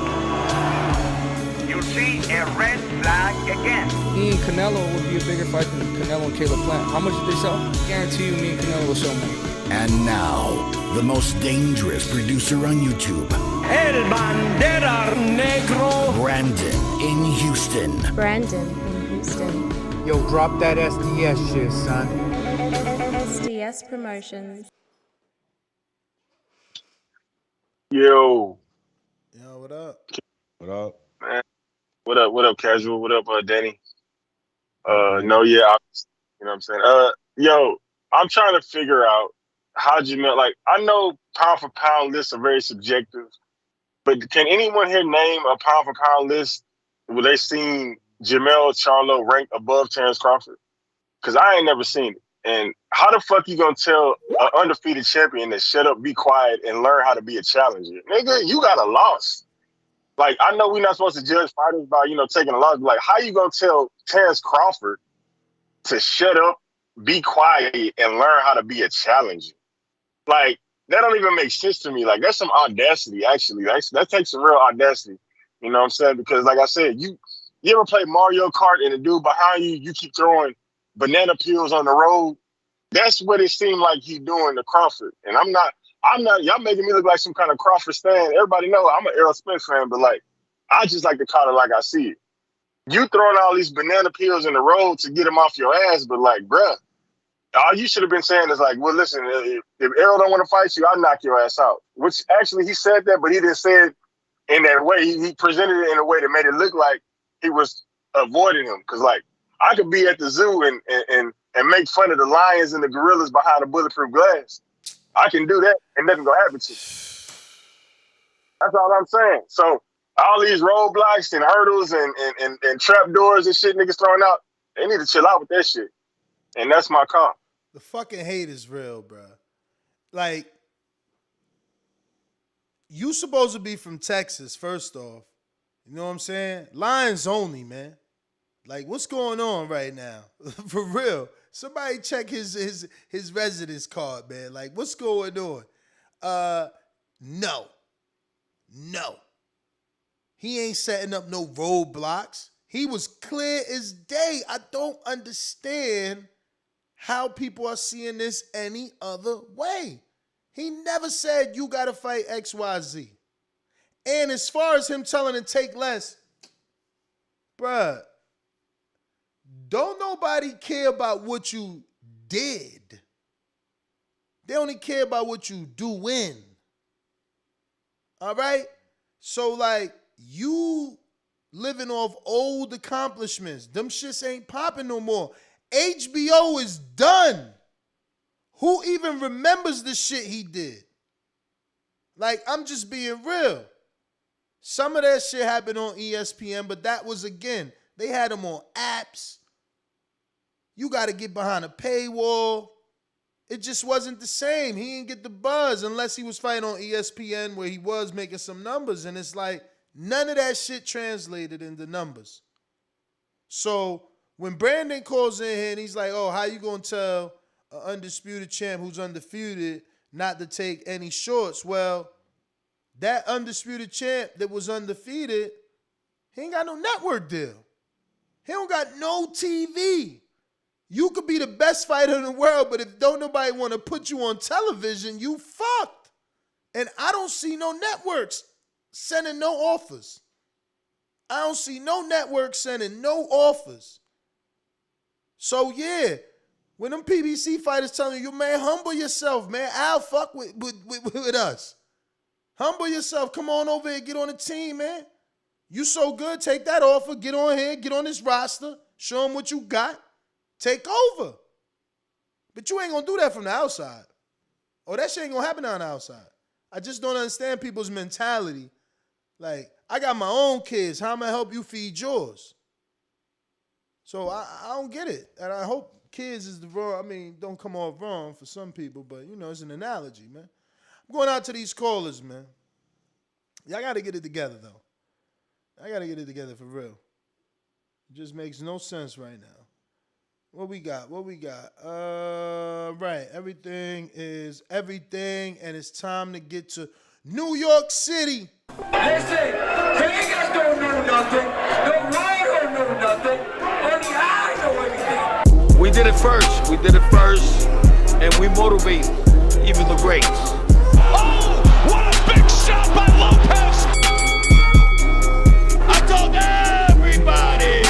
You see a red flag again. Me and Canelo would be a bigger fight than Canelo and Caleb Plant. How much did they sell? Guarantee you me and Canelo will sell more. And now, the most dangerous producer on YouTube. El Bandera Negro. Brandon in Houston. Brandon in Houston. Yo, drop that SDS shit, son. SDS Promotions. Yo. Yo, what up? What up? Man. What up, Casual? What up, Danny? No, yeah, you know what I'm saying? Yo, I'm trying to figure out how Jermell, like, I know pound for pound lists are very subjective, but can anyone here name a pound for pound list where they've seen Jermell Charlo ranked above Terence Crawford? Because I ain't never seen it. And how the fuck you gonna tell an undefeated champion to shut up, be quiet, and learn how to be a challenger? Nigga, you got a loss. Like, I know we're not supposed to judge fighters by, taking a loss, but like, how you gonna tell Terence Crawford to shut up, be quiet, and learn how to be a challenger? Like, that don't even make sense to me. Like, that's some audacity, actually. That takes some real audacity. You know what I'm saying? Because, like I said, you ever play Mario Kart and the dude behind you keep throwing banana peels on the road? That's what it seemed like he doing to Crawford. And I'm not, y'all making me look like some kind of Crawford fan. Everybody know I'm an Errol Spence fan, but like, I just like to call it like I see it. You throwing all these banana peels in the road to get him off your ass, but like, bruh, all you should have been saying is like, well, listen, if Errol don't want to fight you, I'll knock your ass out. Which actually he said that, but he didn't say it in that way. He presented it in a way that made it look like he was avoiding him. Because like, I could be at the zoo and make fun of the lions and the gorillas behind the bulletproof glass. I can do that and nothing gonna happen to me. That's all I'm saying. So all these roadblocks and hurdles and trap doors and shit niggas throwing out, they need to chill out with that shit. And that's my call. The fucking hate is real, bro. Like, you supposed to be from Texas, first off. You know what I'm saying? Lions only, man. Like, what's going on right now? For real. Somebody check his residence card, man. Like, what's going on? No. He ain't setting up no roadblocks. He was clear as day. I don't understand how people are seeing this any other way. He never said you got to fight XYZ. And as far as him telling him take less, bruh, don't nobody care about what you did. They only care about what you doing. All right? So, like, you living off old accomplishments. Them shits ain't popping no more. HBO is done. Who even remembers the shit he did? Like, I'm just being real. Some of that shit happened on ESPN, but that was, again, they had him on apps. You got to get behind a paywall. It just wasn't the same. He didn't get the buzz unless he was fighting on ESPN where he was making some numbers. And it's like, none of that shit translated into numbers. So when Brandon calls in here and he's like, oh, how you going to tell an undisputed champ who's undefeated not to take any shorts? Well, that undisputed champ that was undefeated, he ain't got no network deal. He don't got no TV. You could be the best fighter in the world, but if don't nobody want to put you on television, you fucked. And I don't see no networks sending no offers. I don't see no networks sending no offers. So yeah, when them PBC fighters telling you, man, humble yourself, man. I'll fuck with us. Humble yourself. Come on over here, get on the team, man. You so good, take that offer, get on here, get on this roster, show them what you got. Take over. But you ain't going to do that from the outside. Or that shit ain't going to happen on the outside. I just don't understand people's mentality. Like, I got my own kids. How am I help you feed yours? So I don't get it. And I hope kids is the wrong, I mean, don't come off wrong for some people, but, you know, it's an analogy, man. I'm going out to these callers, man. Y'all got to get it together, though. I got to get it together for real. It just makes no sense right now. What we got? Right. Everything is everything, and it's time to get to New York City. Listen, Vegas don't know nothing. No Ryan don't know nothing. Only I know everything. We did it first, and we motivate even the greats. Oh, what a big shot by Lopez! I told everybody.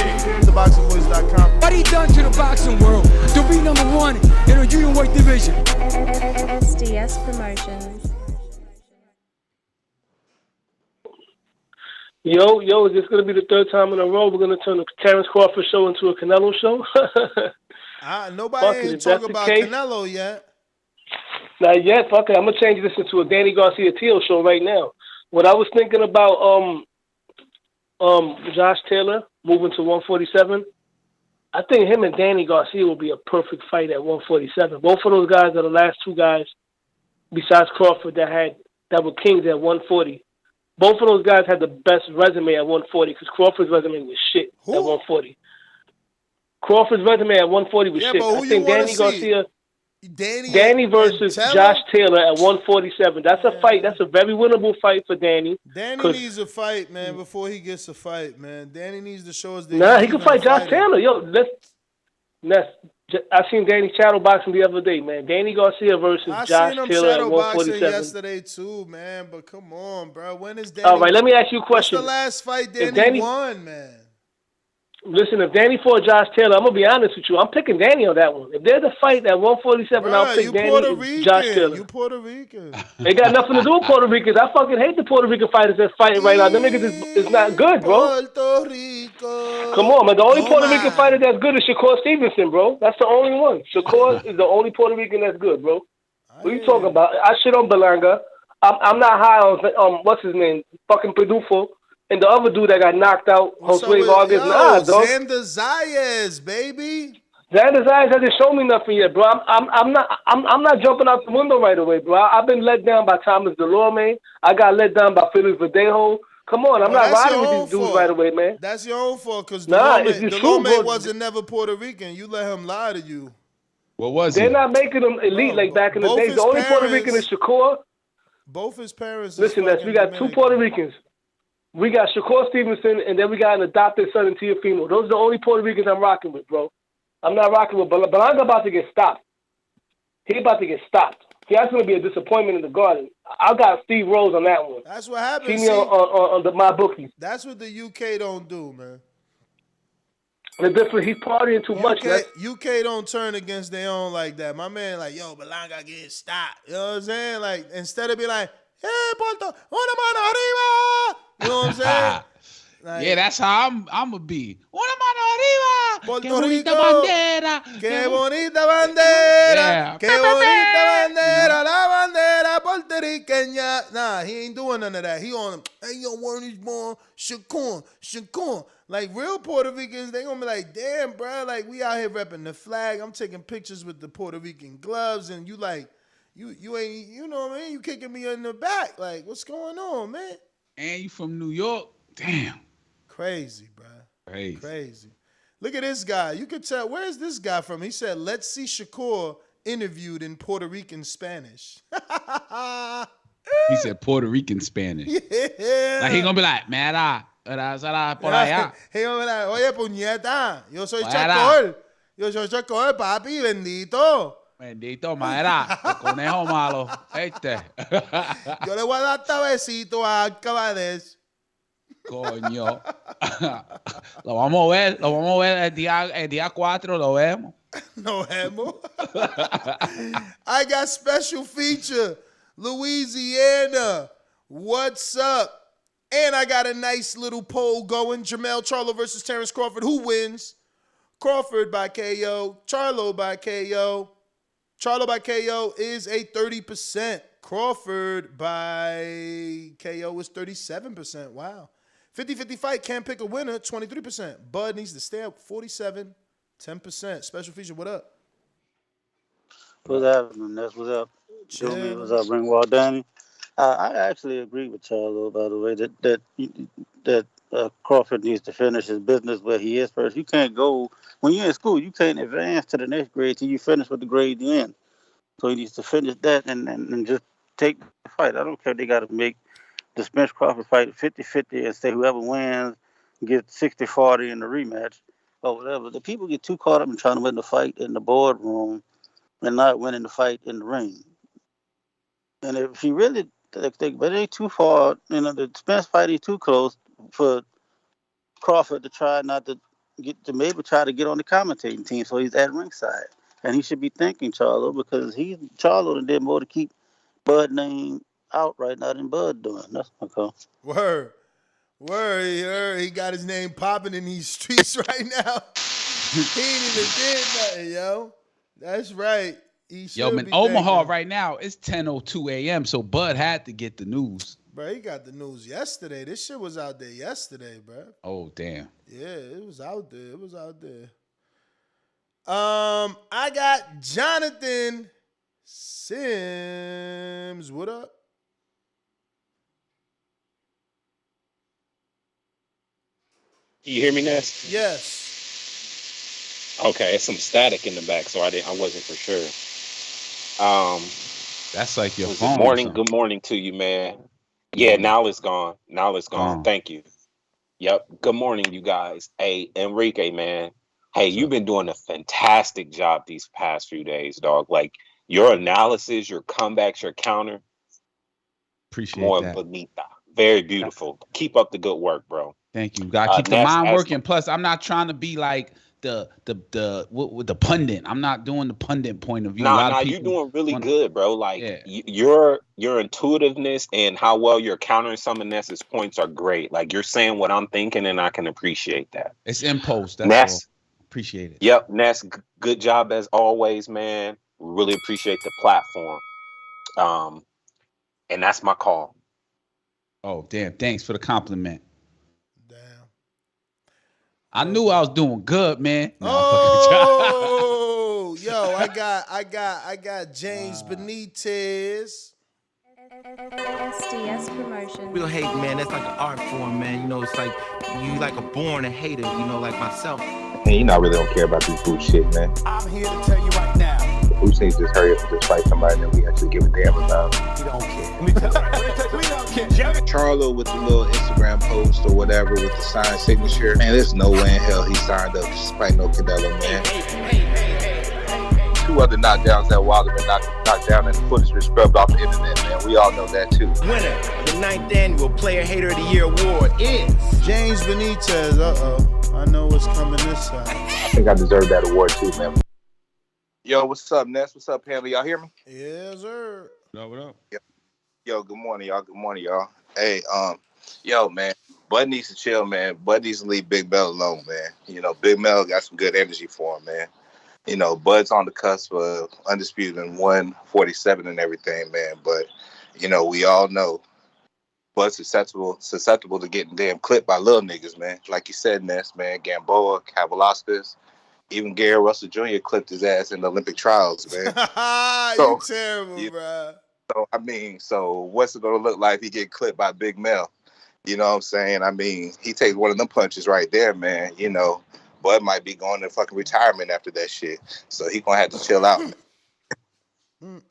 TheBoxingVoice.com. What he done to the boxing world to be number one in a junior weight division? SDS Promotions. Yo, is this going to be the third time in a row we're going to turn the Terence Crawford show into a Canelo show? Nobody ain't talking about Canelo yet. Not yet. Fuck it. I'm going to change this into a Danny Garcia Teal show right now. What I was thinking about Josh Taylor moving to 147. I think him and Danny Garcia will be a perfect fight at 147. Both of those guys are the last two guys besides Crawford that were kings at 140. Both of those guys had the best resume at 140 because Crawford's resume was shit at 140. Crawford's resume at 140 was shit. But who I think Danny Garcia, Danny versus Josh Taylor at 147. That's a fight. That's a very winnable fight for Danny. Danny needs a fight, man, before he gets a fight, man. Danny needs to show us that Nah, he can fight Josh Taylor. Yo, I seen Danny shadow boxing the other day, man. Danny Garcia versus Josh Taylor at 147. Yesterday too, man. But come on, bro. When is Danny? All right, let me ask you a question. What's the last fight Danny won, man? Listen, if Danny fought Josh Taylor, I'm gonna be honest with you. I'm picking Danny on that one. If there's a fight at 147, I'll pick Danny and Josh Taylor. You Puerto Rican. It got nothing to do with Puerto Ricans. I fucking hate the Puerto Rican fighters that's fighting right now. Them niggas is not good, bro. Puerto Rico. Come on, man. The only Puerto Rican fighter that's good is Shakur Stevenson, bro. That's the only one. Shakur is the only Puerto Rican that's good, bro. What are you talking about? I shit on Belanga. I'm not high on what's his name? Fucking Pedufo. And the other dude that got knocked out, Josue Vargas. Nah, dog. Xander Zayas, baby. Xander Zayas hasn't shown me nothing yet, bro. I'm not jumping out the window right away, bro. I've been let down by Thomas Delorme. I got let down by Felix Verdejo. Come on, I'm not riding with these dudes right away, man. That's your own fault, because Delorme wasn't never Puerto Rican. You let him lie to you. What was They're not making them elite like back in the days. The only Puerto Rican is Shakur. Both his parents. Listen, we got two Puerto Ricans. We got Shakur Stevenson, and then we got an adopted son in Teofimo. Those are the only Puerto Ricans I'm rocking with, bro. I'm not rocking with Belanga. About to get stopped. He about to get stopped. That's going to be a disappointment in the Garden. I got Steve Rose on that one. That's what happens. See me on my bookies. That's what the UK don't do, man. The difference, he's partying too much. UK don't turn against their own like that. My man, like, yo, Belanga get stopped. You know what I'm saying? Like, instead of being like, hey, Porto, una mano arriba. You know what I'm saying? Like, yeah, that's how I'm gonna be. Una mano arriba. Puerto Qué bonita Rico. bandera. Qué bonita bandera. Yeah. Qué bonita bandera. La bandera puertorriqueña. Nah, he ain't doing none of that. He on, hey, yo, one is born, Shakur. Like, real Puerto Ricans, they gonna be like, damn, bro, like, we out here repping the flag. I'm taking pictures with the Puerto Rican gloves, and you like, you ain't, you know what I mean? You kicking me in the back. Like, what's going on, man? And you from New York? Damn. Crazy, bro. Crazy. Look at this guy. You could tell, where's this guy from? He said, let's see Shakur interviewed in Puerto Rican Spanish. He said Puerto Rican Spanish. Yeah. Like, he gonna be like, mira, por allá. He gonna be like, oye, puñeta, yo soy Shakur. Yo soy Shakur, papi, bendito. Bendito, mira, el conejo malo. Yo le voy a dar tabecito a Benavidez. Coño. Lo vamos a ver el día 4, lo vemos. No vemos. I got special feature, Louisiana. What's up? And I got a nice little poll going. Jermell Charlo versus Terence Crawford. Who wins? Crawford by KO. Charlo by KO. Charlo by KO is a 30%. Crawford by KO is 37%. Wow. 50-50 fight. Can't pick a winner. 23%. Bud needs to stay up. 47. 10%. Special feature. What up? What's happening? That's what's up. Jimmy, what's up, Ringwald Danny? I actually agree with Charlo, by the way, that Crawford needs to finish his business where he is first. You can't go, when you're in school, you can't advance to the next grade till you finish with the grade you're in. So he needs to finish that and just take the fight. I don't care if they got to make the Spence Crawford fight 50-50 and say whoever wins gets 60-40 in the rematch or whatever. The people get too caught up in trying to win the fight in the boardroom and not winning the fight in the ring. And if he really, but they too far, the Spence fight is too close for Crawford to try not to maybe try to get on the commentating team, so he's at ringside. And he should be thanking Charlo because Charlo did more to keep Bud name out right now than Bud doing. That's my call. Word. He got his name popping in these streets right now. He ain't even did nothing, yo. That's right. He should Yo, man, be Omaha thinking. right now, it's 10:02 a.m., so Bud had to get the news. Bro, he got the news yesterday. This shit was out there yesterday, bro. Oh, damn. Yeah, it was out there. It was out there. I got Jonathan Sims. What up? Can you hear me, Ness? Yes. Okay, it's some static in the back, so I wasn't for sure. That's like your was phone. It morning? Good morning to you, man. Yeah, now it's gone. Now it's gone. Thank you. Yep. Good morning, you guys. Hey, Enrique, man. Hey, you've been doing a fantastic job these past few days, dog. Like your analysis, your comebacks, your counter. Appreciate More that. bonita. Very beautiful. Keep up the good work, bro. Thank you. Gotta keep the mind working. Plus, I'm not trying to be like the pundit. I'm not doing the pundit point of view. Nah, you're doing really good, bro. Like your intuitiveness and how well you're countering some of Ness's points are great. Like you're saying what I'm thinking, and I can appreciate that. It's impulse. That's Ness, all. Appreciate it. Yep, Ness. Good job as always, man. Really appreciate the platform. And that's my call. Oh, damn. Thanks for the compliment. I knew I was doing good, man. No, oh, yo, I got James Benitez. SDS Promotions. Real hate, man, that's like an art form, man. You know, it's like you like a born a hater, you know, like myself. Man, you know, I really don't care about this bullshit, man. I'm here to tell you right now. Bruce needs to just hurry up and just fight somebody that we actually give a damn about. We don't care. We don't care. Charlo with the little Instagram post or whatever with the signed signature. Man, there's no way in hell he signed up despite no Canelo, man. Two other knockdowns that Wilder been knocked down and the footage been scrubbed off the internet, man. We all know that too. Winner of the 9th annual Player Hater of the Year award is James Benitez. I know what's coming this time. I think I deserve that award too, man. Yo, what's up, Ness? What's up, Pamela? Y'all hear me? Yeah, sir. What up? Yo, good morning, y'all. Good morning, y'all. Hey, yo, man, Bud needs to chill, man. Bud needs to leave Big Mel alone, man. You know, Big Mel got some good energy for him, man. You know, Bud's on the cusp of undisputed in 147 and everything, man. But, you know, we all know Bud's susceptible to getting damn clipped by little niggas, man. Like you said, Ness, man. Gamboa, Kavaliauskas, even Gary Russell Jr. clipped his ass in the Olympic trials, man. You terrible, bro. So, I mean, what's it going to look like if he get clipped by Big Mel? You know what I'm saying? I mean, he takes one of them punches right there, man. You know, Bud might be going to fucking retirement after that shit. So he going to have to chill out, man.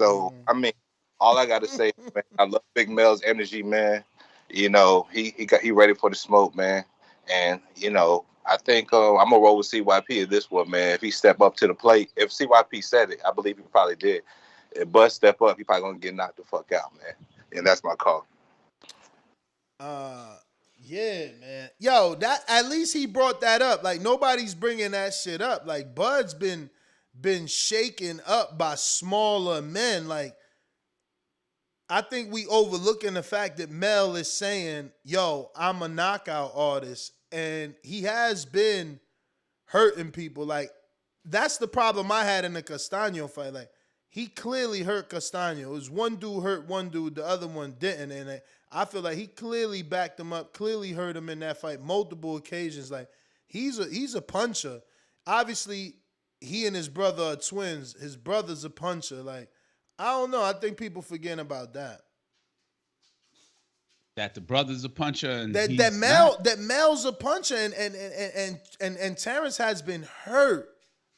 So, I mean, all I got to say, man, I love Big Mel's energy, man. You know, he ready for the smoke, man. And, you know, I think I'm going to roll with CYP in this one, man. If he step up to the plate, if CYP said it, I believe he probably did. If Bud step up, he probably going to get knocked the fuck out, man. And that's my call. Yeah, man. Yo, that at least he brought that up. Like nobody's bringing that shit up. Like Bud's been shaken up by smaller men. Like I think we overlooking the fact that Mel is saying, "Yo, I'm a knockout artist," and he has been hurting people. Like that's the problem I had in the Castano fight. Like he clearly hurt Castano. It was one dude hurt one dude, the other one didn't, and I feel like he clearly backed him up, clearly hurt him in that fight multiple occasions. Like he's a puncher. Obviously, he and his brother are twins. His brother's a puncher. Like I don't know. I think people forgetting about that. That the brother's a puncher and that Mel's a puncher and Terence has been hurt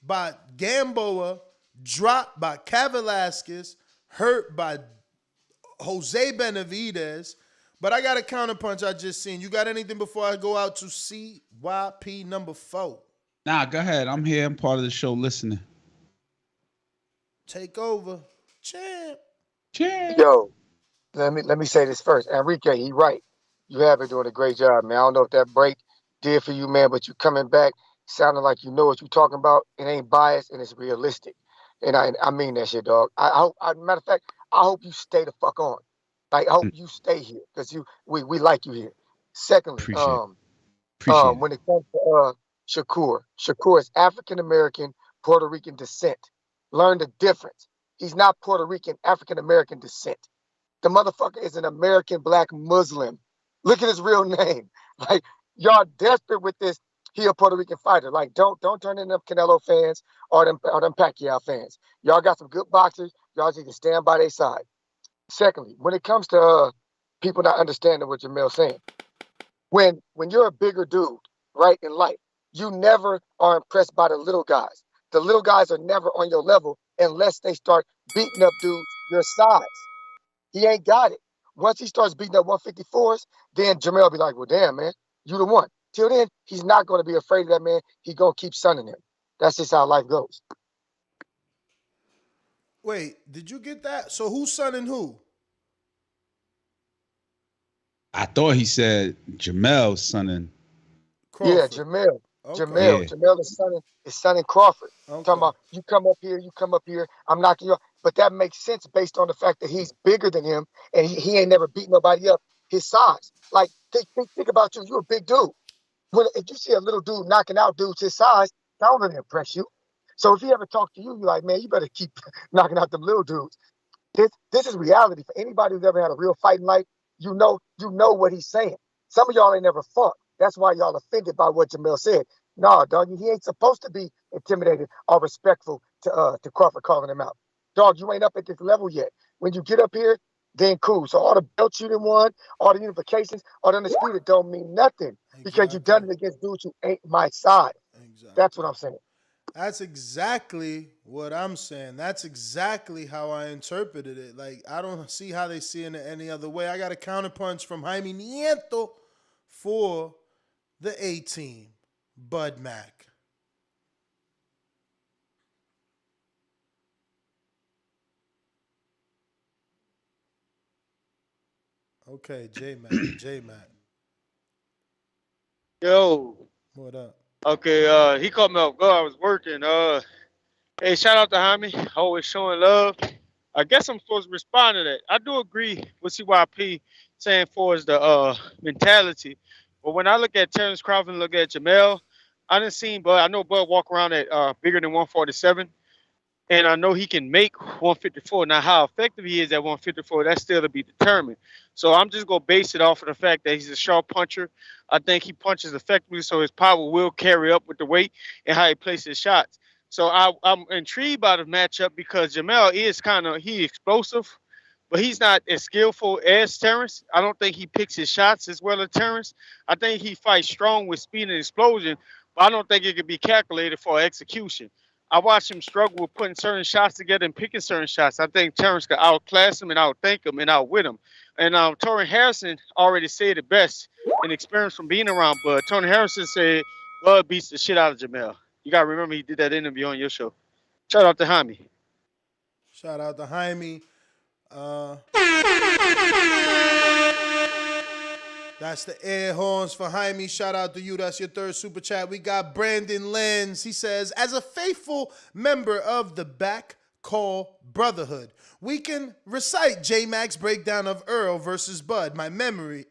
by Gamboa, dropped by Kavaliauskas, hurt by Jose Benavidez. But I got a counterpunch I just seen. You got anything before I go out to CYP number 4? Nah, go ahead. I'm here. I'm part of the show listening. Take over. Champ. Yo, let me say this first. Enrique, he right. You have been doing a great job, man. I don't know if that break did for you, man, but you coming back sounding like you know what you're talking about. It ain't biased and it's realistic. And I mean that shit, dog. Matter of fact, I hope you stay the fuck on. Like, I hope you stay here because we like you here. Secondly, when it comes to Shakur is African American, Puerto Rican descent. Learn the difference. He's not Puerto Rican, African American descent. The motherfucker is an American black Muslim. Look at his real name. Like, y'all desperate with this. He a Puerto Rican fighter. Like, don't turn into them Canelo fans or them Pacquiao fans. Y'all got some good boxers. Y'all need to stand by their side. Secondly, when it comes to people not understanding what Jermell's saying, when you're a bigger dude, right, in life, you never are impressed by the little guys. The little guys are never on your level unless they start beating up dudes your size. He ain't got it. Once he starts beating up 154s, then Jermell be like, well, damn, man, you the one. Till then, he's not going to be afraid of that man. He's going to keep sunning him. That's just how life goes. Wait, did you get that? So who's sonning who? I thought he said Jermell sonning. Crawford. Yeah, Jermell. Okay. Jermell is sonning Crawford. Okay. Talking about, you come up here, I'm knocking you off. But that makes sense based on the fact that he's bigger than him and he ain't never beat nobody up his size. Like, think about you. You're a big dude. If you see a little dude knocking out dudes his size, that don't really impress you. So if he ever talks to you, you're like, man, you better keep knocking out them little dudes. This is reality. For anybody who's ever had a real fight in life, you know what he's saying. Some of y'all ain't never fought. That's why y'all offended by what Jermell said. No, dog, he ain't supposed to be intimidated or respectful to Crawford calling him out. Dog, you ain't up at this level yet. When you get up here, then cool. So all the belts you done won, all the unifications, all the undisputed don't mean nothing because you done it against dudes who ain't my side. Exactly. That's what I'm saying. That's exactly what I'm saying. That's exactly how I interpreted it. Like, I don't see how they see it any other way. I got a counterpunch from Jaime Nieto for the A-Team, Bud Mac. Okay, J-Mac. Yo. What up? Okay, he called me off guard. I was working. Hey, shout out to Jaime. Always showing love. I guess I'm supposed to respond to that. I do agree with CYP saying for is the mentality. But when I look at Terence Crawford and look at Jermell, I didn't see Bud. I know Bud walk around at bigger than 147. And I know he can make 154. Now, how effective he is at 154, that's still to be determined. So I'm just going to base it off of the fact that he's a sharp puncher. I think he punches effectively, so his power will carry up with the weight and how he places shots. So I'm intrigued by the matchup because Jermell is he explosive, but he's not as skillful as Terence. I don't think he picks his shots as well as Terence. I think he fights strong with speed and explosion, but I don't think it can be calculated for execution. I watched him struggle with putting certain shots together and picking certain shots. I think Terence could outclass him and outthink him and outwit him. And Torrin Harrison already said it best in experience from being around Bud. Torrin Harrison said Bud beats the shit out of Jermell. You got to remember he did that interview on your show. Shout out to Jaime. Shout out to Jaime. That's the air horns for Jaime. Shout out to you. That's your third super chat. We got Brandon Lenz. He says, as a faithful member of the Back Call Brotherhood, we can recite J-Mac's breakdown of Earl versus Bud. My memory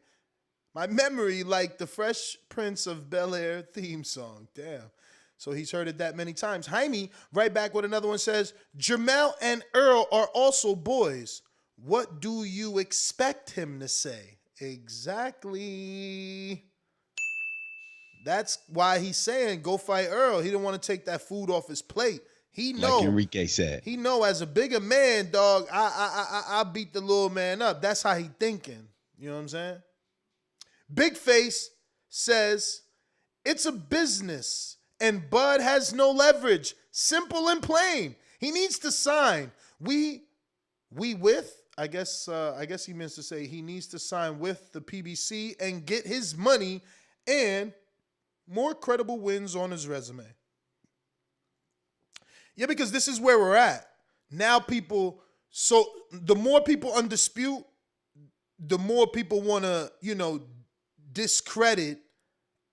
like the Fresh Prince of Bel-Air theme song. Damn. So he's heard it that many times. Jaime, right back with another one, says, Jermell and Earl are also boys. What do you expect him to say? Exactly. That's why he's saying go fight Earl. He didn't want to take that food off his plate. He know, like Enrique said. He know as a bigger man, dog, I beat the little man up. That's how he thinking. You know what I'm saying? Big Face says it's a business and Bud has no leverage. Simple and plain. He needs to sign. I guess he means to say he needs to sign with the PBC and get his money and more credible wins on his resume. Yeah, because this is where we're at. Now so the more people undispute, the more people want to, discredit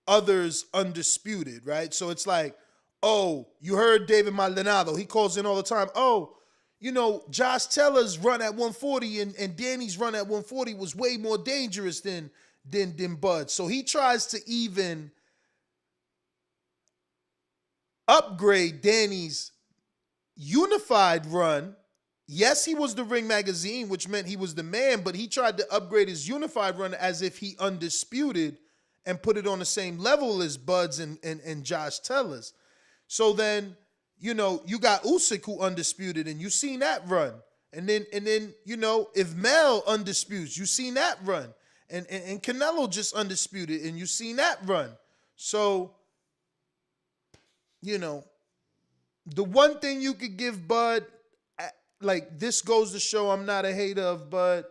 others undisputed, right? So it's like, oh, you heard David Maldonado. He calls in all the time. Oh, Josh Teller's run at 140 and Danny's run at 140 was way more dangerous than Bud. So he tries to even upgrade Danny's unified run yes, he was the Ring Magazine, which meant he was the man, but he tried to upgrade his unified run as if he undisputed and put it on the same level as Buds and Josh Tellers. So then, you know, you got Usyk who undisputed, and you seen that run. And then you know, if Mel undisputes, you seen that run. And Canelo just undisputed, and you seen that run. So, you know, the one thing you could give Bud, like, this goes to show I'm not a hater of Bud.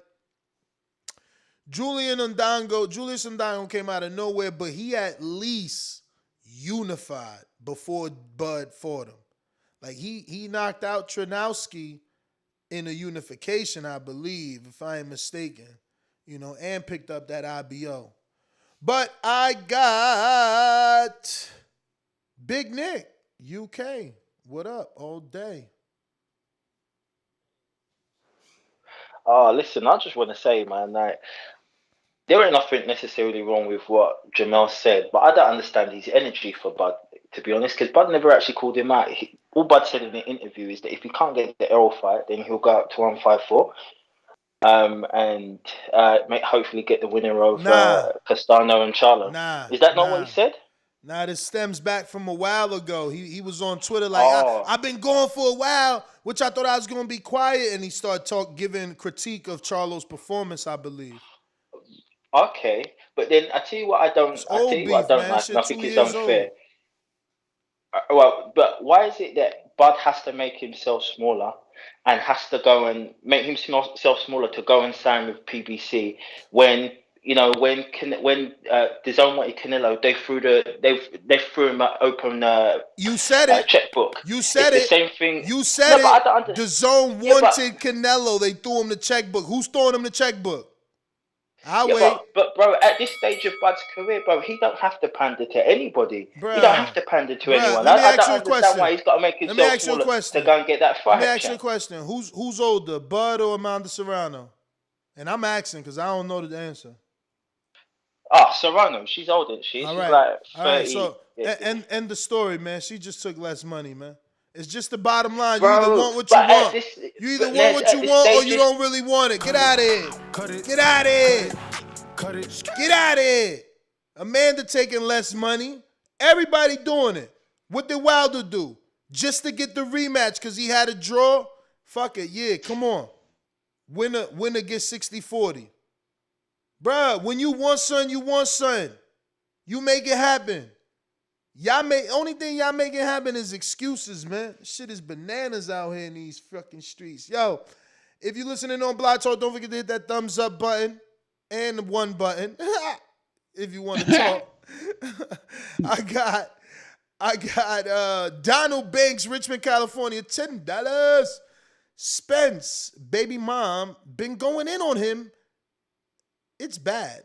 Julius Ndongo came out of nowhere, but he at least unified before Bud fought him. Like, he knocked out Tranowski in a unification, I believe, if I ain't mistaken, you know, and picked up that IBO. But I got Big Nick, UK. What up all day? Listen, I just want to say, man, like, there ain't nothing necessarily wrong with what Jermell said, but I don't understand his energy for Bud, to be honest, because Bud never actually called him out. All Bud said in the interview is that if he can't get the Errol fight, then he'll go up to 154, and hopefully get the winner of Castano and Charlo. Is that not what he said? Nah, this stems back from a while ago. He was on Twitter like, I've been going for a while, which I thought I was going to be quiet, and he started giving critique of Charlo's performance, I believe. Okay, but then I tell you what I don't like. I think it's unfair. Well, but why is it that Bud has to make himself smaller and has to go and make himself smaller to go and sign with PBC when, you know, when Dazn wanted Canelo, they threw him an open you said it checkbook. You said it's it. The same thing. You said it. Dazn wanted Canelo. They threw him the checkbook. Who's throwing him the checkbook? I'll wait. But bro, at this stage of Bud's career, bro, he don't have to pander to anybody. He don't have to pander to anyone. I don't understand why he's got to make himself smaller to go and get that fight. Let me ask you a question. Who's older, Bud or Amanda Serrano? And I'm asking because I don't know the answer. Serrano, she's older. She's like 30. All right, so end the story, man. She just took less money, man. It's just the bottom line. You either want what you want. You either want what you want or you don't really want it. Get out of here. Get out of here. Get out of here. Amanda taking less money. Everybody doing it. What did Wilder do? Just to get the rematch because he had a draw? Fuck it. Yeah, come on. Winner gets 60-40. Bruh, when you want something, you want something. You make it happen. Only thing y'all making happen is excuses, man. Shit is bananas out here in these fucking streets. Yo, if you're listening on Blog Talk, don't forget to hit that thumbs up button and the one button if you want to talk. I got Donald Banks, Richmond, California, $10. Spence, baby mom, been going in on him. It's bad.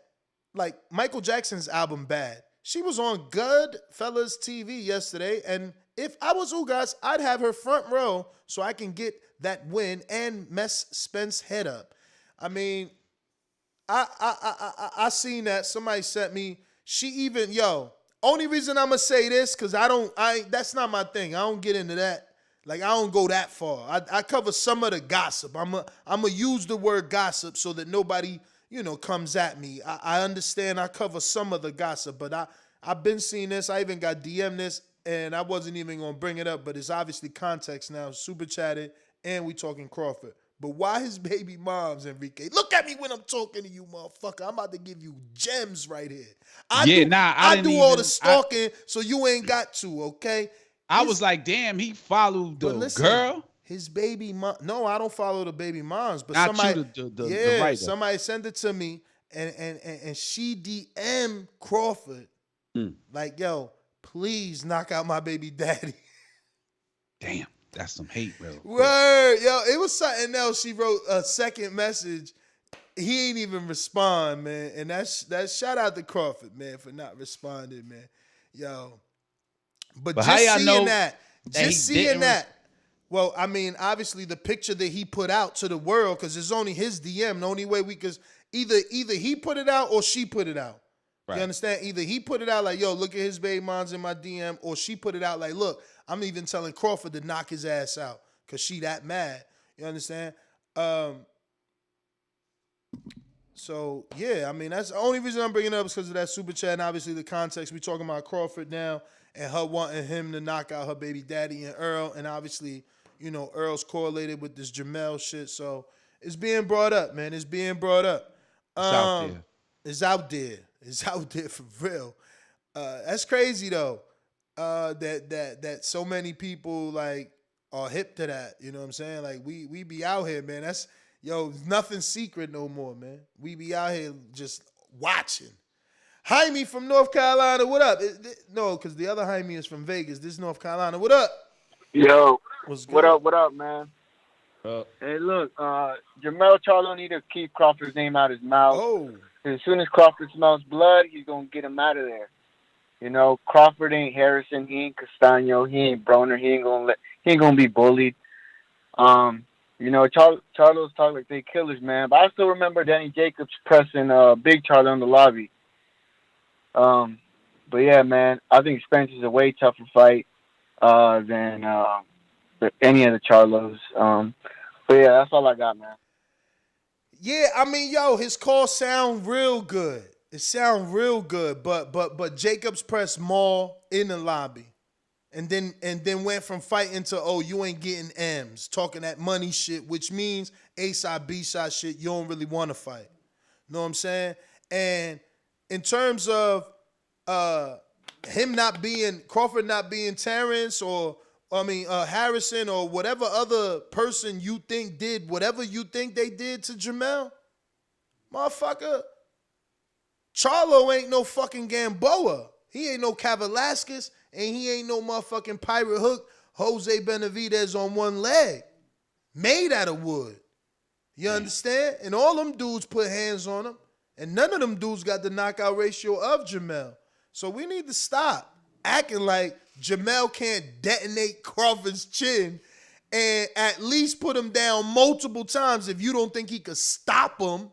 Like Michael Jackson's album, Bad. She was on Goodfellas TV yesterday, and if I was Ugas, I'd have her front row so I can get that win and mess Spence head up. I mean, I seen that. Somebody sent me. She even, only reason I'm gonna say this, because that's not my thing. I don't get into that. Like, I don't go that far. I cover some of the gossip. I'm gonna use the word gossip so that nobody, comes at me. I understand I cover some of the gossip, but I've been seeing this. I even got DM this, and I wasn't even going to bring it up, but it's obviously context now. Super chatted, and we talking Crawford. But why his baby mom's, Enrique? Look at me when I'm talking to you, motherfucker. I'm about to give you gems right here. I do all the stalking, so you ain't got to, okay? I was like, damn, he followed the girl? His baby mom. No, I don't follow the baby moms, but not somebody, the writer. Somebody sent it to me, and she DM Crawford, like, yo, please knock out my baby daddy. Damn, that's some hate, bro. Word, yo, it was something else. She wrote a second message. He ain't even respond, man, and that's shout out to Crawford, man, for not responding, man, yo. But just seeing that. Well, I mean, obviously the picture that he put out to the world, because it's only his DM. The only way we could either he put it out or she put it out. Right. You understand? Either he put it out like, yo, look at his baby mom's in my DM, or she put it out like, look, I'm even telling Crawford to knock his ass out because she that mad. You understand? So yeah, I mean that's the only reason I'm bringing it up is because of that super chat, and obviously the context. We talking about Crawford now and her wanting him to knock out her baby daddy and Earl, and obviously Earl's correlated with this Jermell shit. So it's being brought up, man. It's being brought up. It's out there. It's out there. It's out there for real. That's crazy though. That so many people like are hip to that. You know what I'm saying? Like we be out here, man. That's nothing secret no more, man. We be out here just watching. Jaime from North Carolina, what up? No, because the other Jaime is from Vegas. This is North Carolina. What up? Yo, what's good? What up, man? Hey, look, Jermell Charlo need to keep Crawford's name out of his mouth. Oh. As soon as Crawford smells blood, he's gonna get him out of there. Crawford ain't Harrison, he ain't Castano, he ain't Broner, he ain't gonna be bullied. Charlo's talk like they killers, man. But I still remember Danny Jacobs pressing Big Charlo in the lobby. But yeah, man, I think Spence is a way tougher fight than any of the Charlos. But yeah, that's all I got, man. Yeah, I mean, his call sound real good. It sound real good, but Jacobs pressed Maul in the lobby, and then went from fighting to you ain't getting M's, talking that money shit, which means A side B side shit. You don't really want to fight. Know what I'm saying? And in terms of Crawford not being Terence or Harrison or whatever other person you think did whatever you think they did to Jermell, motherfucker. Charlo ain't no fucking Gamboa. He ain't no Kavalaskis, and he ain't no motherfucking pirate hook Jose Benavidez on one leg. Made out of wood. You understand? And all them dudes put hands on him, and none of them dudes got the knockout ratio of Jermell. So we need to stop acting like Jermell can't detonate Crawford's chin and at least put him down multiple times if you don't think he could stop him.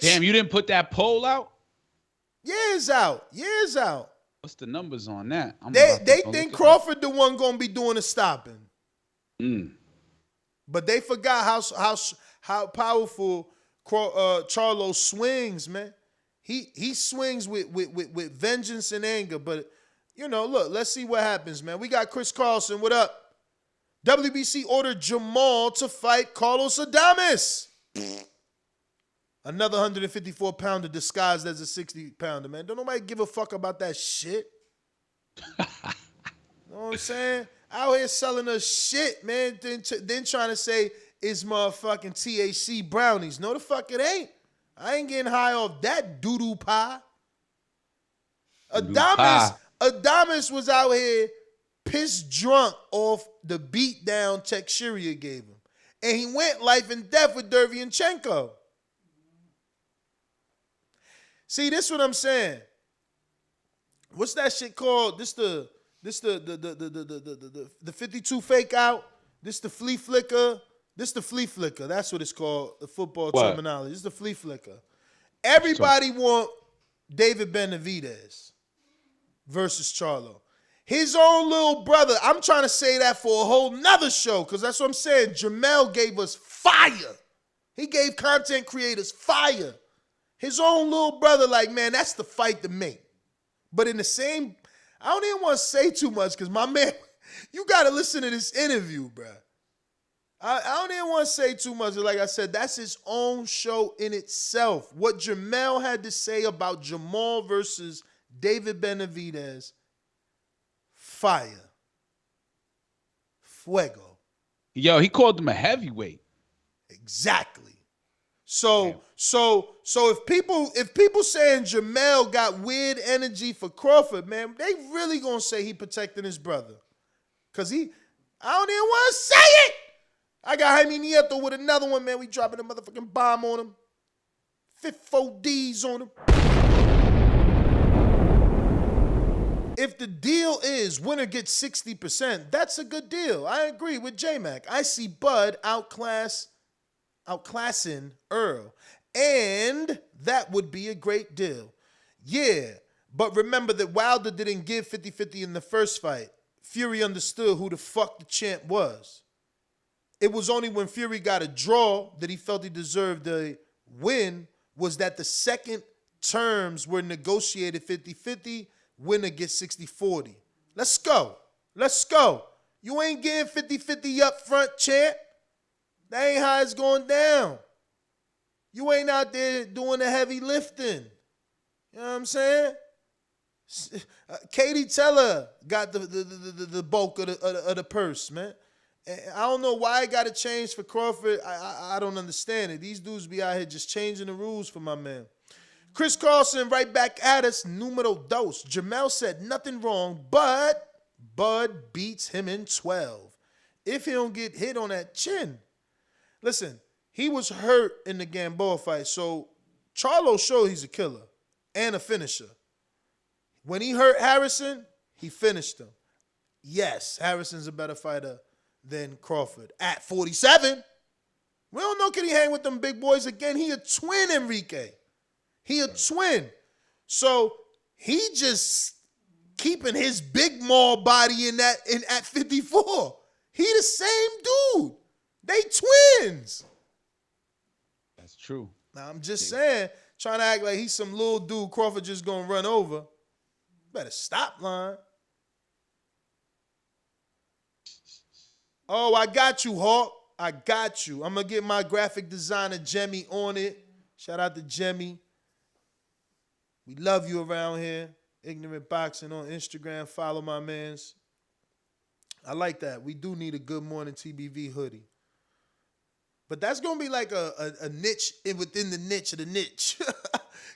Damn, you didn't put that poll out? Years out. What's the numbers on that? They think Crawford the one gonna be doing the stopping. But they forgot how powerful Charlo swings, man. He swings with vengeance and anger. But look, let's see what happens, man. We got Chris Carlson. What up? WBC ordered Jermall to fight Carlos Adames. Another 154-pounder disguised as a 60-pounder, man. Don't nobody give a fuck about that shit. You know what I'm saying? Out here selling us shit, man. Then trying to say it's motherfucking THC brownies. No, the fuck it ain't. I ain't getting high off that doo-doo pie. Adames was out here pissed drunk off the beatdown Teixeira gave him. And he went life and death with Derevyanchenko. See, this what I'm saying. What's that shit called? This the 52 fake out. This the flea flicker. This the flea flicker. That's what it's called. The football terminology. This is the flea flicker. Everybody want David Benavidez versus Charlo. His own little brother. I'm trying to say that for a whole nother show because that's what I'm saying. Jermell gave us fire. He gave content creators fire. His own little brother, like, man, that's the fight to make. But in the same, I don't even want to say too much because my man, you got to listen to this interview, bro. I don't even want to say too much. Like I said, that's his own show in itself. What Jermell had to say about Jermall versus David Benavidez, fire. Fuego. Yo, he called him a heavyweight. Exactly. So if people saying Jermell got weird energy for Crawford, man, they really gonna say he protecting his brother. Cause I don't even want to say it. I got Jaime Nieto with another one, man. We dropping a motherfucking bomb on him. 54 D's on him. If the deal is winner gets 60%, that's a good deal. I agree with J-Mac. I see Bud outclassing Earl. And that would be a great deal. Yeah, but remember that Wilder didn't give 50-50 in the first fight. Fury understood who the fuck the champ was. It was only when Fury got a draw that he felt he deserved the win, was that the second terms were negotiated 50-50, winner gets 60-40. Let's go. Let's go. You ain't getting 50-50 up front, champ. That ain't how it's going down. You ain't out there doing the heavy lifting. You know what I'm saying? Katie Teller got the bulk of the purse, man. I don't know why it got to change for Crawford. I don't understand it. These dudes be out here just changing the rules for my man. Chris Carlson right back at us. Numero dos. Jermell said nothing wrong, but Bud beats him in 12. If he don't get hit on that chin. Listen, he was hurt in the Gamboa fight, so Charlo showed he's a killer and a finisher. When he hurt Harrison, he finished him. Yes, Harrison's a better fighter than Crawford. At 47, we don't know, can he hang with them big boys again? He a twin, Enrique. He a twin. So he just keeping his big maul body at 54. He the same dude. They twins. That's true. Now I'm just saying, trying to act like he's some little dude Crawford just gonna run over. Better stop, line. Oh, I got you, Hawk. I got you. I'm going to get my graphic designer, Jemmy, on it. Shout out to Jemmy. We love you around here. Ignorant Boxing on Instagram. Follow my mans. I like that. We do need a Good Morning TBV hoodie. But that's going to be like a niche within the niche of the niche.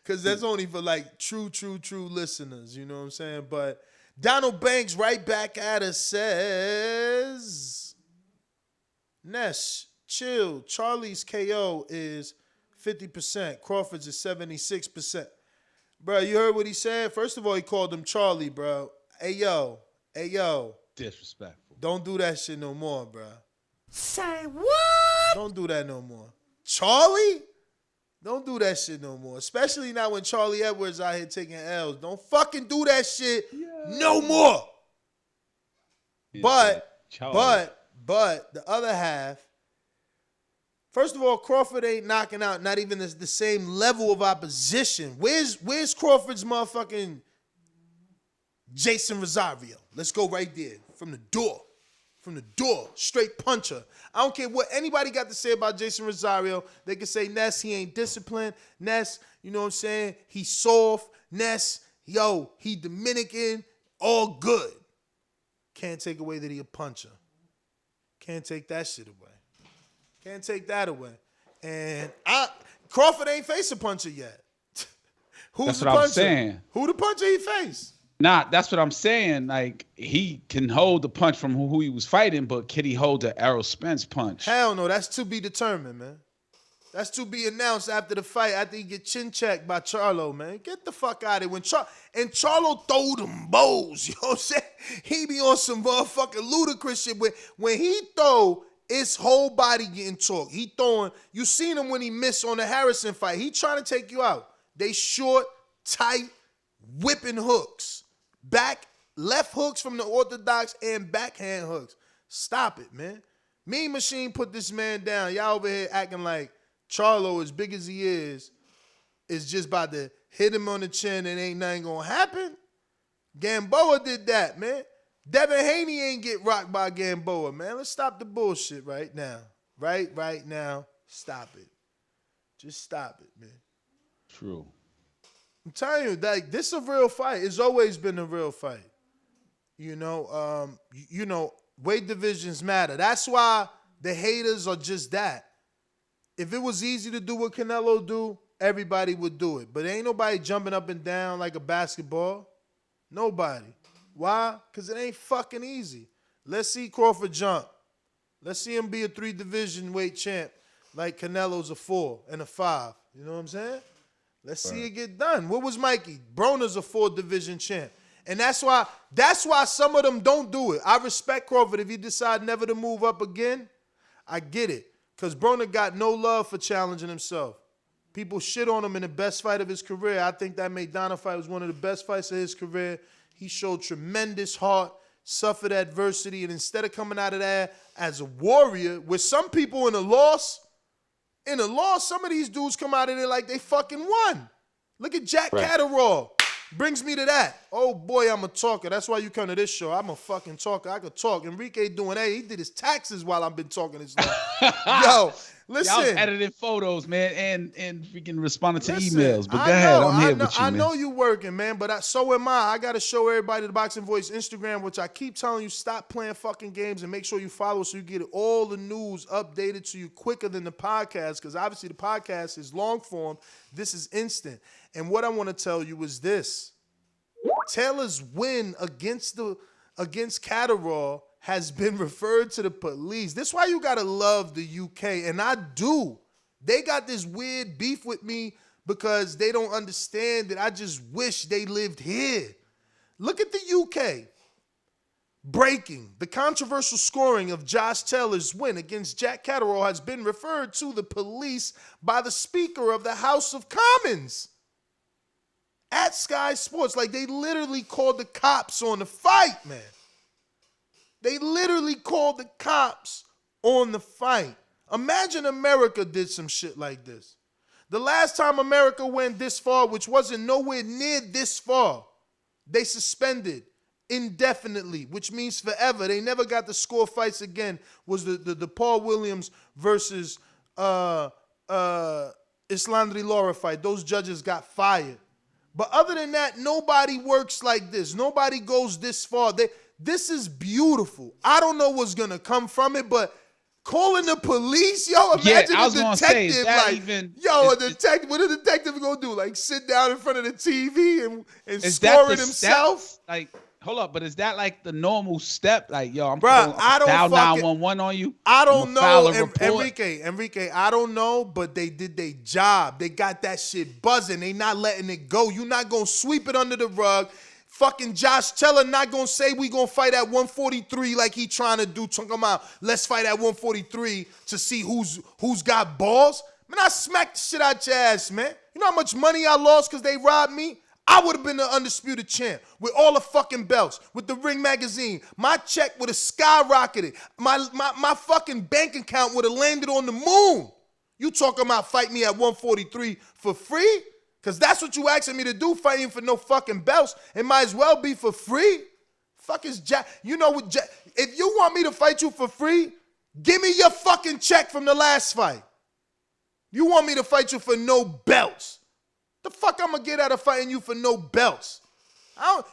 Because that's only for like true listeners. You know what I'm saying? But Donald Banks right back at us says, Ness, chill. Charlie's KO is 50%. Crawford's is 76%. Bro, you heard what he said? First of all, he called him Charlie, bro. Hey, yo. Disrespectful. Don't do that shit no more, bro. Say what? Don't do that no more. Charlie? Don't do that shit no more. Especially now when Charlie Edwards out here taking L's. Don't fucking do that shit no more. But the other half, first of all, Crawford ain't knocking out not even the same level of opposition. Where's Crawford's motherfucking Jason Rosario? Let's go right there. From the door. Straight puncher. I don't care what anybody got to say about Jason Rosario. They can say, Ness, he ain't disciplined. Ness, you know what I'm saying? He's soft. Ness, yo, he Dominican. All good. Can't take away that he a puncher. Can't take that shit away. Can't take that away. And Crawford ain't faced a puncher yet. That's what I'm saying. Who the puncher he faced? Nah, that's what I'm saying. Like, he can hold the punch from who he was fighting, but can he hold the Errol Spence punch? Hell no, that's to be determined, man. That's to be announced after the fight, after he get chin checked by Charlo, man. Get the fuck out of here. And Charlo throw them bows, you know what I'm saying? He be on some motherfucking ludicrous shit. When he throw, his whole body getting talked. He throwing, you seen him when he missed on the Harrison fight. He trying to take you out. They short, tight, whipping hooks. Left hooks from the orthodox and backhand hooks. Stop it, man. Mean Machine put this man down. Y'all over here acting like Charlo, as big as he is just about to hit him on the chin and ain't nothing gonna happen. Gamboa did that, man. Devin Haney ain't get rocked by Gamboa, man. Let's stop the bullshit right now. Right now. Stop it. Just stop it, man. True. I'm telling you, like, this is a real fight. It's always been a real fight. You know, weight divisions matter. That's why the haters are just that. If it was easy to do what Canelo do, everybody would do it. But ain't nobody jumping up and down like a basketball. Nobody. Why? Because it ain't fucking easy. Let's see Crawford jump. Let's see him be a 3-division weight champ like Canelo's a 4 and a 5. You know what I'm saying? Let's see it get done. What was Mikey? Broner's a 4-division champ. And that's why some of them don't do it. I respect Crawford. If he decide never to move up again, I get it. Because Broner got no love for challenging himself. People shit on him in the best fight of his career. I think that Maidana fight was one of the best fights of his career. He showed tremendous heart, suffered adversity, and instead of coming out of that as a warrior, with some people in a loss, some of these dudes come out of there like they fucking won. Look at Jack Catterall. Brings me to that. Oh boy, I'm a talker. That's why you come to this show. I'm a fucking talker. I could talk. Enrique doing that. He did his taxes while I've been talking this long. Yo, listen. I was editing photos, man, and freaking responding to emails. But go ahead. I'm here with you, man. I know you working, man, but so am I. I got to show everybody the Boxing Voice Instagram, which I keep telling you, stop playing fucking games and make sure you follow so you get all the news updated to you quicker than the podcast, because obviously the podcast is long form. This is instant. And what I want to tell you is this. Taylor's win against Catterall has been referred to the police. This is why you got to love the UK, and I do. They got this weird beef with me because they don't understand that I just wish they lived here. Look at the UK. Breaking. The controversial scoring of Josh Taylor's win against Jack Catterall has been referred to the police by the Speaker of the House of Commons. At Sky Sports, like they literally called the cops on the fight, man. They literally called the cops on the fight. Imagine America did some shit like this. The last time America went this far, which wasn't nowhere near this far, they suspended indefinitely, which means forever. They never got to score fights again, was the Paul Williams versus Islandri Lara fight. Those judges got fired. But other than that, nobody works like this. Nobody goes this far. This is beautiful. I don't know what's going to come from it, but calling the police, yo, imagine a detective. What a detective going to do? Like sit down in front of the TV and score it himself? Like, hold up, but is that like the normal step? Like, yo, I'm dial 911 on you. I don't know, Enrique, I don't know, but they did their job. They got that shit buzzing. They not letting it go. You not going to sweep it under the rug. Fucking Josh Taylor not going to say we going to fight at 143 like he trying to do. Talking about, let's fight at 143 to see who's got balls. Man, I smacked the shit out your ass, man. You know how much money I lost because they robbed me? I would have been the undisputed champ with all the fucking belts, with the Ring magazine. My check would have skyrocketed. My fucking bank account would have landed on the moon. You talking about fight me at 143 for free? Because that's what you asking me to do, fighting for no fucking belts. It might as well be for free. Fuck is Jack. You know what, Jack, if you want me to fight you for free, give me your fucking check from the last fight. You want me to fight you for no belts. The fuck I'm going to get out of fighting you for no belts?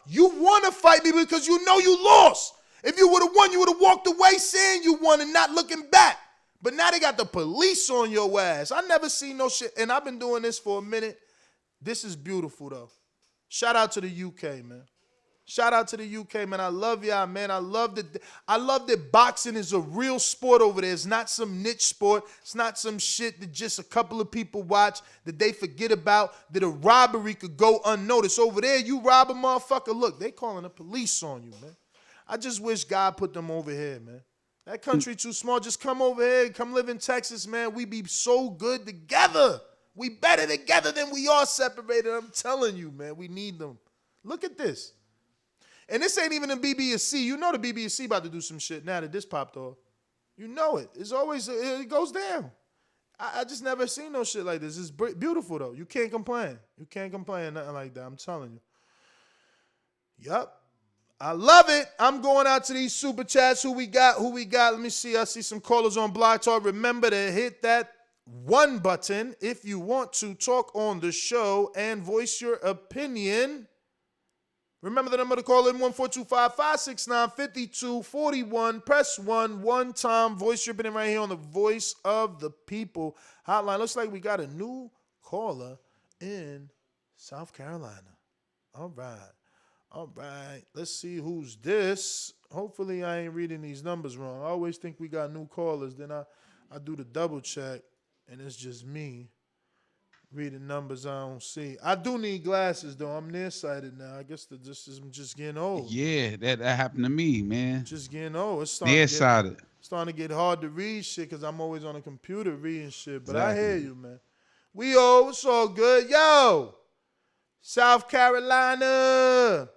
You want to fight me because you know you lost. If you would have won, you would have walked away saying you won and not looking back. But now they got the police on your ass. I never seen no shit. And I've been doing this for a minute. This is beautiful, though. Shout out to the UK, man. Shout out to the UK, man. I love y'all, man. I love that boxing is a real sport over there. It's not some niche sport. It's not some shit that just a couple of people watch that they forget about, that a robbery could go unnoticed. Over there, you rob a motherfucker. Look, they calling the police on you, man. I just wish God put them over here, man. That country too small. Just come over here. Come live in Texas, man. We be so good together. We better together than we are separated. I'm telling you, man. We need them. Look at this. And this ain't even the BBSC. You know the BBSC about to do some shit now that this popped off. You know it. It's always, it goes down. I just never seen no shit like this. It's beautiful, though. You can't complain. You can't complain, nothing like that. I'm telling you. Yup. I love it. I'm going out to these super chats. Who we got? Let me see. I see some callers on Blog Talk. Remember to hit that one button if you want to talk on the show and voice your opinion. Remember the number to call in, 1-425-569-5241. Press 1 time. Voice your opinion right here on the Voice of the People hotline. Looks like we got a new caller in South Carolina. All right. Let's see who's this. Hopefully I ain't reading these numbers wrong. I always think we got new callers. Then I do the double check, and it's just me reading numbers I don't see. I do need glasses, though. I'm nearsighted now. I guess I'm just getting old. Yeah, that happened to me, man. Just getting old. It's nearsighted. Starting to get hard to read shit because I'm always on a computer reading shit. But exactly. I hear you, man. We old. It's all good. Yo, South Carolina.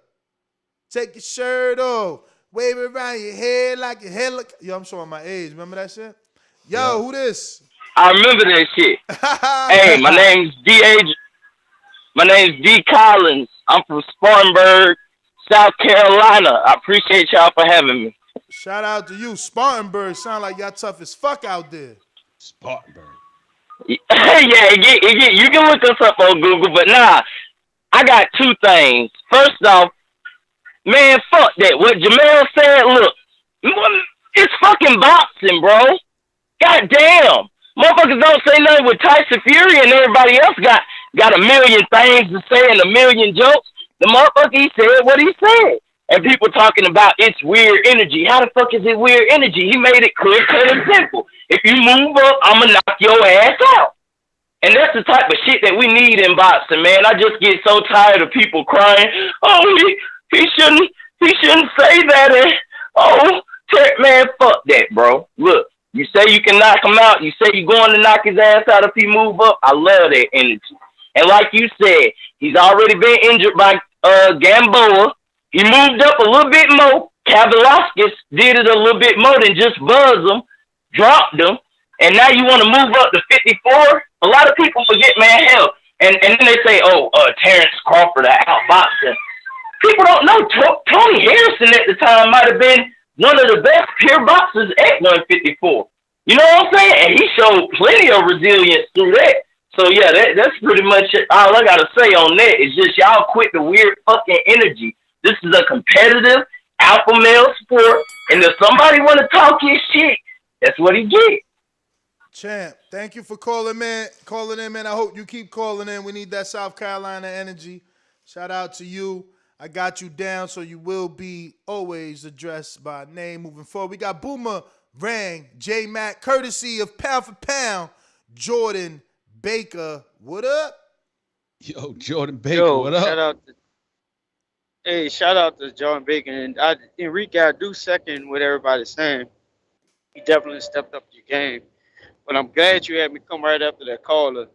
Take your shirt off. Wave it around your head like your head look. Yo, I'm showing my age. Remember that shit? Yo, who this? I remember that shit. Hey, my name's D.A. My name's D. Collins. I'm from Spartanburg, South Carolina. I appreciate y'all for having me. Shout out to you. Spartanburg sound like y'all tough as fuck out there. Spartanburg. Yeah, you can look us up on Google, but nah, I got two things. First off, man, fuck that. What Jermell said, look, it's fucking boxing, bro. God damn. Motherfuckers don't say nothing with Tyson Fury and everybody else got a million things to say and a million jokes. The motherfucker, he said what he said. And people talking about it's weird energy. How the fuck is it weird energy? He made it clear, cut, and simple. If you move up, I'm going to knock your ass out. And that's the type of shit that we need in boxing, man. I just get so tired of people crying, oh, he shouldn't say that. And, oh, man, fuck that, bro. Look, you say you can knock him out. You say you're going to knock his ass out if he move up. I love that energy. And like you said, he's already been injured by Gamboa. He moved up a little bit more. Kavaliauskas did it a little bit more than just buzz him, dropped him, and now you want to move up to 54? A lot of people forget, man, hell. And then they say, Terence Crawford outboxing. People don't know Tony Harrison at the time might have been one of the best pure boxers at 154. You know what I'm saying? And he showed plenty of resilience through that. So, yeah, that's pretty much it. All I got to say on that is just y'all quit the weird fucking energy. This is a competitive alpha male sport, and if somebody want to talk his shit, that's what he get. Champ, thank you for calling in, man. I hope you keep calling in. We need that South Carolina energy. Shout out to you. I got you down, so you will be always addressed by name moving forward. We got Boomerang, J-Mac, courtesy of Pound for Pound, Jordan Baker. What up? Yo, Jordan Baker, what up? Shout out to Jordan Baker. And Enrique, I do second what everybody's saying. He definitely stepped up your game. But I'm glad you had me come right after that caller.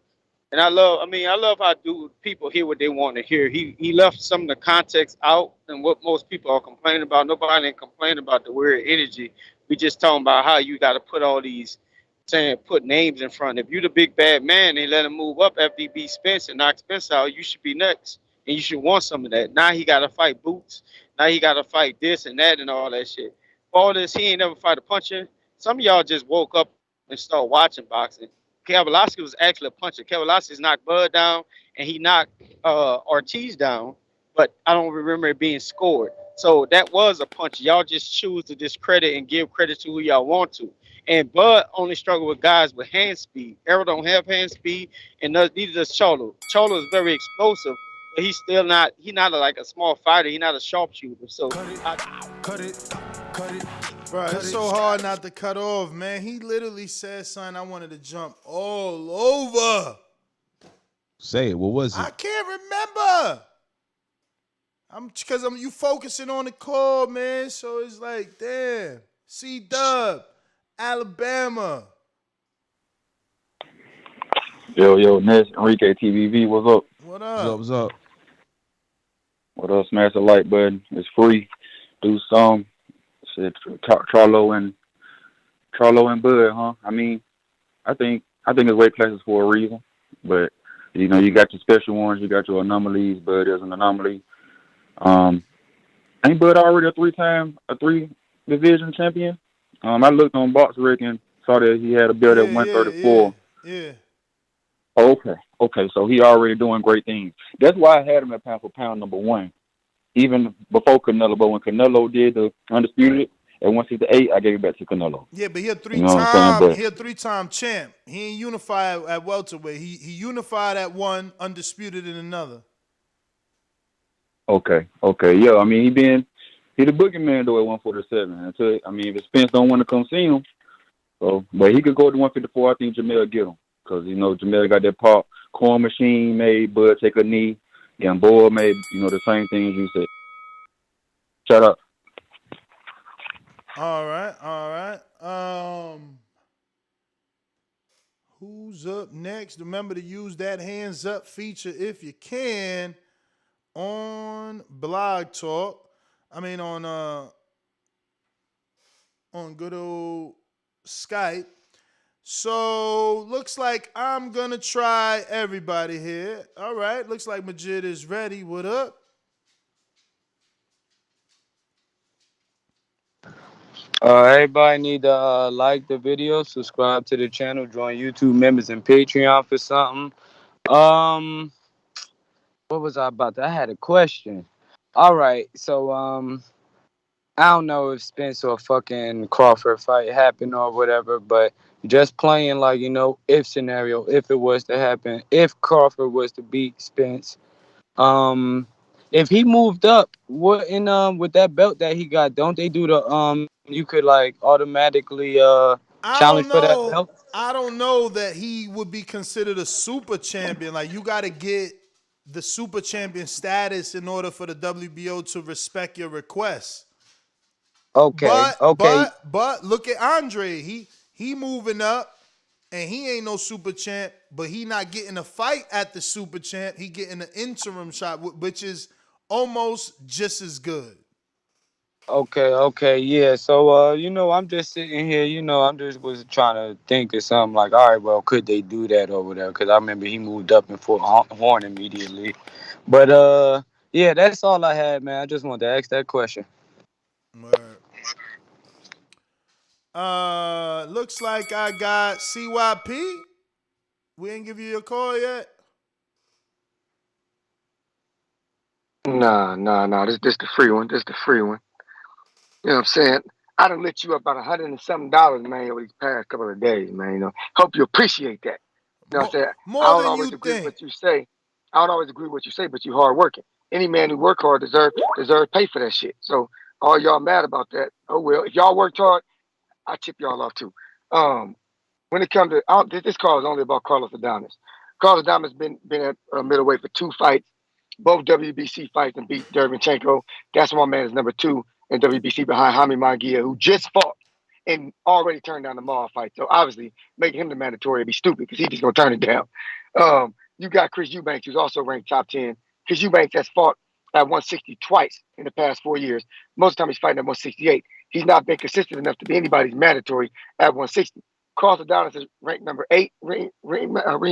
And I love how people hear what they want to hear. He left some of the context out and what most people are complaining about. Nobody ain't complaining about the weird energy. We just talking about how you got to put all these, put names in front. If you the big bad man, they let him move up after he beat Spence and knock Spence out, you should be next. And you should want some of that. Now he got to fight Boots. Now he got to fight this and that and all that shit. For all this, he ain't never fight a puncher. Some of y'all just woke up and start watching boxing. Kavaliauskas was actually a puncher. Kavaliauskas knocked Bud down and he knocked Ortiz down, but I don't remember it being scored. So that was a puncher. Y'all just choose to discredit and give credit to who y'all want to. And Bud only struggled with guys with hand speed. Errol don't have hand speed, and neither does Charlo. Charlo is very explosive, but he's still not. He's not like a small fighter. He's not a sharpshooter. So cut it. Bro, it's so hard not to cut off, man. He literally said something I wanted to jump all over. Say it. What was it? I can't remember. Because you focusing on the call, man. So it's like, damn. C-Dub, Alabama. Yo, Ness, Enrique, TBV, what's up? What up? What's up? What up? Smash the like button. It's free. Do some. Said Charlo and Bud, huh? I mean, I think it's weight classes for a reason, but you know, you got your special ones, you got your anomalies. Bud is an anomaly. Ain't Bud already a three-division champion? I looked on BoxRec and saw that he had a belt at 134. Yeah. Okay, so he already doing great things. That's why I had him at pound for pound number one. Even before Canelo, but when Canelo did the Undisputed at 168, I gave it back to Canelo. Yeah, but he a three-time champ. He ain't unified at welterweight. He unified at one, undisputed in another. Okay. Yeah, I mean, he the boogeyman though at 147. If Spence don't want to come see him, but he could go to 154. I think Jermell get him because Jermell got that popcorn machine made. Bud take a knee. Gamboa made, the same things you said. Shut up. All right. Who's up next? Remember to use that hands up feature if you can on Blog Talk. On on good old Skype. So looks like I'm gonna try everybody here. All right, looks like Majid is ready. What up? Everybody need to like the video, subscribe to the channel, join YouTube members and Patreon for something. What was I about to? I had a question. All right, so I don't know if Spence or fucking Crawford fight happened or whatever, but just playing like, if scenario, if it was to happen, if Crawford was to beat Spence, if he moved up, what in with that belt that he got, don't they do the you could like automatically challenge for that belt? I don't know that he would be considered a super champion. Like, you got to get the super champion status in order for the WBO to respect your request. Okay. But look at Andre. He moving up, and he ain't no super champ, but he not getting a fight at the super champ. He getting an interim shot, which is almost just as good. Okay, yeah. So, I'm just sitting here, I'm just was trying to think of something like, all right, well, could they do that over there? Because I remember he moved up and fought Horn immediately. But, yeah, that's all I had, man. I just wanted to ask that question. Looks like I got CYP. We ain't give you a call yet. Nah. This the free one. This the free one. You know what I'm saying? I done lit you up about $100 and something, man, over these past couple of days, man. Hope you appreciate that. You know what I'm saying? I don't always agree with what you say. I don't always agree with what you say, but you hard working. Any man who work hard deserve pay for that shit. So all y'all mad about that, oh well. If y'all worked hard, I tip y'all off too. When it comes to this call is only about Carlos Adames. Carlos Adames been at middleweight for 2 fights, both WBC fights, and beat Derevyanchenko. That's why my man is number 2 in WBC behind Jaime Munguia, who just fought and already turned down the Maul fight. So obviously, making him the mandatory would be stupid because he's just gonna turn it down. You got Chris Eubanks, who's also ranked top 10. Chris Eubanks has fought at 160 twice in the past 4 years. Most of the time he's fighting at 168. He's not been consistent enough to be anybody's mandatory at 160. Carlos Adames is ranked number 8, Ring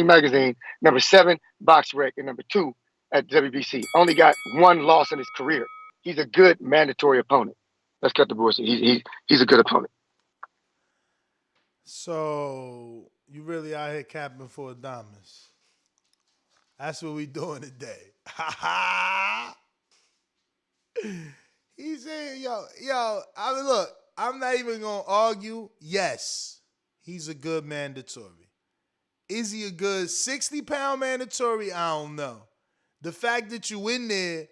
Magazine, number 7, Box Rec, and number 2 at WBC. Only got 1 loss in his career. He's a good mandatory opponent. Let's cut the bullshit. He's a good opponent. So you really out here capping for Adames. That's what we doing today. He's saying, yo, I mean, look, I'm not even gonna argue. Yes, he's a good mandatory. Is he a good 60-pound mandatory? I don't know. The fact that you in there,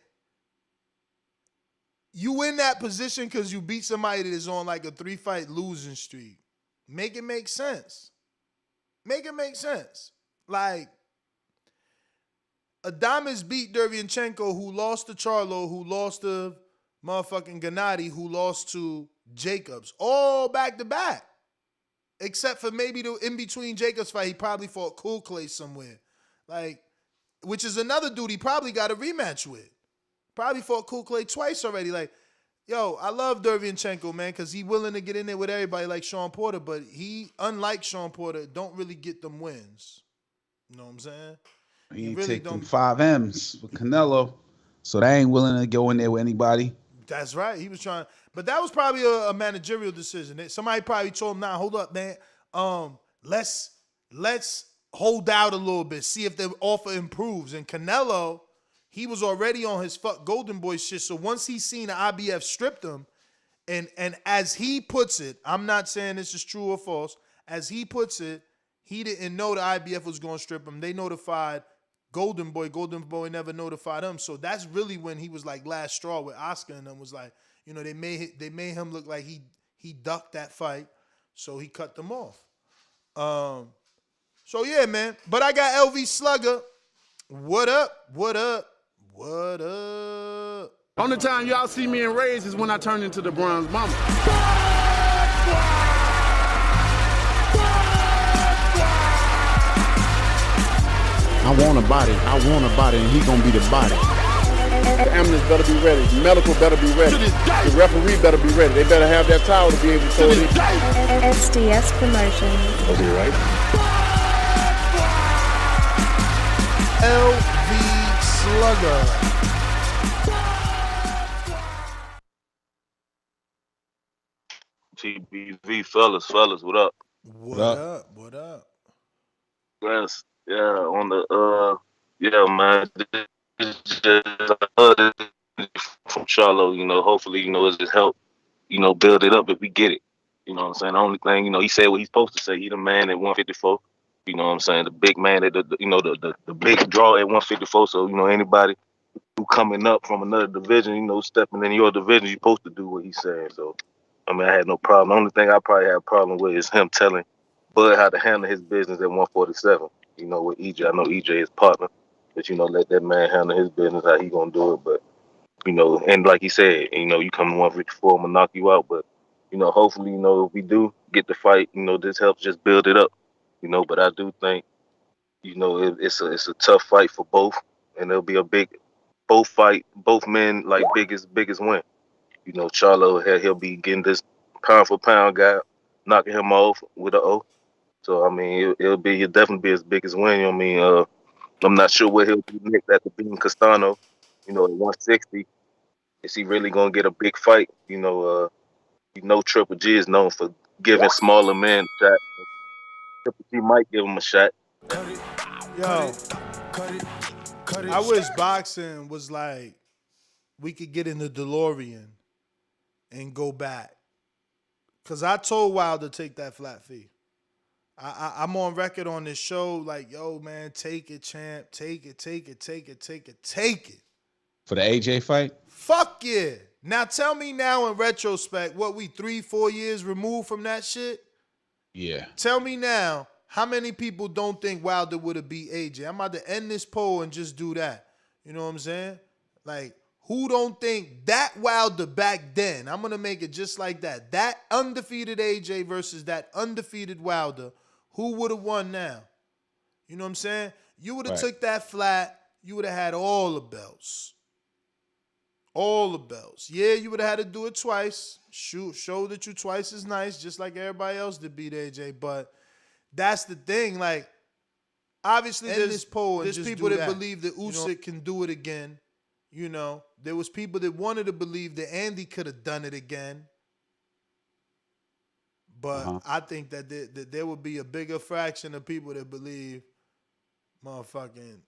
you in that position because you beat somebody that is on like a 3-fight losing streak. Make it make sense. Make it make sense. Like, Adames beat Derevyanchenko, who lost to Charlo, who lost to motherfucking Gennady, who lost to Jacobs. All back-to-back. Except for maybe the in-between Jacobs fight, he probably fought Cool Clay somewhere. Like, which is another dude he probably got a rematch with. Probably fought Cool Clay twice already. Like, yo, I love Derevyanchenko, man, because he willing to get in there with everybody like Sean Porter, but he, unlike Sean Porter, don't really get them wins. You know what I'm saying? He ain't really take them 5 M's with Canelo, so they ain't willing to go in there with anybody. That's right. He was trying, but that was probably a managerial decision. Somebody probably told him, "Nah, hold up, man. Let's hold out a little bit, see if the offer improves." And Canelo, he was already on his fuck Golden Boy shit. So once he seen the IBF stripped him, and as he puts it, I'm not saying this is true or false. As he puts it, he didn't know the IBF was going to strip him. They notified Golden Boy. Golden Boy never notified him. So that's really when he was like last straw with Oscar and them, was like, you know, they made him look like he ducked that fight, so he cut them off. So yeah, man. But I got LV Slugger. What up? What up? What up? Only time y'all see me in Rays is when I turn into the Bronze Mama. I want a body, and he gonna be the body. I'm the better be ready. The medical better be ready. The referee better be ready. They better have that towel to be able to throw it in. SDS Promotions. Was he right? LV Slugger. TBV fellas, what up? What up? What up? Yes, yeah, on the yeah, man. This is just from Charlo, you know, hopefully, you know, it's just help, you know, build it up if we get it. You know what I'm saying? The only thing, you know, he said what he's supposed to say. He the man at 154. You know what I'm saying? The big man at the big draw at 154. So, you know, anybody who coming up from another division, you know, stepping in your division, you're supposed to do what he said. So, I mean, I had no problem. The only thing I probably had a problem with is him telling Bud how to handle his business at 147. You know, with EJ. I know EJ is partner, but, you know, let that man handle his business, how he going to do it. But, you know, and like he said, you know, you come to 154, I'm going to knock you out. But, you know, hopefully, you know, if we do get the fight, you know, this helps just build it up. You know, but I do think, you know, it's a tough fight for both. And it'll be a big, both men, like, biggest win. You know, Charlo, he'll be getting this pound for pound guy, knocking him off with an O. So, I mean, it'll definitely be his biggest win. You know what I mean? I'm not sure where he'll be next after beating Castano, you know, at 160. Is he really going to get a big fight? You know, Triple G is known for giving smaller men a shot. Triple G might give him a shot. Yo, I wish boxing was like we could get in the DeLorean and go back. Because I told Wilder to take that flat fee. I'm on record on this show like, yo, man, take it, champ. Take it. For the AJ fight? Fuck yeah. Now tell me now in retrospect, what we 3-4 years removed from that shit? Yeah. Tell me now, how many people don't think Wilder would have beat AJ? I'm about to end this poll and just do that. You know what I'm saying? Like, who don't think that Wilder back then, I'm going to make it just like that, that undefeated AJ versus that undefeated Wilder, who would have won now? You know what I'm saying? You would have took that flat, you would have had all the belts. All the belts. Yeah, you would have had to do it twice. Show that you twice as nice, just like everybody else did beat AJ. But that's the thing. Like, obviously, there's people that believe that Usyk can do it again. You know, there was people that wanted to believe that Andy could have done it again. But I think that there would be a bigger fraction of people that believe motherfucking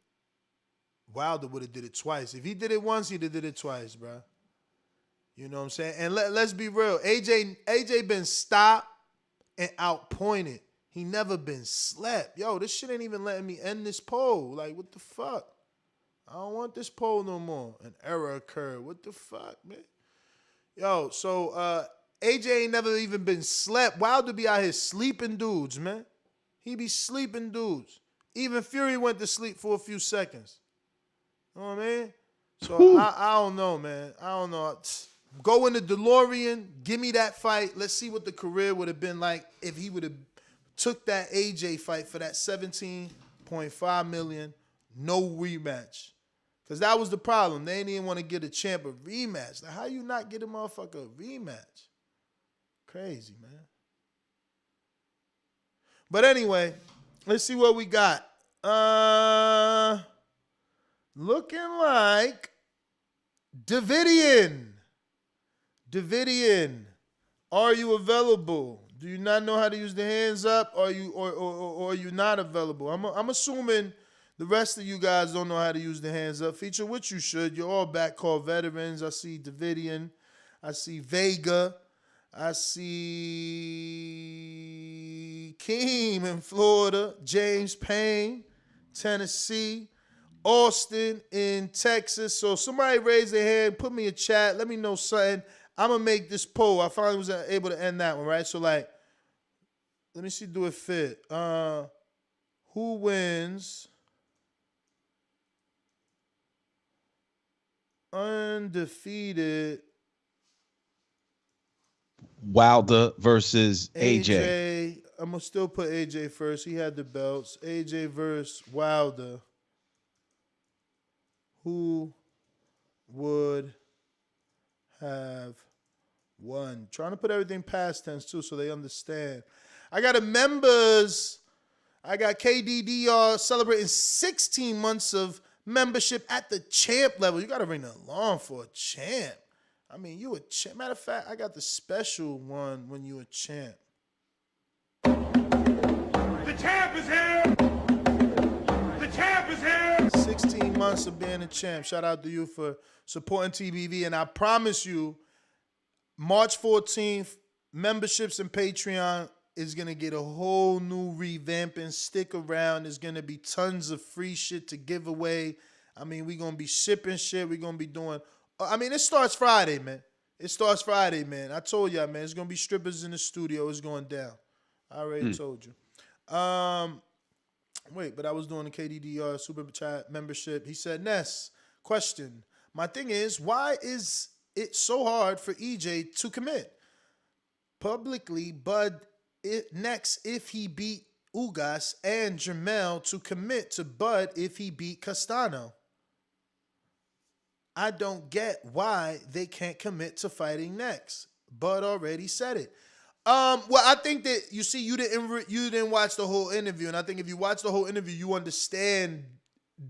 Wilder would have did it twice. If he did it once, he'd have did it twice, bro. You know what I'm saying? And let's be real. AJ been stopped and outpointed. He never been slept. Yo, this shit ain't even letting me end this poll. Like, what the fuck? I don't want this poll no more. An error occurred. What the fuck, man? Yo, so AJ ain't never even been slept. Wilder be out here sleeping dudes, man. He be sleeping dudes. Even Fury went to sleep for a few seconds. You know what I mean? So I don't know, man. I don't know. Go in the DeLorean. Give me that fight. Let's see what the career would have been like if he would have took that AJ fight for that $17.5 million, no rematch. Because that was the problem. They didn't even want to get a champ a rematch. Like, how you not get a motherfucker a rematch? Crazy, man. But anyway, let's see what we got. Looking like Davidian. Are you available? Do you not know how to use the hands up? Or are you not available? I'm assuming the rest of you guys don't know how to use the hands up feature, which you should. You're all back called veterans. I see Davidian. I see Vega. I see Keem in Florida. James Payne, Tennessee. Austin in Texas. So somebody raise their hand, put me a chat, let me know something. I'm going to make this poll. I finally was able to end that one, right? So, like, let me see, do it fit. Who wins undefeated Wilder versus AJ? I'm going to still put AJ first. He had the belts. AJ versus Wilder. Who would have won. Trying to put everything past tense too so they understand. I got members. I got KDDR celebrating 16 months of membership at the champ level. You got to ring the alarm for a champ. I mean, you a champ. Matter of fact, I got the special one when you a champ. The champ is here. The champ is here. 16 months of being a champ. Shout out to you for supporting TBV. And I promise you, March 14th, memberships and Patreon is going to get a whole new revamping. Stick around. There's going to be tons of free shit to give away. I mean, we're going to be shipping shit. We're going to be doing... I mean, it starts Friday, man. It starts Friday, man. I told y'all, man. It's going to be strippers in the studio. It's going down. I already told you. Wait, but I was doing the KDDR Super Chat membership. He said, Ness, question. My thing is, why is it so hard for EJ to commit publicly, Bud next if he beat Ugas, and Jermell to commit to Bud if he beat Castano? I don't get why they can't commit to fighting next. Bud already said it. Well, I think that you see, you didn't watch the whole interview, and I think if you watch the whole interview, you understand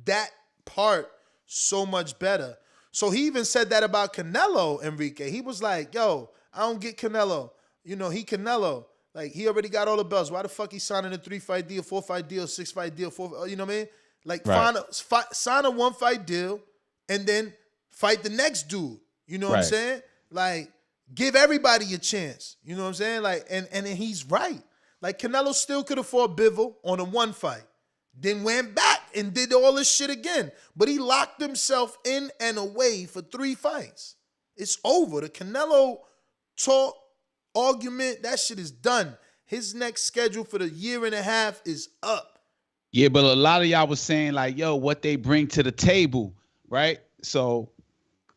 that part so much better. So he even said that about Canelo, Enrique. He was like, "Yo, I don't get Canelo. You know, he Canelo. Like, he already got all the belts. Why the fuck he signing a 3-fight deal, 4-fight deal, 6-fight deal, 4? You know what I mean? Like, Right. sign a 1-fight deal, and then fight the next dude. You know what I'm saying? Like, give everybody a chance. You know what I'm saying? Like, and he's right. Like, Canelo still could have fought Bivol on a 1-fight. Then went back and did all this shit again. But he locked himself in and away for 3 fights. It's over. The Canelo talk, argument, that shit is done. His next schedule for the year and a half is up. Yeah, but a lot of y'all was saying like, yo, what they bring to the table, right? So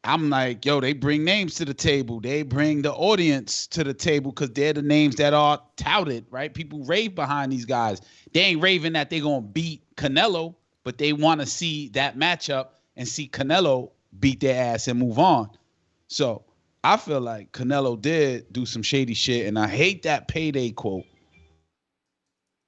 I'm like, yo, they bring names to the table. They bring the audience to the table because they're the names that are touted, right? People rave behind these guys. They ain't raving that they're going to beat Canelo, but they want to see that matchup and see Canelo beat their ass and move on. So I feel like Canelo did do some shady shit, and I hate that payday quote.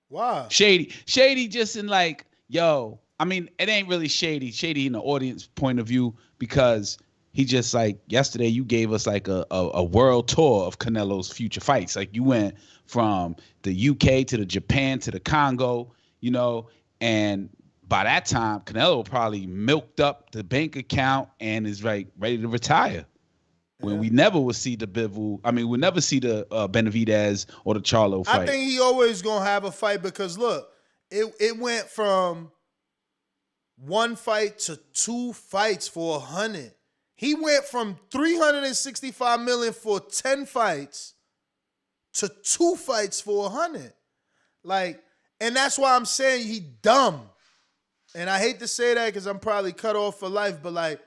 Wow. Shady just in like, yo, I mean, it ain't really shady. Shady in the audience point of view because he just like yesterday you gave us like a world tour of Canelo's future fights. Like you went from the UK to the Japan to the Congo, you know, and by that time Canelo probably milked up the bank account and is like ready to retire. When we never will see the Bivol, I mean, we'll never see the Benavidez or the Charlo fight. I think he always gonna have a fight because look, it went from 1 fight to 2 fights for 100. He went from 365 million for 10 fights to 2 fights for 100. Like, and that's why I'm saying he dumb. And I hate to say that because I'm probably cut off for life, but like,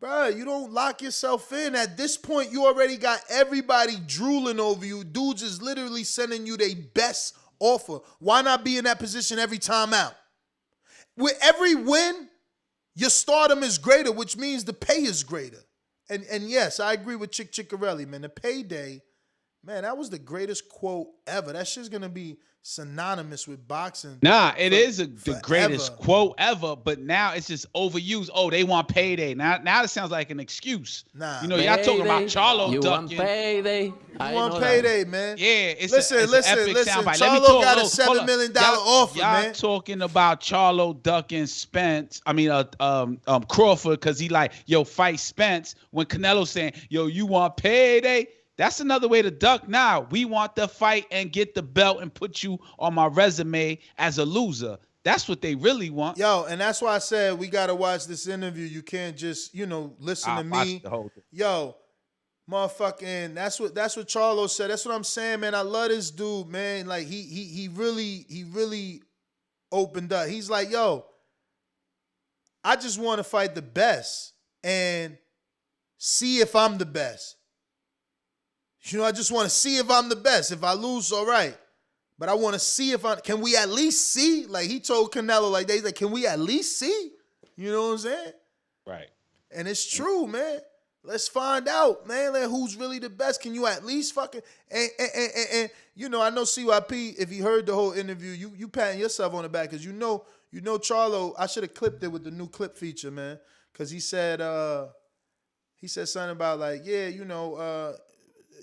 bro, you don't lock yourself in. At this point, you already got everybody drooling over you. Dudes is literally sending you their best offer. Why not be in that position every time out? With every win, your stardom is greater, which means the pay is greater. And yes, I agree with Chick Chickarelli, man. The payday, man, that was the greatest quote ever. That shit's going to be synonymous with boxing. Nah, it is the greatest quote ever, but now it's just overused. Oh, they want payday. Now it sounds like an excuse. Nah. You know, y'all talking about Charlo you ducking. Want payday? You want payday, man. Yeah, it's listen. epic soundbite. Charlo got a $7 million offer, y'all man. Talking about Charlo ducking Spence. I mean, Crawford, because he like, yo, fight Spence. When Canelo saying, yo, you want payday? That's another way to duck now. We want the fight and get the belt and put you on my resume as a loser. That's what they really want. Yo, and that's why I said we got to watch this interview. You can't just, listen to me. The whole thing. Yo, motherfucking, that's what Charlo said. That's what I'm saying, man. I love this dude, man. Like he really opened up. He's like, yo, I just want to fight the best and see if I'm the best. I just want to see if I'm the best. If I lose, all right. But I want to see can we at least see? Like he told Canelo, like can we at least see? You know what I'm saying? Right. And it's true, man. Let's find out, man. Like, who's really the best? Can you at least fucking and you know, I know CYP, if he heard the whole interview, you patting yourself on the back because you know Charlo. I should have clipped it with the new clip feature, man. Cause he said something about like, yeah, you know,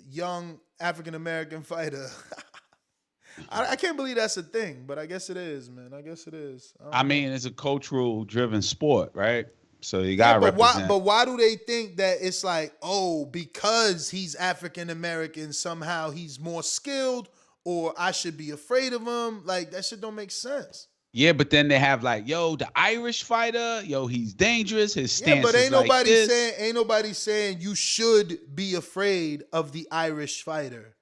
young African American fighter. I can't believe that's a thing, but I guess it is, man. I guess it is. I mean, it's a cultural driven sport, right? So you gotta represent. But why do they think that it's like, oh, because he's African American, somehow he's more skilled, or I should be afraid of him? Like, that shit don't make sense. Yeah, but then they have like, yo, the Irish fighter, yo, he's dangerous. His stance is ain't like nobody this. ain't nobody saying you should be afraid of the Irish fighter.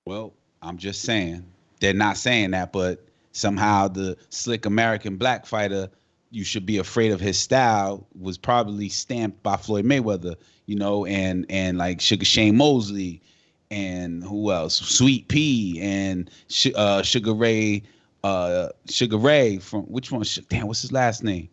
Well, I'm just saying they're not saying that, but somehow the slick American black fighter, you should be afraid of his style, was probably stamped by Floyd Mayweather, you know, and like Shane Mosley, and who else? Sweet Pea and Sugar Ray from which one? Damn, what's his last name?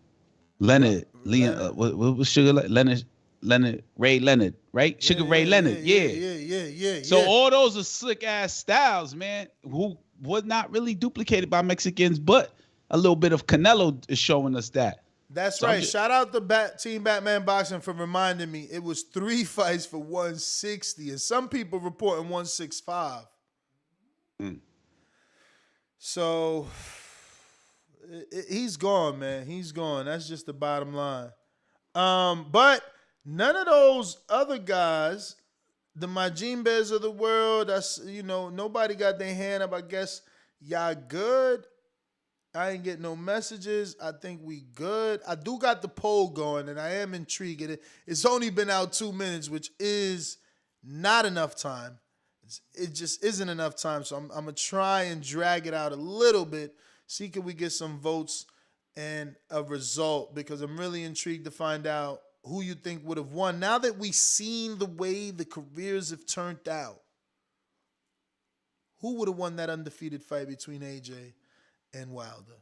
Leonard. What was Sugar Leonard Ray Leonard, right? Sugar Ray Leonard. Yeah. So all those are slick ass styles, man, who was not really duplicated by Mexicans, but a little bit of Canelo is showing us that. That's right. Shout out to Team Batman Boxing for reminding me it was 3 fights for 160, and some people reporting 165. So he's gone, man. He's gone. That's just the bottom line. But none of those other guys, the Majin Bears of the world, that's, you know, nobody got their hand up. I guess y'all good. I ain't getting no messages. I think we good. I do got the poll going, and I am intrigued. It's only been out 2 minutes, which is not enough time. It just isn't enough time. So I'm going to try and drag it out a little bit. See, can we get some votes and a result? Because I'm really intrigued to find out who you think would have won. Now that we've seen the way the careers have turned out, who would have won that undefeated fight between AJ and Wilder?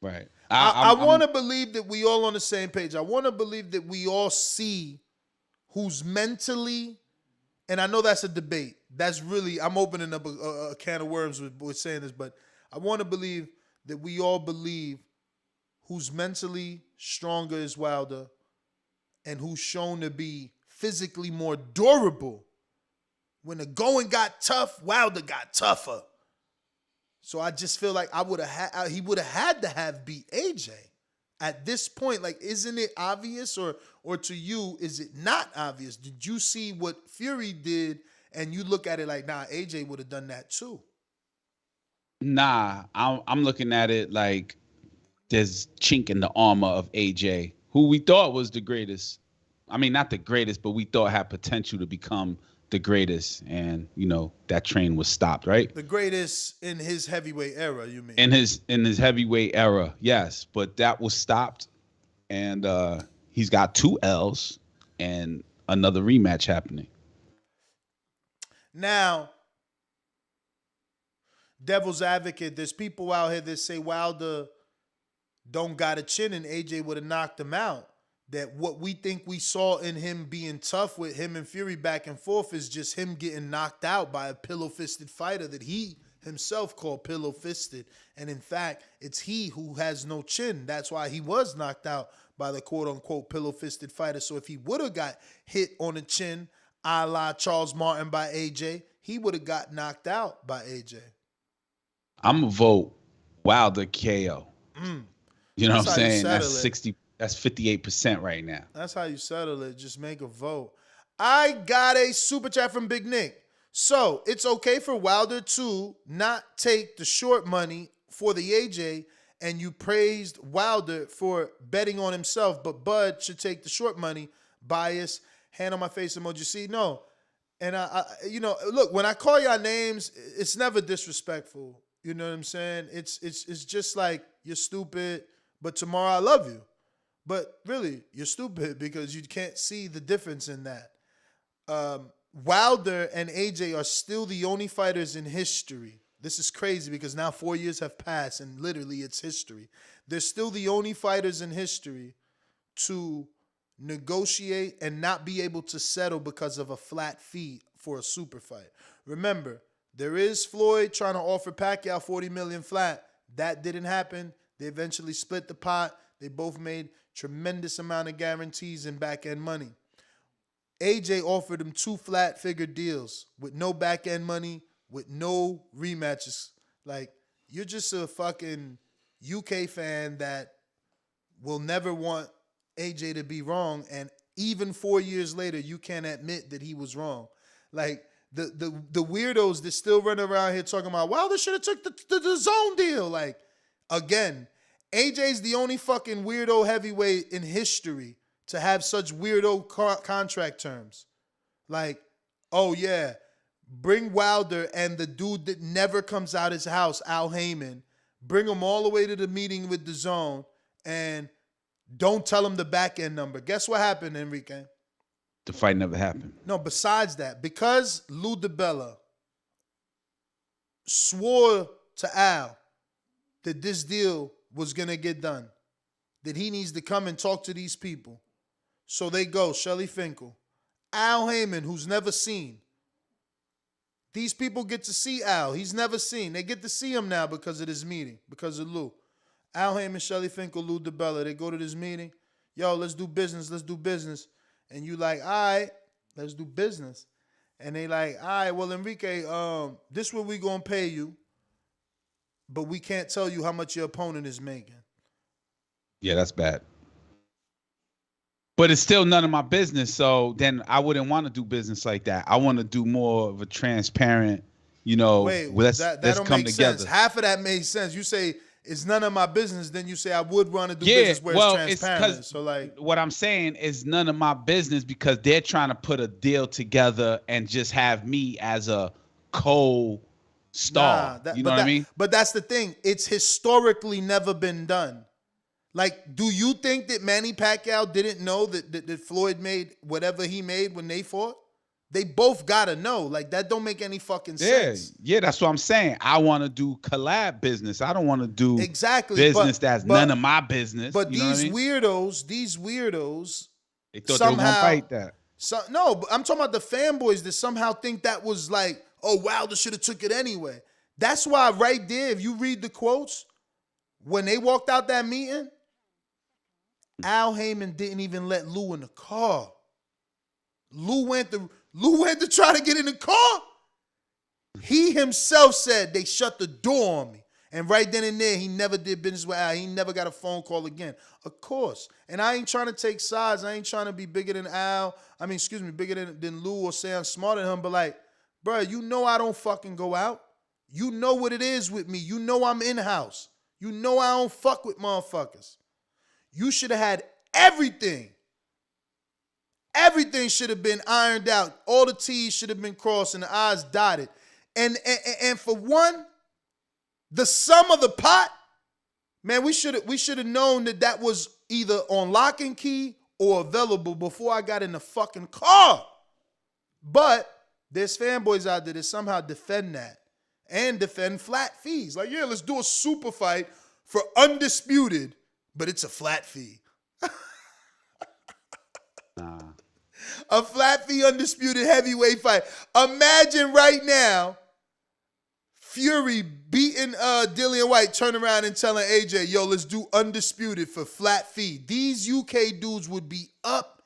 Right. I want to believe that we all on the same page. I want to believe that we all see who's mentally, and I know that's a debate. That's really, I'm opening up a can of worms with saying this, but I want to believe that we all believe who's mentally stronger is Wilder and who's shown to be physically more durable. When the going got tough, Wilder got tougher. So I just feel like he would have had to have beat AJ at this point. Like, isn't it obvious, or to you, is it not obvious? Did you see what Fury did and you look at it like, nah, AJ would have done that too? Nah, I'm looking at it like there's chink in the armor of AJ, who we thought was the greatest. I mean, not the greatest, but we thought had potential to become the greatest, and you know that train was stopped, right? The greatest in his heavyweight era, you mean? In his heavyweight era, yes, but that was stopped, and he's got 2 L's and another rematch happening. Now, devil's advocate, there's people out here that say Wilder don't got a chin and AJ would have knocked him out. That what we think we saw in him being tough with him and Fury back and forth is just him getting knocked out by a pillow-fisted fighter that he himself called pillow-fisted. And in fact, it's he who has no chin. That's why he was knocked out by the quote-unquote pillow-fisted fighter. So if he would have got hit on the chin, a la Charles Martin by AJ, he would have got knocked out by AJ. I'm going to vote Wilder KO. You know what I'm saying? That's 60. That's 58% right now. That's how you settle it. Just make a vote. I got a super chat from Big Nick. So it's okay for Wilder to not take the short money for the AJ, and you praised Wilder for betting on himself, but Bud should take the short money. Bias, hand on my face emoji. See, no. And I you know, look, when I call y'all names, it's never disrespectful. You know what I'm saying? It's just like, you're stupid, but tomorrow I love you. But really, you're stupid because you can't see the difference in that. Wilder and AJ are still the only fighters in history. This is crazy because now 4 years have passed and literally it's history. They're still the only fighters in history to negotiate, and not be able to settle because of a flat fee for a super fight. Remember, there is Floyd trying to offer Pacquiao $40 million flat. That didn't happen. They eventually split the pot. They both made tremendous amount of guarantees and back-end money. AJ offered him 2 flat-figure deals with no back-end money, with no rematches. Like, you're just a fucking UK fan that will never want AJ to be wrong, and even 4 years later, you can't admit that he was wrong. Like, the weirdos that still run around here talking about, well, they should have took the zone deal. Like, again, AJ's the only fucking weirdo heavyweight in history to have such weirdo contract terms. Like, oh yeah, bring Wilder and the dude that never comes out his house, Al Heyman, bring him all the way to the meeting with DAZN, and don't tell him the back end number. Guess what happened, Enrique? The fight never happened. No, besides that, because Lou DiBella swore to Al that this deal was going to get done, that he needs to come and talk to these people. So they go, Shelly Finkel, Al Heyman, who's never seen. These people get to see Al. He's never seen. They get to see him now because of this meeting, because of Lou. Al Heyman, Shelly Finkel, Lou DiBella, they go to this meeting. Yo, let's do business. Let's do business. And you like, all right, let's do business. And they like, all right, well, Enrique, this is what we going to pay you, but we can't tell you how much your opponent is making. Yeah, that's bad. But it's still none of my business, so then I wouldn't want to do business like that. I want to do more of a transparent, let's don't come make together. Sense. Half of that made sense. You say it's none of my business, then you say I would want to do business where it's transparent. So like, what I'm saying is none of my business because they're trying to put a deal together and just have me as a co-star. You know what I mean? But that's the thing. It's historically never been done. Like, do you think that Manny Pacquiao didn't know that Floyd made whatever he made when they fought? They both gotta know. Like, that don't make any fucking sense. Yeah, that's what I'm saying. I want to do collab business. I don't want to do business that's none of my business. But these weirdos, they thought they were gonna fight that. No, but I'm talking about the fanboys that somehow think that was like, oh, Wilder should have took it anyway. That's why right there, if you read the quotes, when they walked out that meeting, Al Heyman didn't even let Lou in the car. Lou went to try to get in the car. He himself said they shut the door on me. And right then and there, he never did business with Al. He never got a phone call again. Of course. And I ain't trying to take sides. I ain't trying to be bigger than Al. Bigger than Lou or say I'm smarter than him. But like, bro, you know I don't fucking go out. You know what it is with me. You know I'm in-house. You know I don't fuck with motherfuckers. You should have had everything. Everything should have been ironed out. All the T's should have been crossed and the I's dotted. And for one, the sum of the pot, man, we should have known that was either on lock and key or available before I got in the fucking car. But there's fanboys out there that somehow defend that and defend flat fees. Like, yeah, let's do a super fight for undisputed, but it's a flat fee. A flat fee undisputed heavyweight fight. Imagine right now Fury beating Dillian White, turn around and telling AJ, yo, let's do undisputed for flat fee. These UK dudes would be up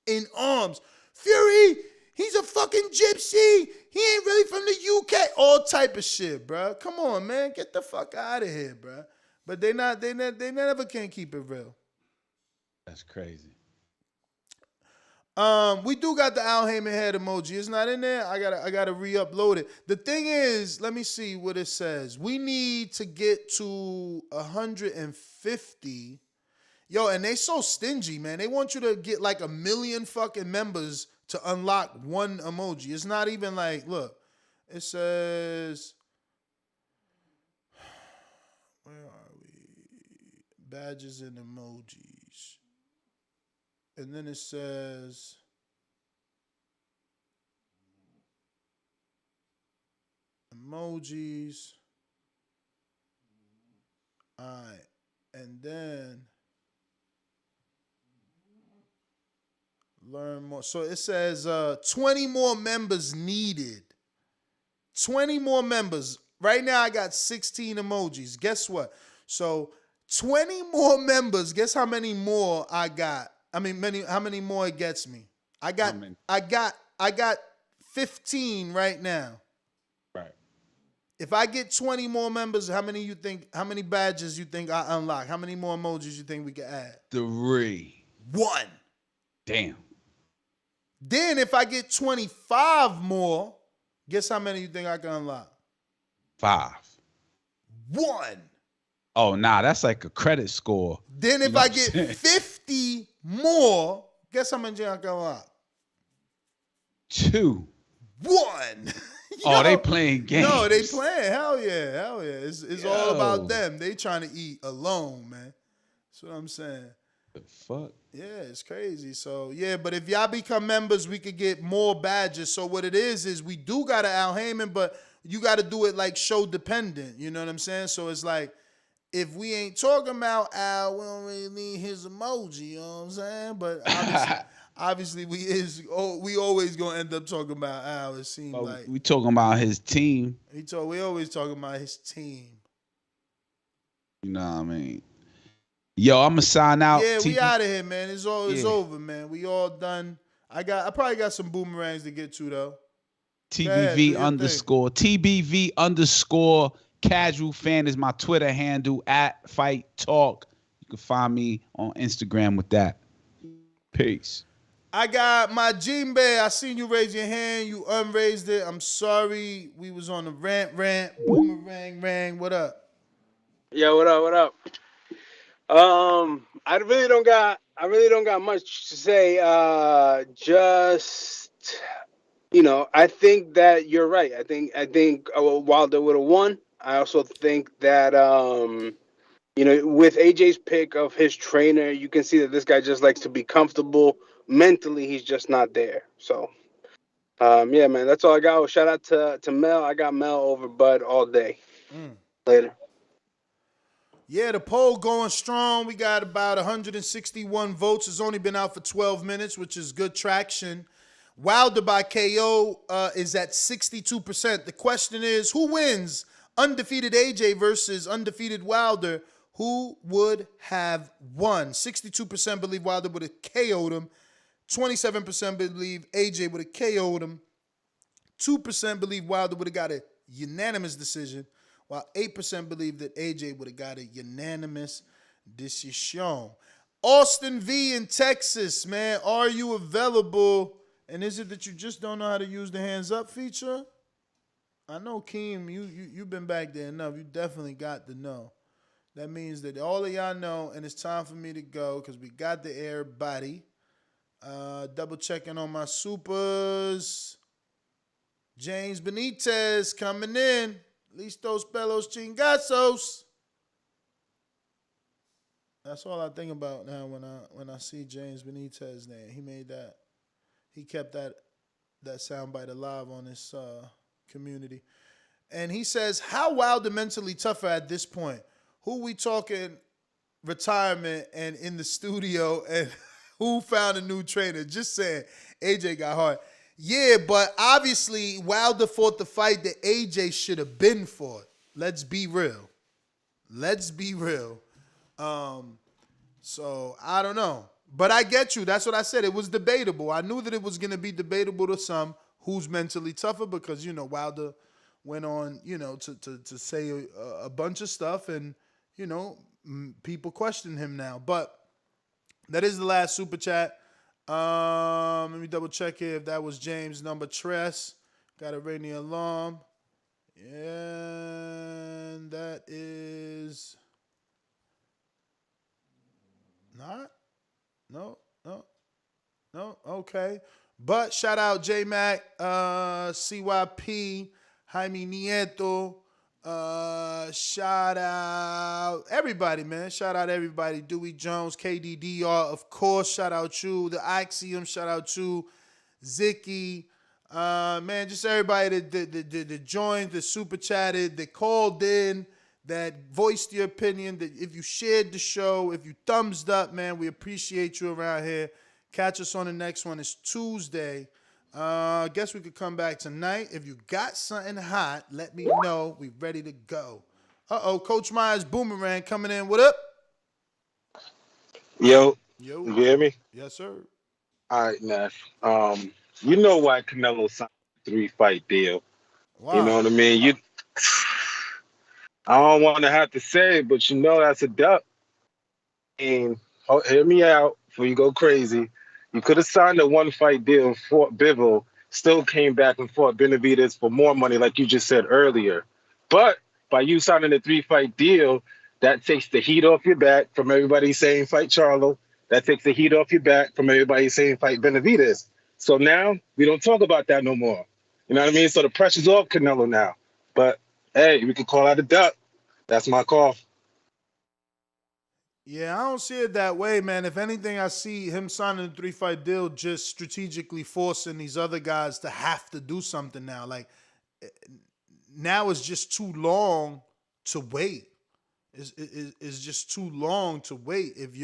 in arms. Fury, he's a fucking gypsy. He ain't really from the UK. All type of shit, bro. Come on, man. Get the fuck out of here, bro. But they never can keep it real. That's crazy. We do got the Al Heyman head emoji. It's not in there. I gotta re-upload it. The thing is, let me see what it says. We need to get to 150. Yo, and they so stingy, man. They want you to get like 1 million fucking members to unlock one emoji. It's not even like, look, it says, where are we? Badges and emojis. And then it says, emojis. All right. And then Learn more. So it says 20 more members needed. 20 more members. Right now I got 16 emojis. Guess what? So 20 more members. Guess how many more I got? I mean, how many more it gets me? I got 15 right now. Right. If I get 20 more members, how many badges you think I unlock? How many more emojis you think we can add? 3. 1. Damn. Then if I get 25 more, guess how many you think I can unlock? 5. 1. Oh, nah, that's like a credit score. Then if I get 50 more, guess how many I can unlock? 2. 1. Oh, they playing games. No, they playing. Hell yeah. It's all about them. They trying to eat alone, man. That's what I'm saying. The fuck? Yeah, it's crazy. So, yeah, but if y'all become members, we could get more badges. So what it is we do got an Al Heyman, but you got to do it like show dependent. You know what I'm saying? So it's like, if we ain't talking about Al, we don't really need his emoji. You know what I'm saying? But obviously we always going to end up talking about Al, it seems like. We talking about his team. We always talking about his team. You know what I mean? Yo, I'm gonna sign out. Yeah, we out of here, man. It's over, man. We all done. I probably got some boomerangs to get to though. TBV _ casual fan is my Twitter handle @Fight Talk. You can find me on Instagram with that. Peace. I got my Jimbe. I seen you raise your hand. You unraised it. I'm sorry. We was on the rant. Boomerang. What up? Yo, what up? I really don't got much to say. Just, I think that you're right. I think Wilder would have won. I also think that with AJ's pick of his trainer, you can see that this guy just likes to be comfortable. Mentally, he's just not there. So, yeah, man, that's all I got. Shout out to Mel. I got Mel over Bud all day. Later. Yeah, the poll going strong. We got about 161 votes. It's only been out for 12 minutes, which is good traction. Wilder by KO is at 62%. The question is, who wins? Undefeated AJ versus undefeated Wilder. Who would have won? 62% believe Wilder would have KO'd him. 27% believe AJ would have KO'd him. 2% believe Wilder would have got a unanimous decision, while 8% believe that AJ would have got a unanimous decision. Austin V in Texas, man, are you available? And is it that you just don't know how to use the hands up feature? I know, Keem, you've been back there enough. You definitely got to know. That means that all of y'all know, and it's time for me to go because we got the everybody. Double checking on my supers. James Benitez coming in. Listos pelos chingazos. That's all I think about now when I see James Benitez name. He made that. He kept that soundbite alive on his community. And he says, how Wilder mentally tougher at this point? Who we talking retirement and in the studio and who found a new trainer? Just saying, AJ got hard. Yeah, but obviously Wilder fought the fight that AJ should have been fought. Let's be real. So I don't know. But I get you. That's what I said. It was debatable. I knew that it was going to be debatable to some who's mentally tougher because, Wilder went on, to say a bunch of stuff and, people question him now. But that is the last super chat. Let me double check here if that was James number Tress. Got to ring the alarm. And that is not. No. Okay. But shout out J-Mac, CYP, Jaime Nieto. Shout out everybody, man. Shout out everybody. Dewey Jones, KDDR, of course. Shout out you. The Axiom. Shout out you. Zicky. Man, just everybody that joined, that super chatted, that called in, that voiced your opinion, that if you shared the show, if you thumbs up, man, we appreciate you around here. Catch us on the next one. It's Tuesday. I guess we could come back tonight. If you got something hot, let me know. We ready to go. Coach Myers Boomerang coming in. What up? Yo. Yo. You hear me? Yes, sir. All right, Nash. You know why Canelo signed a 3-fight deal. Why? You know what I mean? I don't want to have to say it, but you know that's a duck. And hear me out before you go crazy. You could have signed a 1-fight deal and fought Bivol, still came back and fought Benavidez for more money, like you just said earlier. But by you signing a 3-fight deal, that takes the heat off your back from everybody saying fight Charlo. That takes the heat off your back from everybody saying fight Benavidez. So now we don't talk about that no more. You know what I mean? So the pressure's off Canelo now. But hey, we can call out a duck. That's my call. Yeah, I don't see it that way, man. If anything, I see him signing a 3-fight deal just strategically forcing these other guys to have to do something now. Like, now it's just too long to wait. It's just too long to wait if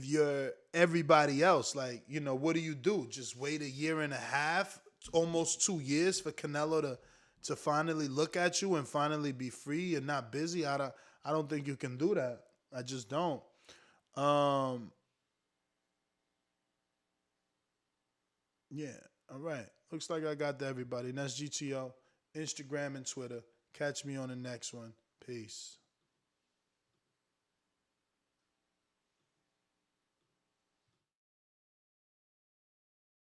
you're everybody else. Like, you know, what do? Just wait a year and a half, almost 2 years for Canelo to finally look at you and finally be free and not busy? I don't think you can do that. I just don't. Yeah. All right. Looks like I got to everybody. And that's GTO, Instagram and Twitter. Catch me on the next one. Peace.